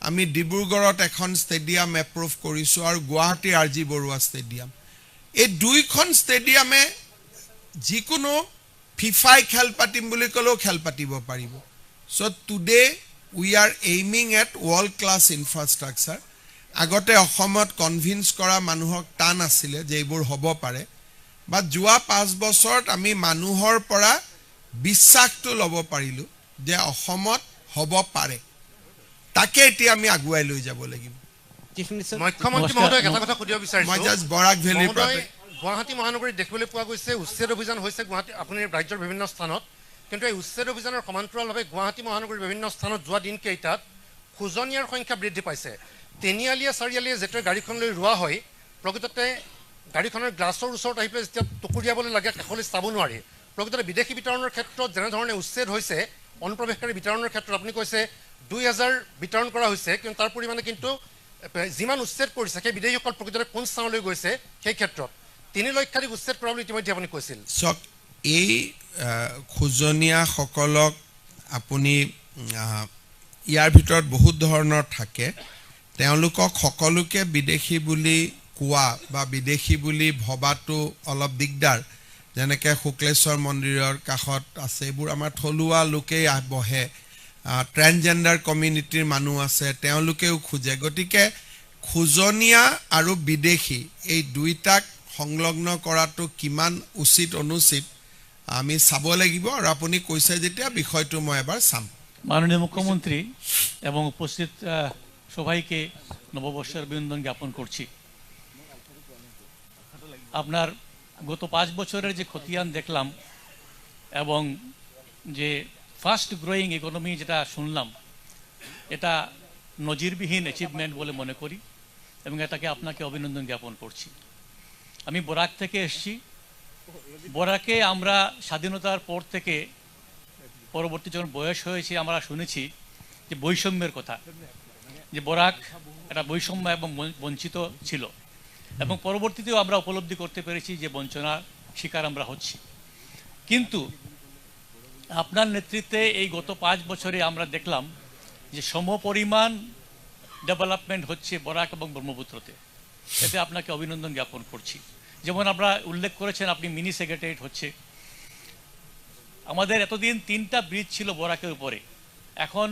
আমি ডিব্ৰুগড়ত এখন ষ্টেডিয়াম এপ্ৰুভ কৰিছো আৰু গুৱাহাটী আৰজি বৰুৱা ষ্টেডিয়াম এই দুইখন ষ্টেডিয়ামে যিকোনো ফিফাই খেল পাতিম বুলি কলেও খেল পাতিব পাৰিব so today we are aiming at world class infrastructure আগতে অসমত কনভিন্স কৰা মানুহক টান আছিল যে এইবোৰ হ'ব পাৰে বা যোৱা 5 বছৰত আমি মানুহৰ পৰা বিশ্বাসটো ল'ব পাৰিলো যে অসমত হ'ব পাৰে তাকে এতিয়া আমি আগুৱাই লৈ যাব লাগিব মুখ্যমন্ত্ৰী মহোদয় এটা কথা সুধিব বিচাৰিছো মই জাস্ট বৰাক ভেলিৰ গুৱাহাটী মহানগৰীত দেখিবলৈ পোৱা গৈছে উচ্ছেদ অভিযান হৈছে গুৱাহাটী আপুনি ৰাজ্যৰ বিভিন্ন স্থানত কিন্তু এই উচ্ছেদ অভিযানৰ সমান্তৰালভাৱে গুৱাহাটী মহানগৰীৰ বিভিন্ন স্থানত যোৱা দিন কেইটাত খুজনিয়াৰ সংখ্যা বৃদ্ধি পাইছে তিনিআলিয়া চাৰিআলিয়া যেতিয়া গাড়ীখন লৈ ৰোৱা হয় প্ৰকৃততে গাড়ীখনৰ গ্লাছৰ ওচৰত আহি পেলাই যেতিয়া টুকুৰিয়াবলৈ লাগে কাষলৈ চাব নোৱাৰি প্ৰকৃততে বিদেশী বিতৰণৰ ক্ষেত্ৰত যেনেধৰণে উচ্ছেদ হৈছে অনুপ্ৰৱেশকাৰী বিতৰণৰ ক্ষেত্ৰত আপুনি কৈছে 2000 বিতৰণ কৰা হৈছে কিন্তু তাৰ পৰিমাণে কিন্তু যিমান উচ্ছেদ কৰিছে সেই বিদেশীসকল প্ৰকৃততে কোন স্থানলৈ গৈছে সেই ক্ষেত্ৰত 3 লক্ষাধিক উচ্ছেদ কৰা বুলি ইতিমধ্যে আপুনি কৈছিল চক এই খুজনীয়াসকলক আপুনি ইয়াৰ ভিতৰত বহুত ধৰণৰ থাকে তেওঁলোকক সকলোকে বিদেশী বুলি কোৱা বা বিদেশী বুলি ভবাটো অলপ দিগদাৰ যেনেকৈ শুক্লেশ্বৰ মন্দিৰৰ কাষত আছে এইবোৰ আমাৰ থলুৱা লোকেই বহে ট্ৰেন্সজেন্ডাৰ কমিউনিটিৰ মানুহ আছে তেওঁলোকেও খোজে গতিকে খুজনীয়া আৰু বিদেশী এই দুইটাক সংলগ্ন কৰাটো কিমান উচিত অনুচিত আমি চাব লাগিব আৰু আপুনি কৈছে যেতিয়া বিষয়টো মই এবাৰ চাম মাননীয় মুখ্যমন্ত্রী এবং উপস্থিত সবাইকে নববর্ষের অভিনন্দন জ্ঞাপন করছি আপনার গত 5 বছরের যে খতিয়ান দেখলাম এবং যে ফাস্ট গ্রোয়িং ইকোনমি যেটা শুনলাম এটা নজিরবিহীন অ্যাচিভমেন্ট বলে মনে করি এবং এটাকে আপনাকে অভিনন্দন জ্ঞাপন করছি আমি বরাক থেকে এসেছি বরাকে আমরা স্বাধীনতার পর থেকে পরবর্তী যখন বয়স হয়েছে আমরা শুনেছি যে বৈষম্যের কথা যে বরাক একটা বৈষম্য এবং বঞ্চিত ছিল এবং পরবর্তীতেও আমরা উপলব্ধি করতে পেরেছি যে বঞ্চনার শিকার আমরা হচ্ছি কিন্তু আপনার নেতৃত্বে এই গত 5 বছরে আমরা দেখলাম যে সমপরিমাণ ডেভেলপমেন্ট হচ্ছে বরাক এবং ব্রহ্মপুত্রতে এতে আপনাকে অভিনন্দন জ্ঞাপন করছি যেমন আমরা উল্লেখ করেছেন আপনি মিনি সেক্রেটারিয়েট হচ্ছে আমাদের এতদিন 3টা ব্রিজ ছিল বরাকের উপরে এখন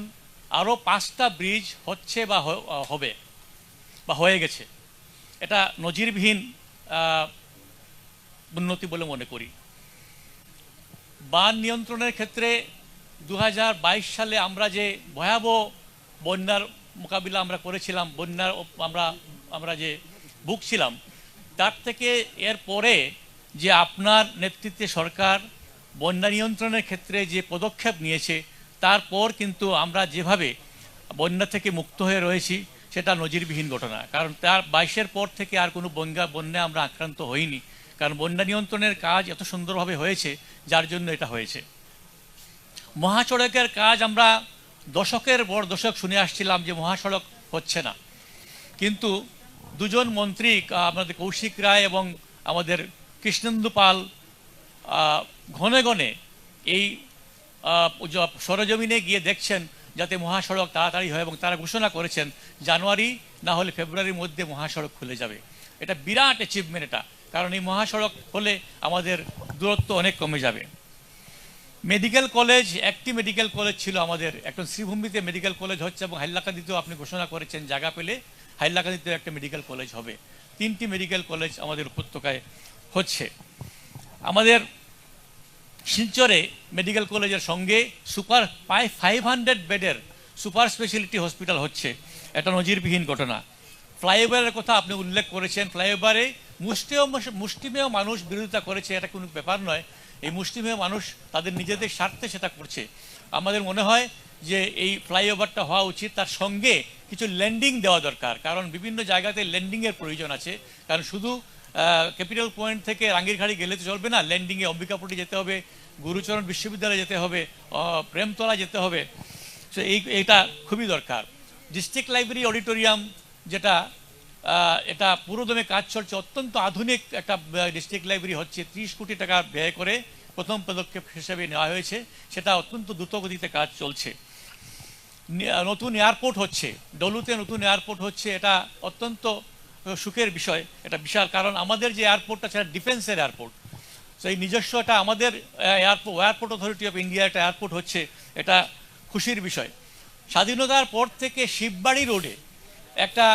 আরো 5টা ব্রিজ হচ্ছে বা হবে বা হয়ে গেছে এটা নজিরবিহীন উন্নতি বলে মনে করি বান নিয়ন্ত্রণের ক্ষেত্রে 2022 সালে আমরা যে ভয়াবহ বন্যার মোকাবিলা আমরা করেছিলাম বন্যার আমরা যে ভুগছিলাম তার থেকে এর পরে যে আপনার নেতৃত্বে সরকার বন্যা নিয়ন্ত্রণের ক্ষেত্রে যে পদক্ষেপ নিয়েছে তারপর কিন্তু আমরা যেভাবে বন্যা থেকে মুক্ত হয়ে রয়েছি সেটা নজিরবিহীন ঘটনা কারণ তার 22-এর পর থেকে আর কোনো বন্যা আমরা আক্রান্ত হইনি কারণ বন্যা নিয়ন্ত্রণের কাজ এত সুন্দরভাবে হয়েছে যার জন্য এটা হয়েছে মহাসড়কের কাজ আমরা দশকের পর দশক শুনে আসছিলাম যে মহাসড়ক হচ্ছে না কিন্তু দুজন মন্ত্রী আমাদের কৌশিক রায় এবং আমাদের কৃষ্ণেন্দু পাল ঘনে ঘনে এই সরজমিনে গিয়ে দেখছেন যাতে মহাসড়ক তাড়াতাড়ি হয় এবং তারা ঘোষণা করেছেন জানুয়ারি না হলে ফেব্রুয়ারির মধ্যে মহাসড়ক খুলে যাবে এটা বিরাট অ্যাচিভমেন্ট এটা কারণ এই মহাসড়ক হলে আমাদের দূরত্ব অনেক কমে যাবে মেডিকেল কলেজ একটি মেডিকেল কলেজ ছিল আমাদের এখন শ্রীভূমিতে মেডিকেল কলেজ হচ্ছে এবং হাইলাকান্দিতেও আপনি ঘোষণা করেছেন জায়গা পেলে হাইলাকান্দিতেও একটা মেডিকেল কলেজ হবে 3টি মেডিকেল কলেজ আমাদের উপত্যকায় হচ্ছে আমাদের শিলচরে মেডিকেল কলেজের সঙ্গে সুপার 500 বেডের সুপার স্পেশালিটি হসপিটাল হচ্ছে এটা নজিরবিহীন ঘটনা ফ্লাইওভারের কথা আপনি উল্লেখ করেছেন ফ্লাইওভারে মুষ্টিমেয় মানুষ বিরোধিতা করেছে এটা কোনো ব্যাপার নয় এই মুষ্টিমেয় মানুষ তাদের নিজেদের স্বার্থে সেটা করছে আমাদের মনে হয় যে এই ফ্লাইওভারটা হওয়া উচিত তার সঙ্গে কিছু ল্যান্ডিং দেওয়া দরকার কারণ বিভিন্ন জায়গাতে ল্যান্ডিংয়ের প্রয়োজন আছে কারণ শুধু ক্যাপিটাল পয়েন্ট থেকে রাঙ্গিরখাড়ি গেলে তো চলবে না ল্যান্ডিংয়ে অম্বিকাপুরটি যেতে হবে গুরুচরণ বিশ্ববিদ্যালয়ে যেতে হবে প্রেমতলা যেতে হবে সো এইটা খুবই দরকার ডিস্ট্রিক্ট লাইব্রেরি অডিটোরিয়াম যেটা এটা পুরোদমে কাজ চলছে অত্যন্ত আধুনিক একটা ডিস্ট্রিক্ট লাইব্রেরি হচ্ছে 30 কোটি টাকা ব্যয় করে প্রথম পদক্ষেপ হিসেবে নেওয়া হয়েছে সেটা অত্যন্ত দ্রুতগতিতে কাজ চলছে নতুন এয়ারপোর্ট হচ্ছে ডলুতে নতুন এয়ারপোর্ট হচ্ছে এটা অত্যন্ত সুখের বিষয় এটা বিশাল কারণ আমাদের যে এয়ারপোর্টটা সেটা ডিফেন্সের এয়ারপোর্ট সেই নিজস্ব এটা আমাদের এয়ারপোর্ট অথরিটি অফ ইন্ডিয়া একটা এয়ারপোর্ট হচ্ছে এটা খুশির বিষয় স্বাধীনতার পর থেকে শিববাড়ি রোডে একটা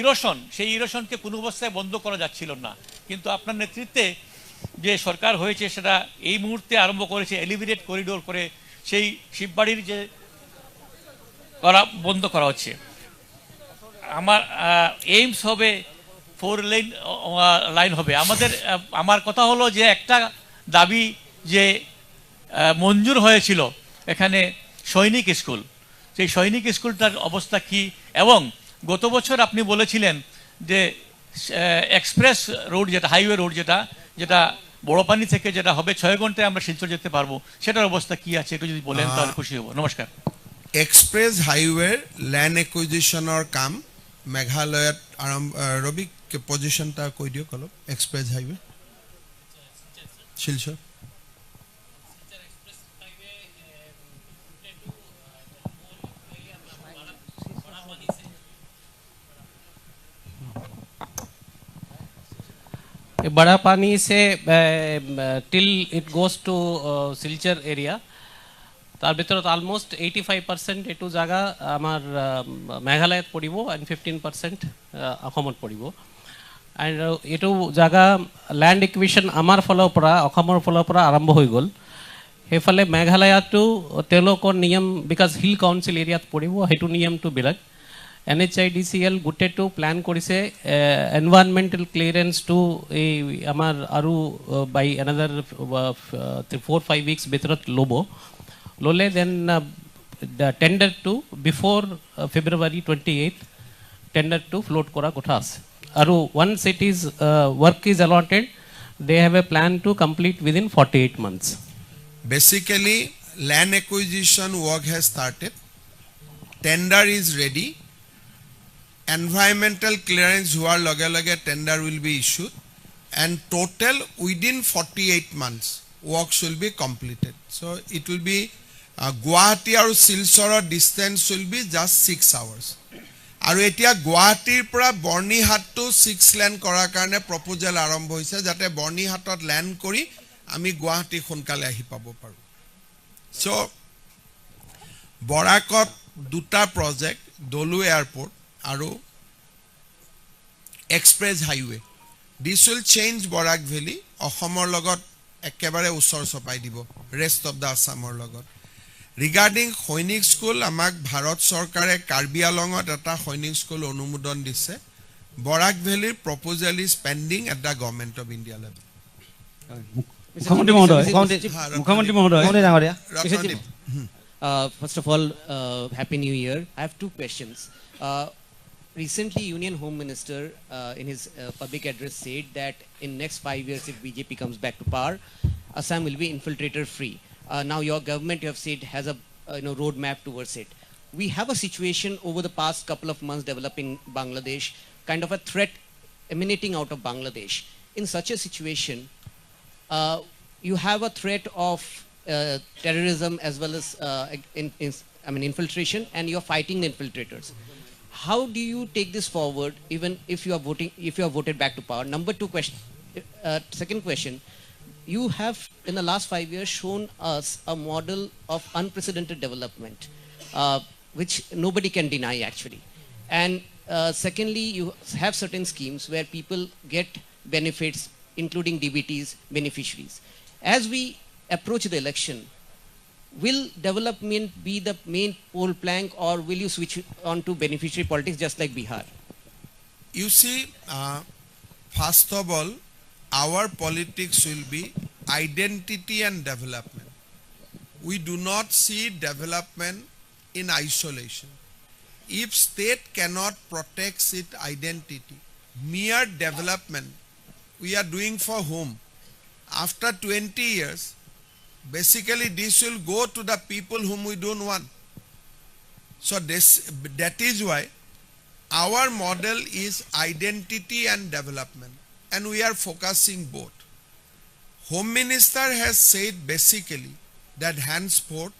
ইরোশন সেই ইরোশনকে কোনো অবস্থায় বন্ধ করা যাচ্ছিল না কিন্তু আপনার নেতৃত্বে যে সরকার হয়েছে সেটা এই মুহূর্তে আরম্ভ করেছে এলিভেটেড করিডোর করে সেই শিববাড়ির যে বন্ধ করা হচ্ছে আমার এইমস হবে 4 লেন লাইন হবে আমার কথা হলো যে একটা দাবি যে মঞ্জুর হয়েছিল এখানে সৈনিক স্কুল সেই সৈনিক স্কুলটার অবস্থা কি এবং গত বছর আপনি বলেছিলেন যে এক্সপ্রেস রোড যেটা হাইওয়ে রোড যেটা বড়পানি থেকে যেটা হবে 6 ঘন্টায় আমরা শিলচর যেতে পারবো, সেটার অবস্থা কি আছে একটু যদি বলেন তাহলে খুশি হব। নমস্কার। এক্সপ্ৰেছ হাইৱেৰ লেণ্ড একুইজিশ্যনৰ কাম মেঘালয়ত আৰম্ভ ৰবি পজিশ্যন এটা কৈ দিয়ক অলপ। এক্সপ্ৰেছ হাইৱে শিলচৰ बड़ा पानी से till it goes to Silchar area তাৰ ভিতৰত অলমোস্ট 85% এটু জায়গা আমার মেঘালয়ত পড়িব and 15% অসমত পড়িব। and এটু জায়গা ল্যান্ড একুইজিশন আমাৰ ফালৰ পৰা অসমৰ ফালৰ পৰা আৰম্ভ হৈ গ'ল। সেইফালে মেঘালয়তো তেওঁলোকৰ নিয়ম বিকজ হিল কাউন্সিল এৰিয়াত পড়িব, সেইটো নিয়মটো বেলেগ। NHIDCL গোটেইটো প্ল্যান কৰিছে এনভাইৰনমেণ্টেল ক্লিয়াৰেন্সটো এই আমাৰ আৰু বাই এনাদাৰ 4-5 উইকছ ভিতৰত ল'ব। ল'লে then the tender to before February 28th tender to float kora kotha ase aru once it is work is allotted they have a plan to complete within 48 months. Basically land acquisition work has started, tender is ready, environmental clearance hoar lage lage tender will be issued and total within 48 months works will be completed. So it will be Guwahati আৰু শিলচৰৰ distance will be just 6 hours. আৰু এতিয়া গুৱাহাটীৰ পৰা বৰ্ণিহাটটো 6 লেন কৰাৰ কাৰণে proposal আৰম্ভ হৈছে যাতে বৰ্ণিহাটত লেণ্ড কৰি আমি গুৱাহাটী সোনকালে আহি পাব পাৰোঁ। চ' বৰাকত দুটা প্ৰজেক্ট দলু এয়াৰপৰ্ট আৰু express highway this will change Barak valley অসমৰ লগত একেবাৰে ওচৰ চপাই দিব ৰেষ্ট অফ দ্য আছামৰ লগত। ৰিগাৰ্ডিং সৈনিক স্কুল আমাক ভাৰত চৰকাৰে কাৰ্বি আলঙত এটা সৈনিক স্কুল অনুমোদন দিছে। বৰাক ভেলীৰ proposal is pending at the government of India level. মুখ্যমন্ত্ৰী মহোদয়, first of all, Happy New Year. I have two questions. Recently, Union Home Minister in his public address said that in next 5 years, if BJP comes back to power, Assam will be infiltrator free. Now your government, you have said, has a roadmap towards it. We have a situation over the past couple of months developing Bangladesh, kind of a threat emanating out of Bangladesh. In such a situation, you have a threat of terrorism as well as infiltration, and you are fighting the infiltrators. How do you take this forward, even if you are voted back to power? Number two question. Second question. You have, in the last 5 years, shown us a model of unprecedented development, which nobody can deny, actually. And secondly, you have certain schemes where people get benefits, including DBTs, beneficiaries. As we approach the election, will development be the main pole plank, or will you switch on to beneficiary politics just like Bihar? You see, first of all, our politics will be identity and development. We do not see development in isolation. If state cannot protect its identity, mere development we are doing for whom? After 20 years, basically this will go to the people whom we don't want. So that is why our model is identity and development, and we are focusing both. Home Minister has said basically that henceforth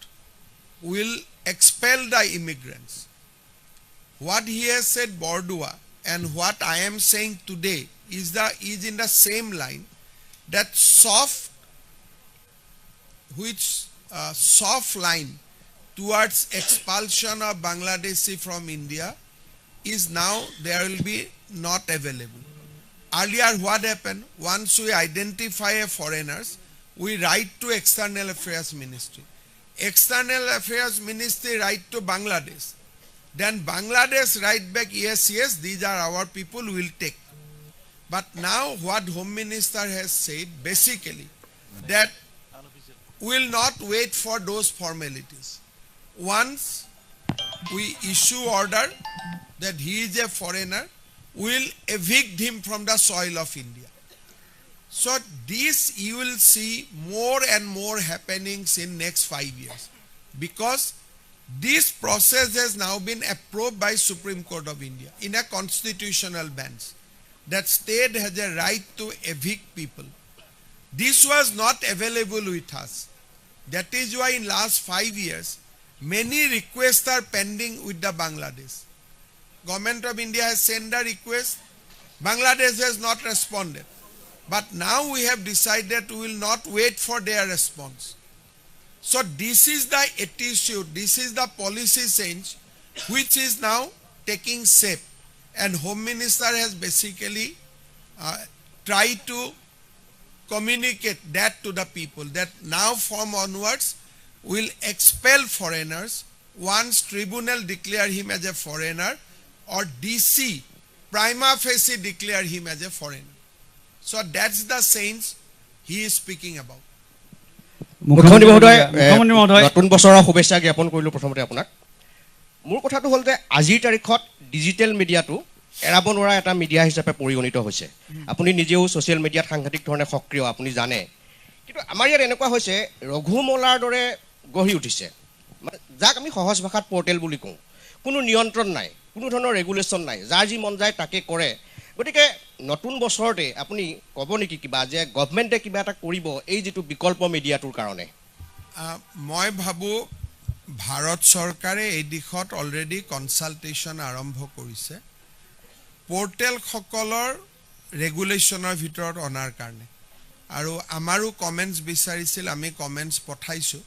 will expel the immigrants. What he has said Bordua and what I am saying today is in the same line, that soft line towards expulsion of Bangladeshi from India is now there will be not available. Earlier what happened, once we identify a foreigners, we write to External Affairs Ministry. External Affairs Ministry write to Bangladesh. Then Bangladesh write back, yes, these are our people, we will take. But now what Home Minister has said, basically, that we will not wait for those formalities. Once we issue order that he is a foreigner, will evict him from the soil of India. So this you will see more and more happenings in next 5 years, because this process has now been approved by Supreme Court of India in a constitutional bench that state has a right to evict people. This was not available with us. That is why in last 5 years, many requests are pending with the Bangladesh. Government of India has sent a request. Bangladesh has not responded. But now we have decided we will not wait for their response. So this is the attitude, this is the policy change which is now taking shape. And Home Minister has basically tried to communicate that to the people, that now from onwards will expel foreigners once tribunal declare him as a foreigner or DC prima facie declare him as a foreigner. So that's the sense he is speaking about. মুখ্যমন্ত্ৰী মহোদয় নতুন বছৰৰ শুভেচ্ছা জ্ঞাপন কৰিলোঁ প্ৰথমতে আপোনাক। মোৰ কথাটো হ'ল যে আজিৰ তাৰিখত ডিজিটেল মিডিয়াটো এৰাব নোৱাৰা এটা মিডিয়া হিচাপে পৰিগণিত হৈছে। আপুনি নিজেও ছ'চিয়েল মিডিয়াত সাংঘাতিক ধৰণে সক্ৰিয়, আপুনি জানে। কিন্তু আমাৰ ইয়াত এনেকুৱা হৈছে ৰঘুমলাৰ দৰে গঢ়ি উঠিছে, যাক আমি সহজ ভাষাত পৰ্টেল বুলি কওঁ। কোনো নিয়ন্ত্ৰণ নাই, কোনো ধৰণৰ ৰেগুলেশ্যন নাই, যাৰ যি মন যায় তাকে কৰে। গতিকে নতুন বছৰতে আপুনি ক'ব নেকি কিবা যে গভৰ্ণমেণ্টে কিবা এটা কৰিব এই যিটো বিকল্প মিডিয়াটোৰ কাৰণে? মই ভাবোঁ ভাৰত চৰকাৰে এই দিশত অলৰেডি কনচালটেশ্যন আৰম্ভ কৰিছে পৰ্টেলসকলৰ ৰেগুলেশ্যনৰ ভিতৰত অনাৰ কাৰণে। আৰু আমাৰো কমেণ্টছ বিচাৰিছিল, আমি কমেণ্টছ পঠাইছোঁ।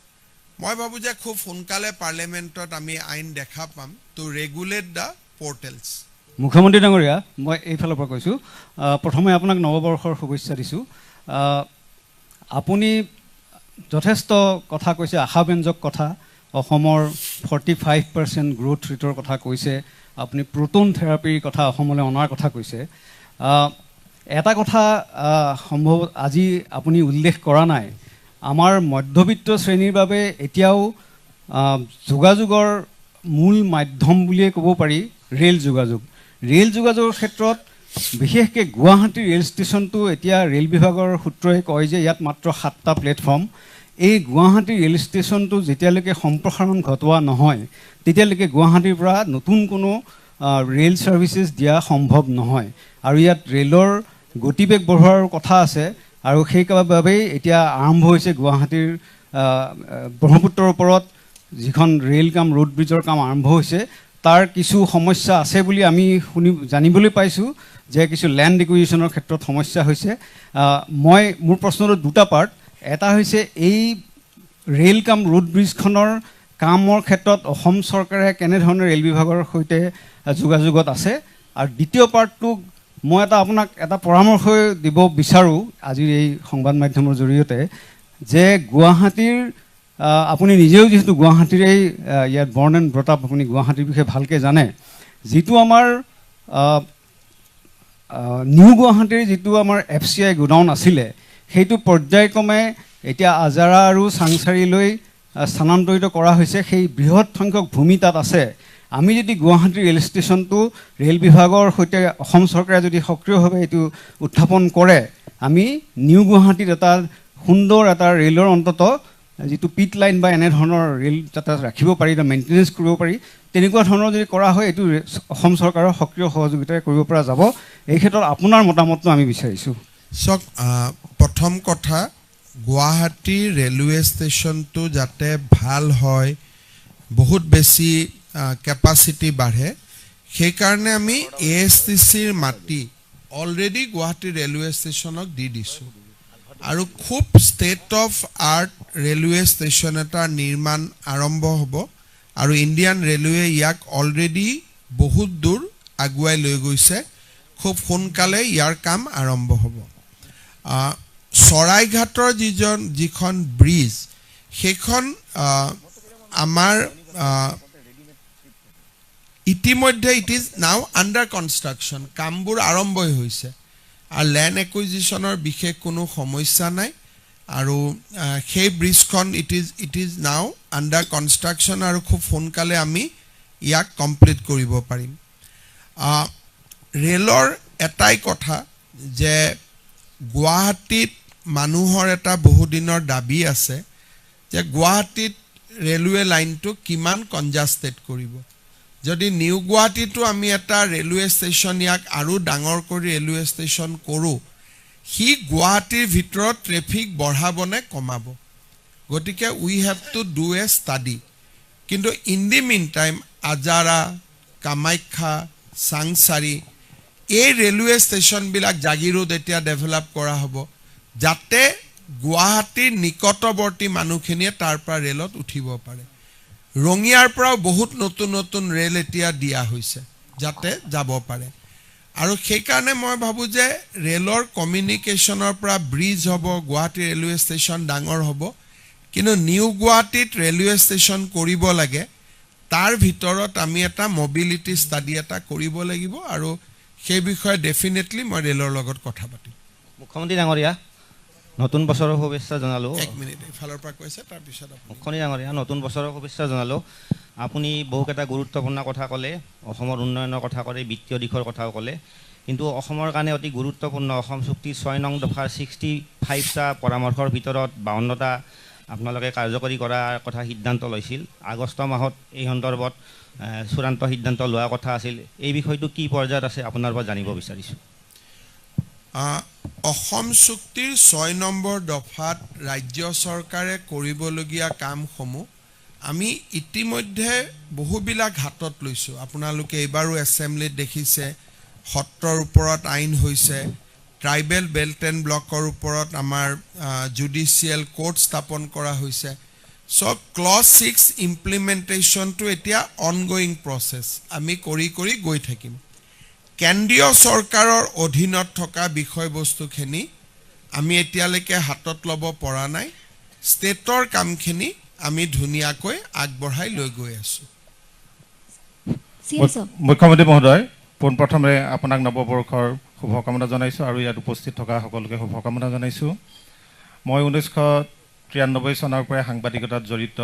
মই ভাবোঁ যে খুব সোনকালে পাৰ্লিয়ামেণ্টত আমি আইন দেখা পাম টু ৰেগুলেট দ্য পৰ্টেলছ। মুখ্যমন্ত্ৰী ডাঙৰীয়া, মই এইফালৰ পৰা কৈছোঁ, প্ৰথমে আপোনাক নৱবৰ্ষৰ শুভেচ্ছা দিছোঁ। আপুনি যথেষ্ট কথা কৈছে, আশাব্যঞ্জক কথা। অসমৰ 45% গ্ৰোথ ৰেটৰ কথা কৈছে, আপুনি প্ৰ'টন থেৰাপিৰ কথা অসমলৈ অনাৰ কথা কৈছে। এটা কথা সম্ভৱ আজি আপুনি উল্লেখ কৰা নাই, আমাৰ মধ্যবিত্ত শ্ৰেণীৰ বাবে এতিয়াও যোগাযোগৰ মূল মাধ্যম বুলিয়ে ক'ব পাৰি ৰেল যোগাযোগ। ৰেল যোগাযোগৰ ক্ষেত্ৰত বিশেষকৈ গুৱাহাটী ৰেল ষ্টেচনটো এতিয়া ৰেল বিভাগৰ সূত্ৰই কয় যে ইয়াত মাত্ৰ 7টা প্লেটফৰ্ম। এই গুৱাহাটী ৰেল ষ্টেচনটো যেতিয়ালৈকে সম্প্ৰসাৰণ ঘটোৱা নহয় তেতিয়ালৈকে গুৱাহাটীৰ পৰা নতুন কোনো ৰেল ছাৰ্ভিচেছ দিয়া সম্ভৱ নহয়। আৰু ইয়াত ৰেলৰ গতিবেগ বঢ়োৱাৰ কথা আছে, আৰু সেইবাবেই এতিয়া আৰম্ভ হৈছে গুৱাহাটীৰ ব্ৰহ্মপুত্ৰৰ ওপৰত যিখন ৰেল কাম ৰোড ব্ৰিজৰ কাম আৰম্ভ হৈছে। তাৰ কিছু সমস্যা আছে বুলি আমি জানিবলৈ পাইছোঁ যে কিছু লেণ্ড একুইজিশ্যনৰ ক্ষেত্ৰত সমস্যা হৈছে। মোৰ প্ৰশ্নটো দুটা পাৰ্ট। এটা হৈছে এই ৰেল কাম ৰোড ব্ৰিজখনৰ কামৰ ক্ষেত্ৰত অসম চৰকাৰে কেনেধৰণে ৰেল বিভাগৰ সৈতে যোগাযোগত আছে, আৰু দ্বিতীয় পাৰ্টটো মই আপোনাক এটা পৰামৰ্শ দিব বিচাৰোঁ আজিৰ এই সংবাদ মাধ্যমৰ জৰিয়তে, যে গুৱাহাটীৰ আপুনি নিজেও যিহেতু গুৱাহাটীৰেই ইয়াত বৰ্ণ এণ্ড ব্ৰট আপ, আপুনি গুৱাহাটীৰ বিষয়ে ভালকৈ জানে। যিটো আমাৰ নিউ গুৱাহাটীৰ যিটো আমাৰ FCI গোডাউন আছিলে, সেইটো পৰ্যায়ক্ৰমে এতিয়া আজাৰা আৰু চাংচাৰিলৈ স্থানান্তৰিত কৰা হৈছে। সেই বৃহৎ সংখ্যক ভূমি তাত আছে। আমি যদি গুৱাহাটী ৰেল ষ্টেচনটো ৰেল বিভাগৰ সৈতে অসম চৰকাৰে যদি সক্ৰিয়ভাৱে এইটো উত্থাপন কৰে, আমি নিউ গুৱাহাটীত এটা সুন্দৰ এটা ৰেলৰ অন্তত যিটো পিট লাইন বা এনেধৰণৰ ৰেল যাতে ৰাখিব পাৰি, এটা মেইনটেনেঞ্চ কৰিব পাৰি, তেনেকুৱা ধৰণৰ যদি কৰা হয় এইটো অসম চৰকাৰৰ সক্ৰিয় সহযোগিতাৰে কৰিব পৰা যাব। এই ক্ষেত্ৰত আপোনাৰ মতামতটো আমি বিচাৰিছোঁ। চাওক, প্ৰথম কথা, গুৱাহাটী ৰেলৱে ষ্টেচনটো যাতে ভাল হয়, বহুত বেছি কেপাচিটি বাঢ়ে, সেইকাৰণে আমি ASTCৰ মাটি অলৰেডি গুৱাহাটী ৰেলৱে ষ্টেচনক দি দিছোঁ। আৰু খুব state of art railway station এটা নিৰ্মাণ আৰম্ভ হ'ব, আৰু ইণ্ডিয়ান ৰেলৱে ইয়াক অলৰেডি বহুত দূৰ আগুৱাই লৈ গৈছে। খুব সোনকালে ইয়াৰ কাম আৰম্ভ হ'ব। চৰাইঘাটৰ যিখন ব্ৰিজ, সেইখন আমাৰ ইতিমধ্যে it is now under construction, কামবোৰ আৰম্ভই হৈছে, আৰু লেণ্ড একুইজিশ্যনৰ বিশেষ কোনো সমস্যা নাই। আৰু সেই ব্ৰিজখন it is now under construction, আৰু খুব সোনকালে আমি ইয়াক কমপ্লিট কৰিব পাৰিম। ৰেলৰ এটাই কথা যে গুৱাহাটীত মানুহৰ এটা বহুদিনৰ দাবী আছে যে গুৱাহাটীত ৰেলৱে লাইনটো কিমান কনজাষ্টেড কৰিব যদি নিউ গুৱাহাটীটো আমি এটা ৰেলৱে ষ্টেচন ইয়াক আৰু ডাঙৰ কৰি ৰেলৱে ষ্টেচন কৰোঁ সি গুৱাহাটীৰ ভিতৰত ট্ৰেফিক বঢ়াবনে কমাব গতিকে we have to do a study কিন্তু in the meantime Azara Kamakhya Changsari এই ৰেলৱে ষ্টেচনবিলাক জাগিৰোড এতিয়া ডেভেলপ কৰা হ'ব যাতে গুৱাহাটীৰ নিকটৱৰ্তী মানুহখিনিয়ে তাৰ পৰা ৰেলত উঠিব পাৰে ৰঙিয়াৰ পৰাও বহুত নতুন নতুন ৰেল এতিয়া দিয়া হৈছে যাতে যাব পাৰে আৰু সেইকাৰণে মই ভাবোঁ যে ৰেলৰ কমিউনিকেশ্যনৰ পৰা ব্ৰিজ হ'ব গুৱাহাটী ৰেলৱে ষ্টেচন ডাঙৰ হ'ব কিন্তু নিউ গুৱাহাটীত ৰেলৱে ষ্টেচন কৰিব লাগে তাৰ ভিতৰত আমি এটা মবিলিটি ষ্টাডি এটা কৰিব লাগিব আৰু সেই বিষয়ে ডেফিনেটলি মই ৰেলৰ লগত কথা পাতিম মুখ্যমন্ত্ৰী ডাঙৰীয়া নতুন বছৰৰ শুভেচ্ছা জনালোঁ এক মিনিট এফালৰ পৰা কৈছে তাৰপিছত মুখ্যমন্ত্ৰী ডাঙৰীয়া নতুন বছৰৰ শুভেচ্ছা জনালোঁ আপুনি বহুকেইটা গুৰুত্বপূৰ্ণ কথা ক'লে অসমৰ উন্নয়নৰ কথা ক'লে বিত্তীয় দিশৰ কথাও ক'লে কিন্তু অসমৰ কাৰণে অতি গুৰুত্বপূৰ্ণ অসম চুক্তিৰ 6 নং দফাৰ 65টা পৰামৰ্শৰ ভিতৰত 52টা আপোনালোকে কাৰ্যকৰী কৰাৰ কথা সিদ্ধান্ত লৈছিল আগষ্ট মাহত এই সন্দৰ্ভত চূড়ান্ত সিদ্ধান্ত লোৱা কথা আছিল এই বিষয়টো কি পৰ্যায়ত আছে আপোনাৰ পৰা জানিব বিচাৰিছোঁ অসম চুক্তিৰ 6 নম্বৰ দফাত ৰাজ্য চৰকাৰে কৰিবলগীয়া কামসমূহ আমি ইতিমধ্যে বহুবিলাক হাতত লৈছোঁ আপোনালোকে এইবাৰো এছেম্বলিত দেখিছে সত্ৰৰ ওপৰত আইন হৈছে ট্ৰাইবেল বেল্ট এণ্ড ব্লকৰ ওপৰত আমাৰ জুডিচিয়েল কোৰ্ট স্থাপন কৰা হৈছে চ' ক্লজ 6 ইমপ্লিমেণ্টেশ্যনটো এতিয়া অনগয়িং প্ৰচেছ আমি কৰি কৰি গৈ থাকিম কেন্দ্ৰীয় চৰকাৰৰ অধীনত থকা বিষয়বস্তুখিনি আমি এতিয়ালৈকে হাতত ল'ব পৰা নাই ষ্টেটৰ কামখিনি আমি ধুনীয়াকৈ আগবঢ়াই লৈ গৈ আছোঁ মুখ্যমন্ত্ৰী মহোদয় পোনপ্ৰথমে আপোনাক নৱবৰ্ষৰ শুভকামনা জনাইছোঁ আৰু ইয়াত উপস্থিত থকা সকলোকে শুভকামনা জনাইছোঁ মই 1993 চনৰ পৰাই সাংবাদিকতাত জড়িত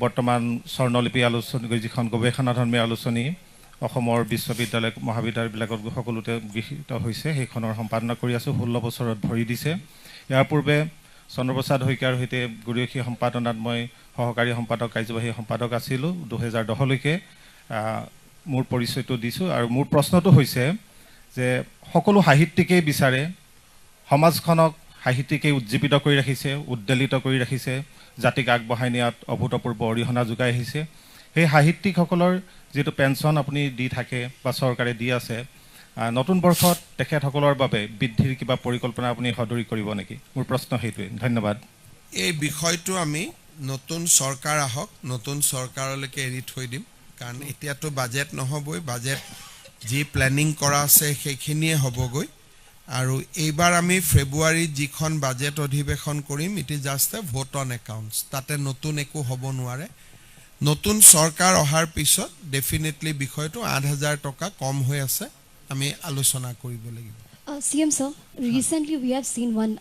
বৰ্তমান স্বৰ্ণলিপি আলোচনী যিখন গৱেষণাধৰ্মী আলোচনী অসমৰ বিশ্ববিদ্যালয় মহাবিদ্যালয়বিলাকত সকলোতে গৃহীত হৈছে সেইখনৰ সম্পাদনা কৰি আছোঁ 16 বছৰত ভৰি দিছে ইয়াৰ পূৰ্বে চন্দ্ৰপ্ৰসাদ শইকীয়াৰ সৈতে গৰিয়সী সম্পাদনাত মই সহকাৰী সম্পাদক কাৰ্যবাহী সম্পাদক আছিলোঁ 2010 লৈকে মোৰ পৰিচয়টো দিছোঁ আৰু মোৰ প্ৰশ্নটো হৈছে যে সকলো সাহিত্যিকেই বিচাৰে সমাজখনক সাহিত্যিকেই উজ্জীৱিত কৰি ৰাখিছে উদ্বেলিত কৰি ৰাখিছে জাতিক আগবঢ়াই নিয়াত অভূতপূৰ্ব অৰিহণা যোগাই আহিছে সেই সাহিত্যিকসকলৰ যেটো পেঞ্চন আপুনি দি থাকে বা চৰকাৰে দি আছে নতুন বৰ্ষত তেখেতসকলৰ বাবে বৃদ্ধিৰ কিবা পৰিকল্পনা আপুনি সদৰি কৰিব নেকি মোৰ প্ৰশ্ন সেইটোৱে ধন্যবাদ এই বিষয়টো আমি নতুন চৰকাৰ আহক নতুন চৰকাৰলৈকে এৰি থৈ দিম কাৰণ এতিয়াতো বাজেট নহবই বাজেট যি প্লেনিং কৰা আছে সেইখিনিয়ে হ'বগৈ আৰু এইবাৰ আমি ফেব্ৰুৱাৰীত যিখন বাজেট অধিৱেশন কৰিম it is just A vote on accounts তাতে নতুন একো হ'ব নোৱাৰে নতুন চৰকাৰ অহাৰ পিছত ডেফিনেটলি বিষয়টো 8,000 টকা কম হৈ আছে আমি আলোচনা কৰিব লাগিব CM sir, recently we have seen one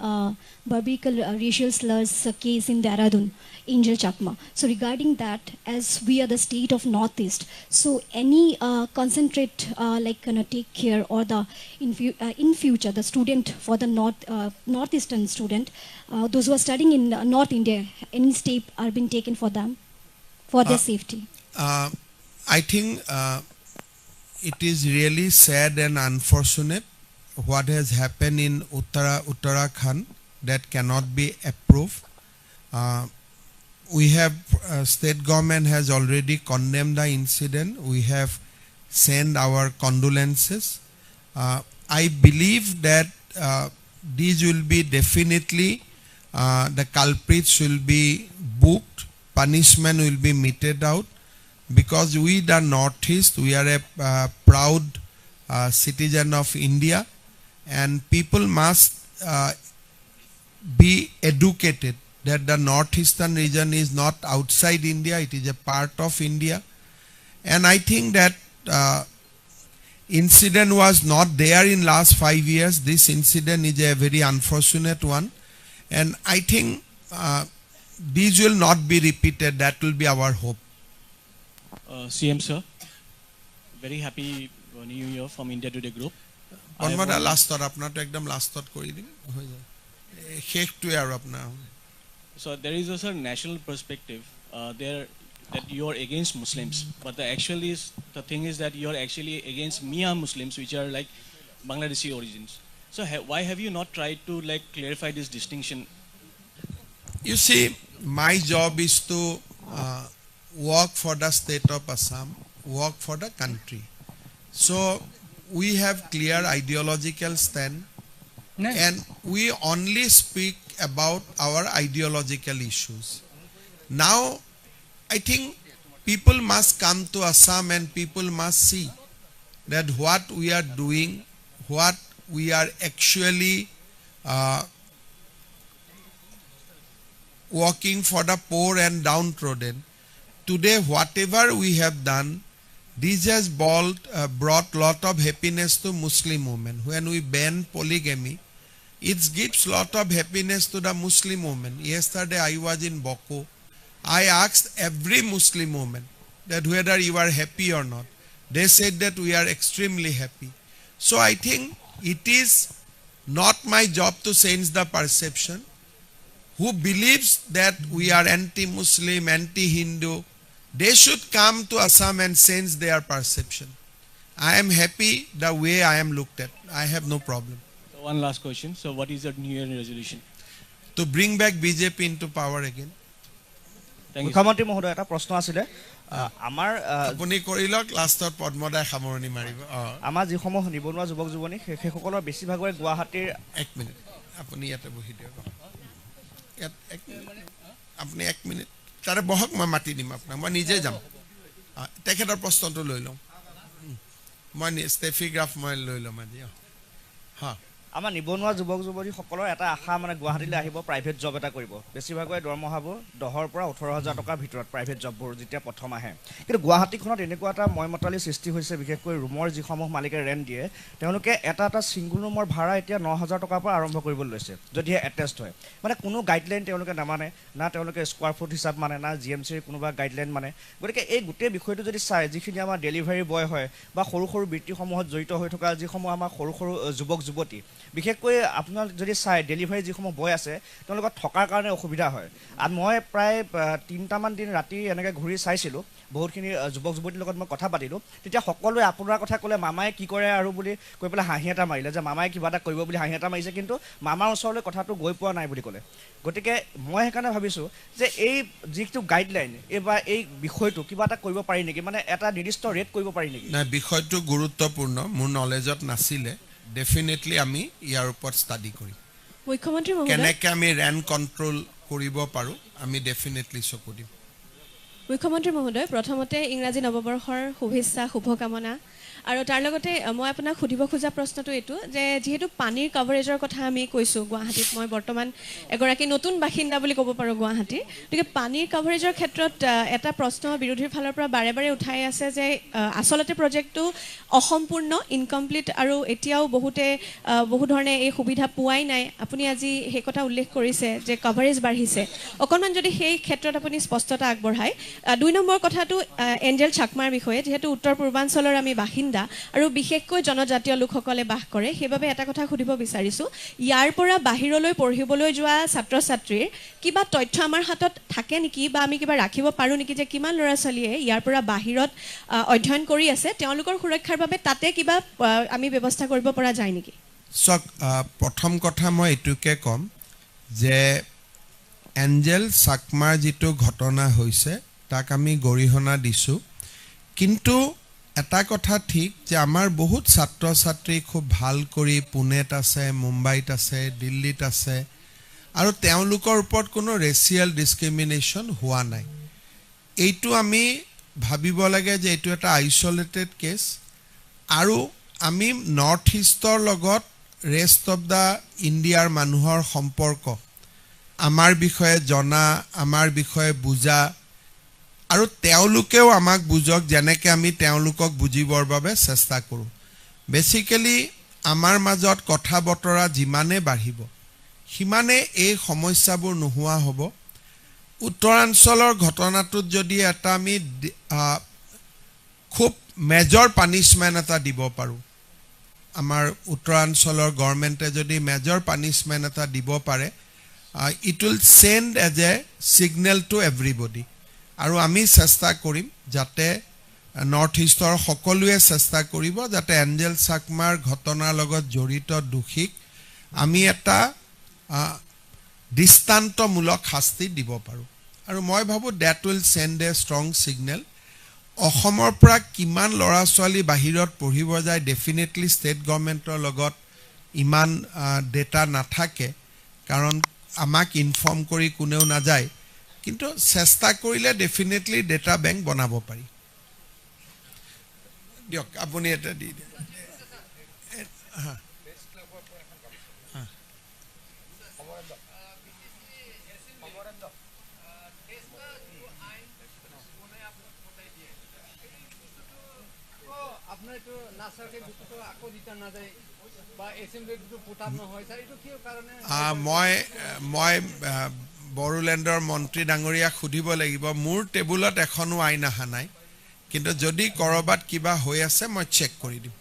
barbical racial slurs case in Dehradun, Angel Chakma. So regarding that, as we are the state of Northeast, so any concentrate take care or the in future the student for the northeastern student, those who are studying in North India, any step are being taken for them for their safety? I think it is really sad and unfortunate what has happened in Uttarakhand that cannot be approved. We have state government has already condemned the incident. We have sent our condolences. I believe that these will be definitely the culprits will be booked. Punishment will be meted out because we the Northeast we are a proud citizen of India. And people must be educated that the northeastern region is not outside India, it is a part of India. And I think that incident was not there in last 5 years. This incident is a very unfortunate one. And I think these will not be repeated. That will be our hope. CM sir, very happy New Year from India Today Group. পদ্মদা লাষ্টত আপোনাৰটো একদম লাষ্টত কৰি দিম হৈ যায় শেষটোৱে আৰু আপোনাৰ So there is also a national perspective there that you are against Muslims, but the thing is that you are actually against Mia Muslims, which are like Bangladeshi origins. So why have you not tried to like clarify this distinction? You see, my job is to work for the state of Assam, work for the country. So we have clear ideological stand, and we only speak about our ideological issues. Now, I think people must come to Assam and people must see that what we are doing, what we are actually working for the poor and downtrodden. Today, whatever we have done, this has brought lot of happiness to Muslim women. When we ban polygamy, it gives lot of happiness to the Muslim women. Yesterday, I was in Boko. I asked every Muslim woman that whether you are happy or not. They said that we are extremely happy. So I think it is not my job to change the perception. Who believes that we are anti-Muslim, anti-Hindu, they should come to Assam and change their perception. I am happy the way I am looked at. I have no problem. So one last question. So what is your New Year resolution? To bring back BJP into power again. মুখ্যমন্ত্ৰী মহোদয় এটা প্ৰশ্ন আছিলে আমাৰ আপুনি কৰি লওক লাষ্টত পদ্মদাই সামৰণি মাৰিব আমাৰ যিসমূহ নিবনুৱা যুৱক যুৱনী সেইসকলৰ বেছিভাগৰে গুৱাহাটীৰ এক মিনিট আপুনি ইয়াতে বহি দিয়ক ইয়াত আপুনি এক মিনিট তাৰে বহক মই মাতি দিম আপোনাক মই নিজে যাম তেখেতৰ প্ৰশ্নটো লৈ লওঁ মই ষ্টেফিগ্ৰাফ মই লৈ ল'ম আজি হা আমাৰ নিবনুৱা যুৱক যুৱতীসকলৰ এটা আশা মানে গুৱাহাটীলৈ আহিব প্ৰাইভেট জব এটা কৰিব বেছিভাগৰে দৰমহাবোৰ 10ৰ পৰা 18,000 টকাৰ ভিতৰত প্ৰাইভেট জববোৰ যেতিয়া প্ৰথম আহে কিন্তু গুৱাহাটীখনত এনেকুৱা এটা ময়মতালি সৃষ্টি হৈছে বিশেষকৈ ৰুমৰ যিসমূহ মালিকে ৰেণ্ট দিয়ে তেওঁলোকে এটা ছিংগুল ৰুমৰ ভাড়া এতিয়া 9,000 টকাৰ পৰা আৰম্ভ কৰিবলৈ লৈছে যদিহে এটেচড হয় মানে কোনো গাইডলাইন তেওঁলোকে নামানে না তেওঁলোকে স্কোৱাৰ ফুট হিচাপ মানে না জিএমচিৰ কোনোবা গাইডলাইন মানে গতিকে এই গোটেই বিষয়টো যদি চাই যিখিনি আমাৰ ডেলিভাৰী বয় হয় বা সৰু সৰু বৃত্তিসমূহত জড়িত হৈ থকা যিসমূহ আমাৰ সৰু সৰু যুৱক যুৱতী বিশেষকৈ আপোনাৰ যদি চাই ডেলিভাৰী যিসমূহ বয় আছে তেওঁলোকৰ থকাৰ কাৰণে অসুবিধা হয় আৰু মই প্ৰায় 3টামান দিন ৰাতি এনেকৈ ঘূৰি চাইছিলোঁ বহুতখিনি যুৱক যুৱতীৰ লগত মই কথা পাতিলোঁ তেতিয়া সকলোৱে আপোনাৰ কথা ক'লে মামাই কি কৰে আৰু বুলি কৈ পেলাই হাঁহি এটা মাৰিলে যে মামাই কিবা এটা কৰিব বুলি হাঁহি এটা মাৰিছে কিন্তু মামাৰ ওচৰলৈ কথাটো গৈ পোৱা নাই বুলি ক'লে গতিকে মই সেইকাৰণে ভাবিছোঁ যে এই যিটো গাইডলাইন বা এই বিষয়টো কিবা এটা কৰিব পাৰি নেকি মানে এটা নিৰ্দিষ্ট ৰেট কৰিব পাৰি নেকি নাই বিষয়টো গুৰুত্বপূৰ্ণ মোৰ নলেজত নাছিলে ডেফিনেটলি আমি ইয়াৰ ওপৰত ষ্টাডি কৰিম মুখ্যমন্ত্ৰী মহোদয় কেনেকৈ আমি ৰেণ্ট কণ্ট্ৰল কৰিব পাৰোঁ আমি ডেফিনেটলি চকু দিম মুখ্যমন্ত্ৰী মহোদয় প্ৰথমতে ইংৰাজী নৱবৰ্ষৰ শুভেচ্ছা শুভকামনা আৰু তাৰ লগতে মই আপোনাক সুধিব খোজা প্ৰশ্নটো এইটো যে যেহেতু পানীৰ কভাৰেজৰ কথা আমি কৈছোঁ গুৱাহাটীত মই বৰ্তমান এগৰাকী নতুন বাসিন্দা বুলি ক'ব পাৰোঁ গুৱাহাটীৰ গতিকে পানীৰ কভাৰেজৰ ক্ষেত্ৰত এটা প্ৰশ্ন বিৰোধীৰ ফালৰ পৰা বাৰে বাৰে উঠাই আছে যে আচলতে প্ৰজেক্টটো অসম্পূৰ্ণ ইনকমপ্লিট আৰু এতিয়াও বহু ধৰণে এই সুবিধা পোৱাই নাই আপুনি আজি সেই কথা উল্লেখ কৰিছে যে কভাৰেজ বাঢ়িছে অকণমান যদি সেই ক্ষেত্ৰত আপুনি স্পষ্টতা আগবঢ়ায় 2 নম্বৰ কথাটো এঞ্জেল চাকমাৰ বিষয়ে যেহেতু উত্তৰ পূৰ্বাঞ্চলৰ আমি বাসিন্দা আৰু বিশেষকৈ জনজাতীয় লোকসকলে বাস কৰে সেইবাবে এটা কথা সুধিব বিচাৰিছোঁ ইয়াৰ পৰা বাহিৰলৈ পঢ়িবলৈ যোৱা ছাত্ৰ ছাত্ৰীৰ কিবা তথ্য আমাৰ হাতত থাকে নেকি বা আমি কিবা ৰাখিব পাৰোঁ নেকি যে কিমান ল'ৰা ছোৱালীয়ে ইয়াৰ পৰা বাহিৰত অধ্যয়ন কৰি আছে তেওঁলোকৰ সুৰক্ষাৰ বাবে তাতে কিবা আমি ব্যৱস্থা কৰিব পৰা যায় নেকি চাওক প্ৰথম কথা মই এইটোকে ক'ম যে এঞ্জেল চাকমাৰ যিটো ঘটনা হৈছে তাক আমি গৰিহণা দিছোঁ কিন্তু এটা কথা ঠিক যে আমাৰ বহুত ছাত্ৰ ছাত্ৰী খুব ভাল কৰি পুনেত আছে মুম্বাইত আছে দিল্লীত আছে আৰু তেওঁলোকৰ ওপৰত কোনো ৰেচিয়েল ডিছক্ৰিমিনেশ্যন হোৱা নাই এইটো আমি ভাবিব লাগে যে এইটো এটা আইচলেটেড কেছ আৰু আমি নৰ্থ ইষ্টৰ লগত ৰেষ্ট অফ দ্য ইণ্ডিয়াৰ মানুহৰ সম্পৰ্ক আমাৰ বিষয়ে জনা আমাৰ বিষয়ে বুজা আৰু তেওঁলোকেও আমাক বুজক যেনেকৈ আমি তেওঁলোকক বুজিবৰ বাবে চেষ্টা কৰোঁ বেচিকেলি আমাৰ মাজত কথা বতৰা যিমানে বাঢ়িব সিমানে এই সমস্যাবোৰ নোহোৱা হ'ব উত্তৰাঞ্চলৰ ঘটনাটোত যদি এটা আমি খুব মেজৰ পানিছমেণ্ট এটা দিব পাৰোঁ আমাৰ উত্তৰাঞ্চলৰ গভৰ্ণমেণ্টে যদি মেজৰ পানিছমেণ্ট এটা দিব পাৰে it will send as a signal to everybody আৰু আমি চেষ্টা কৰিম যাতে নৰ্থ ইষ্টৰ সকলোৱে চেষ্টা কৰিব যাতে এঞ্জেল চাকমাৰ ঘটনাৰ লগত জড়িত দোষীক আমি এটা দৃষ্টান্তমূলক শাস্তি দিব পাৰোঁ আৰু মই ভাবোঁ that will send a strong signal অসমৰ পৰা কিমান ল'ৰা ছোৱালী বাহিৰত পঢ়িব যায় ডেফিনেটলি ষ্টেট গভৰ্ণমেণ্টৰ লগত ইমান ডেটা নাথাকে কাৰণ আমাক ইনফৰ্ম কৰি কোনেও নাযায় কিন্তু চেষ্টা কৰিলে ডেফিনেটলি ডেটা বেংক বনাব পাৰি দিয়ক আপুনি এটা দি দিয়ে মই বড়োলেণ্ডৰ মন্ত্ৰী ডাঙৰীয়াক সুধিব লাগিব মোৰ টেবুলত এখনো আইন অহা নাই কিন্তু যদি কৰবাত কিবা হৈ আছে মই চেক কৰি দিম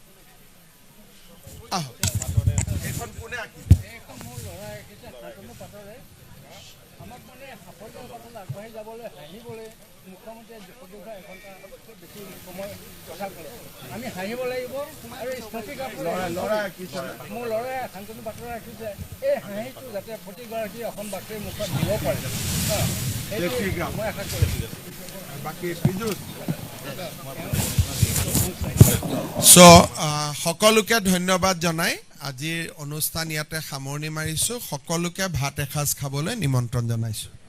আমি হাঁহিব লাগিব আৰু স্থপিক মোৰ ল'ৰাই শান্তনু পাত্ৰ ৰাখিছে এই হাঁহিটো যাতে প্ৰতিগৰাকী অসমবাসীৰ মুখত দিব পাৰে মই আশা কৰিছোঁ সকলোকে ধন্যবাদ জনাই আজিৰ অনুষ্ঠান ইয়াতে সামৰণি মাৰিছোঁ সকলোকে ভাত এসাঁজ খাবলৈ নিমন্ত্ৰণ জনাইছোঁ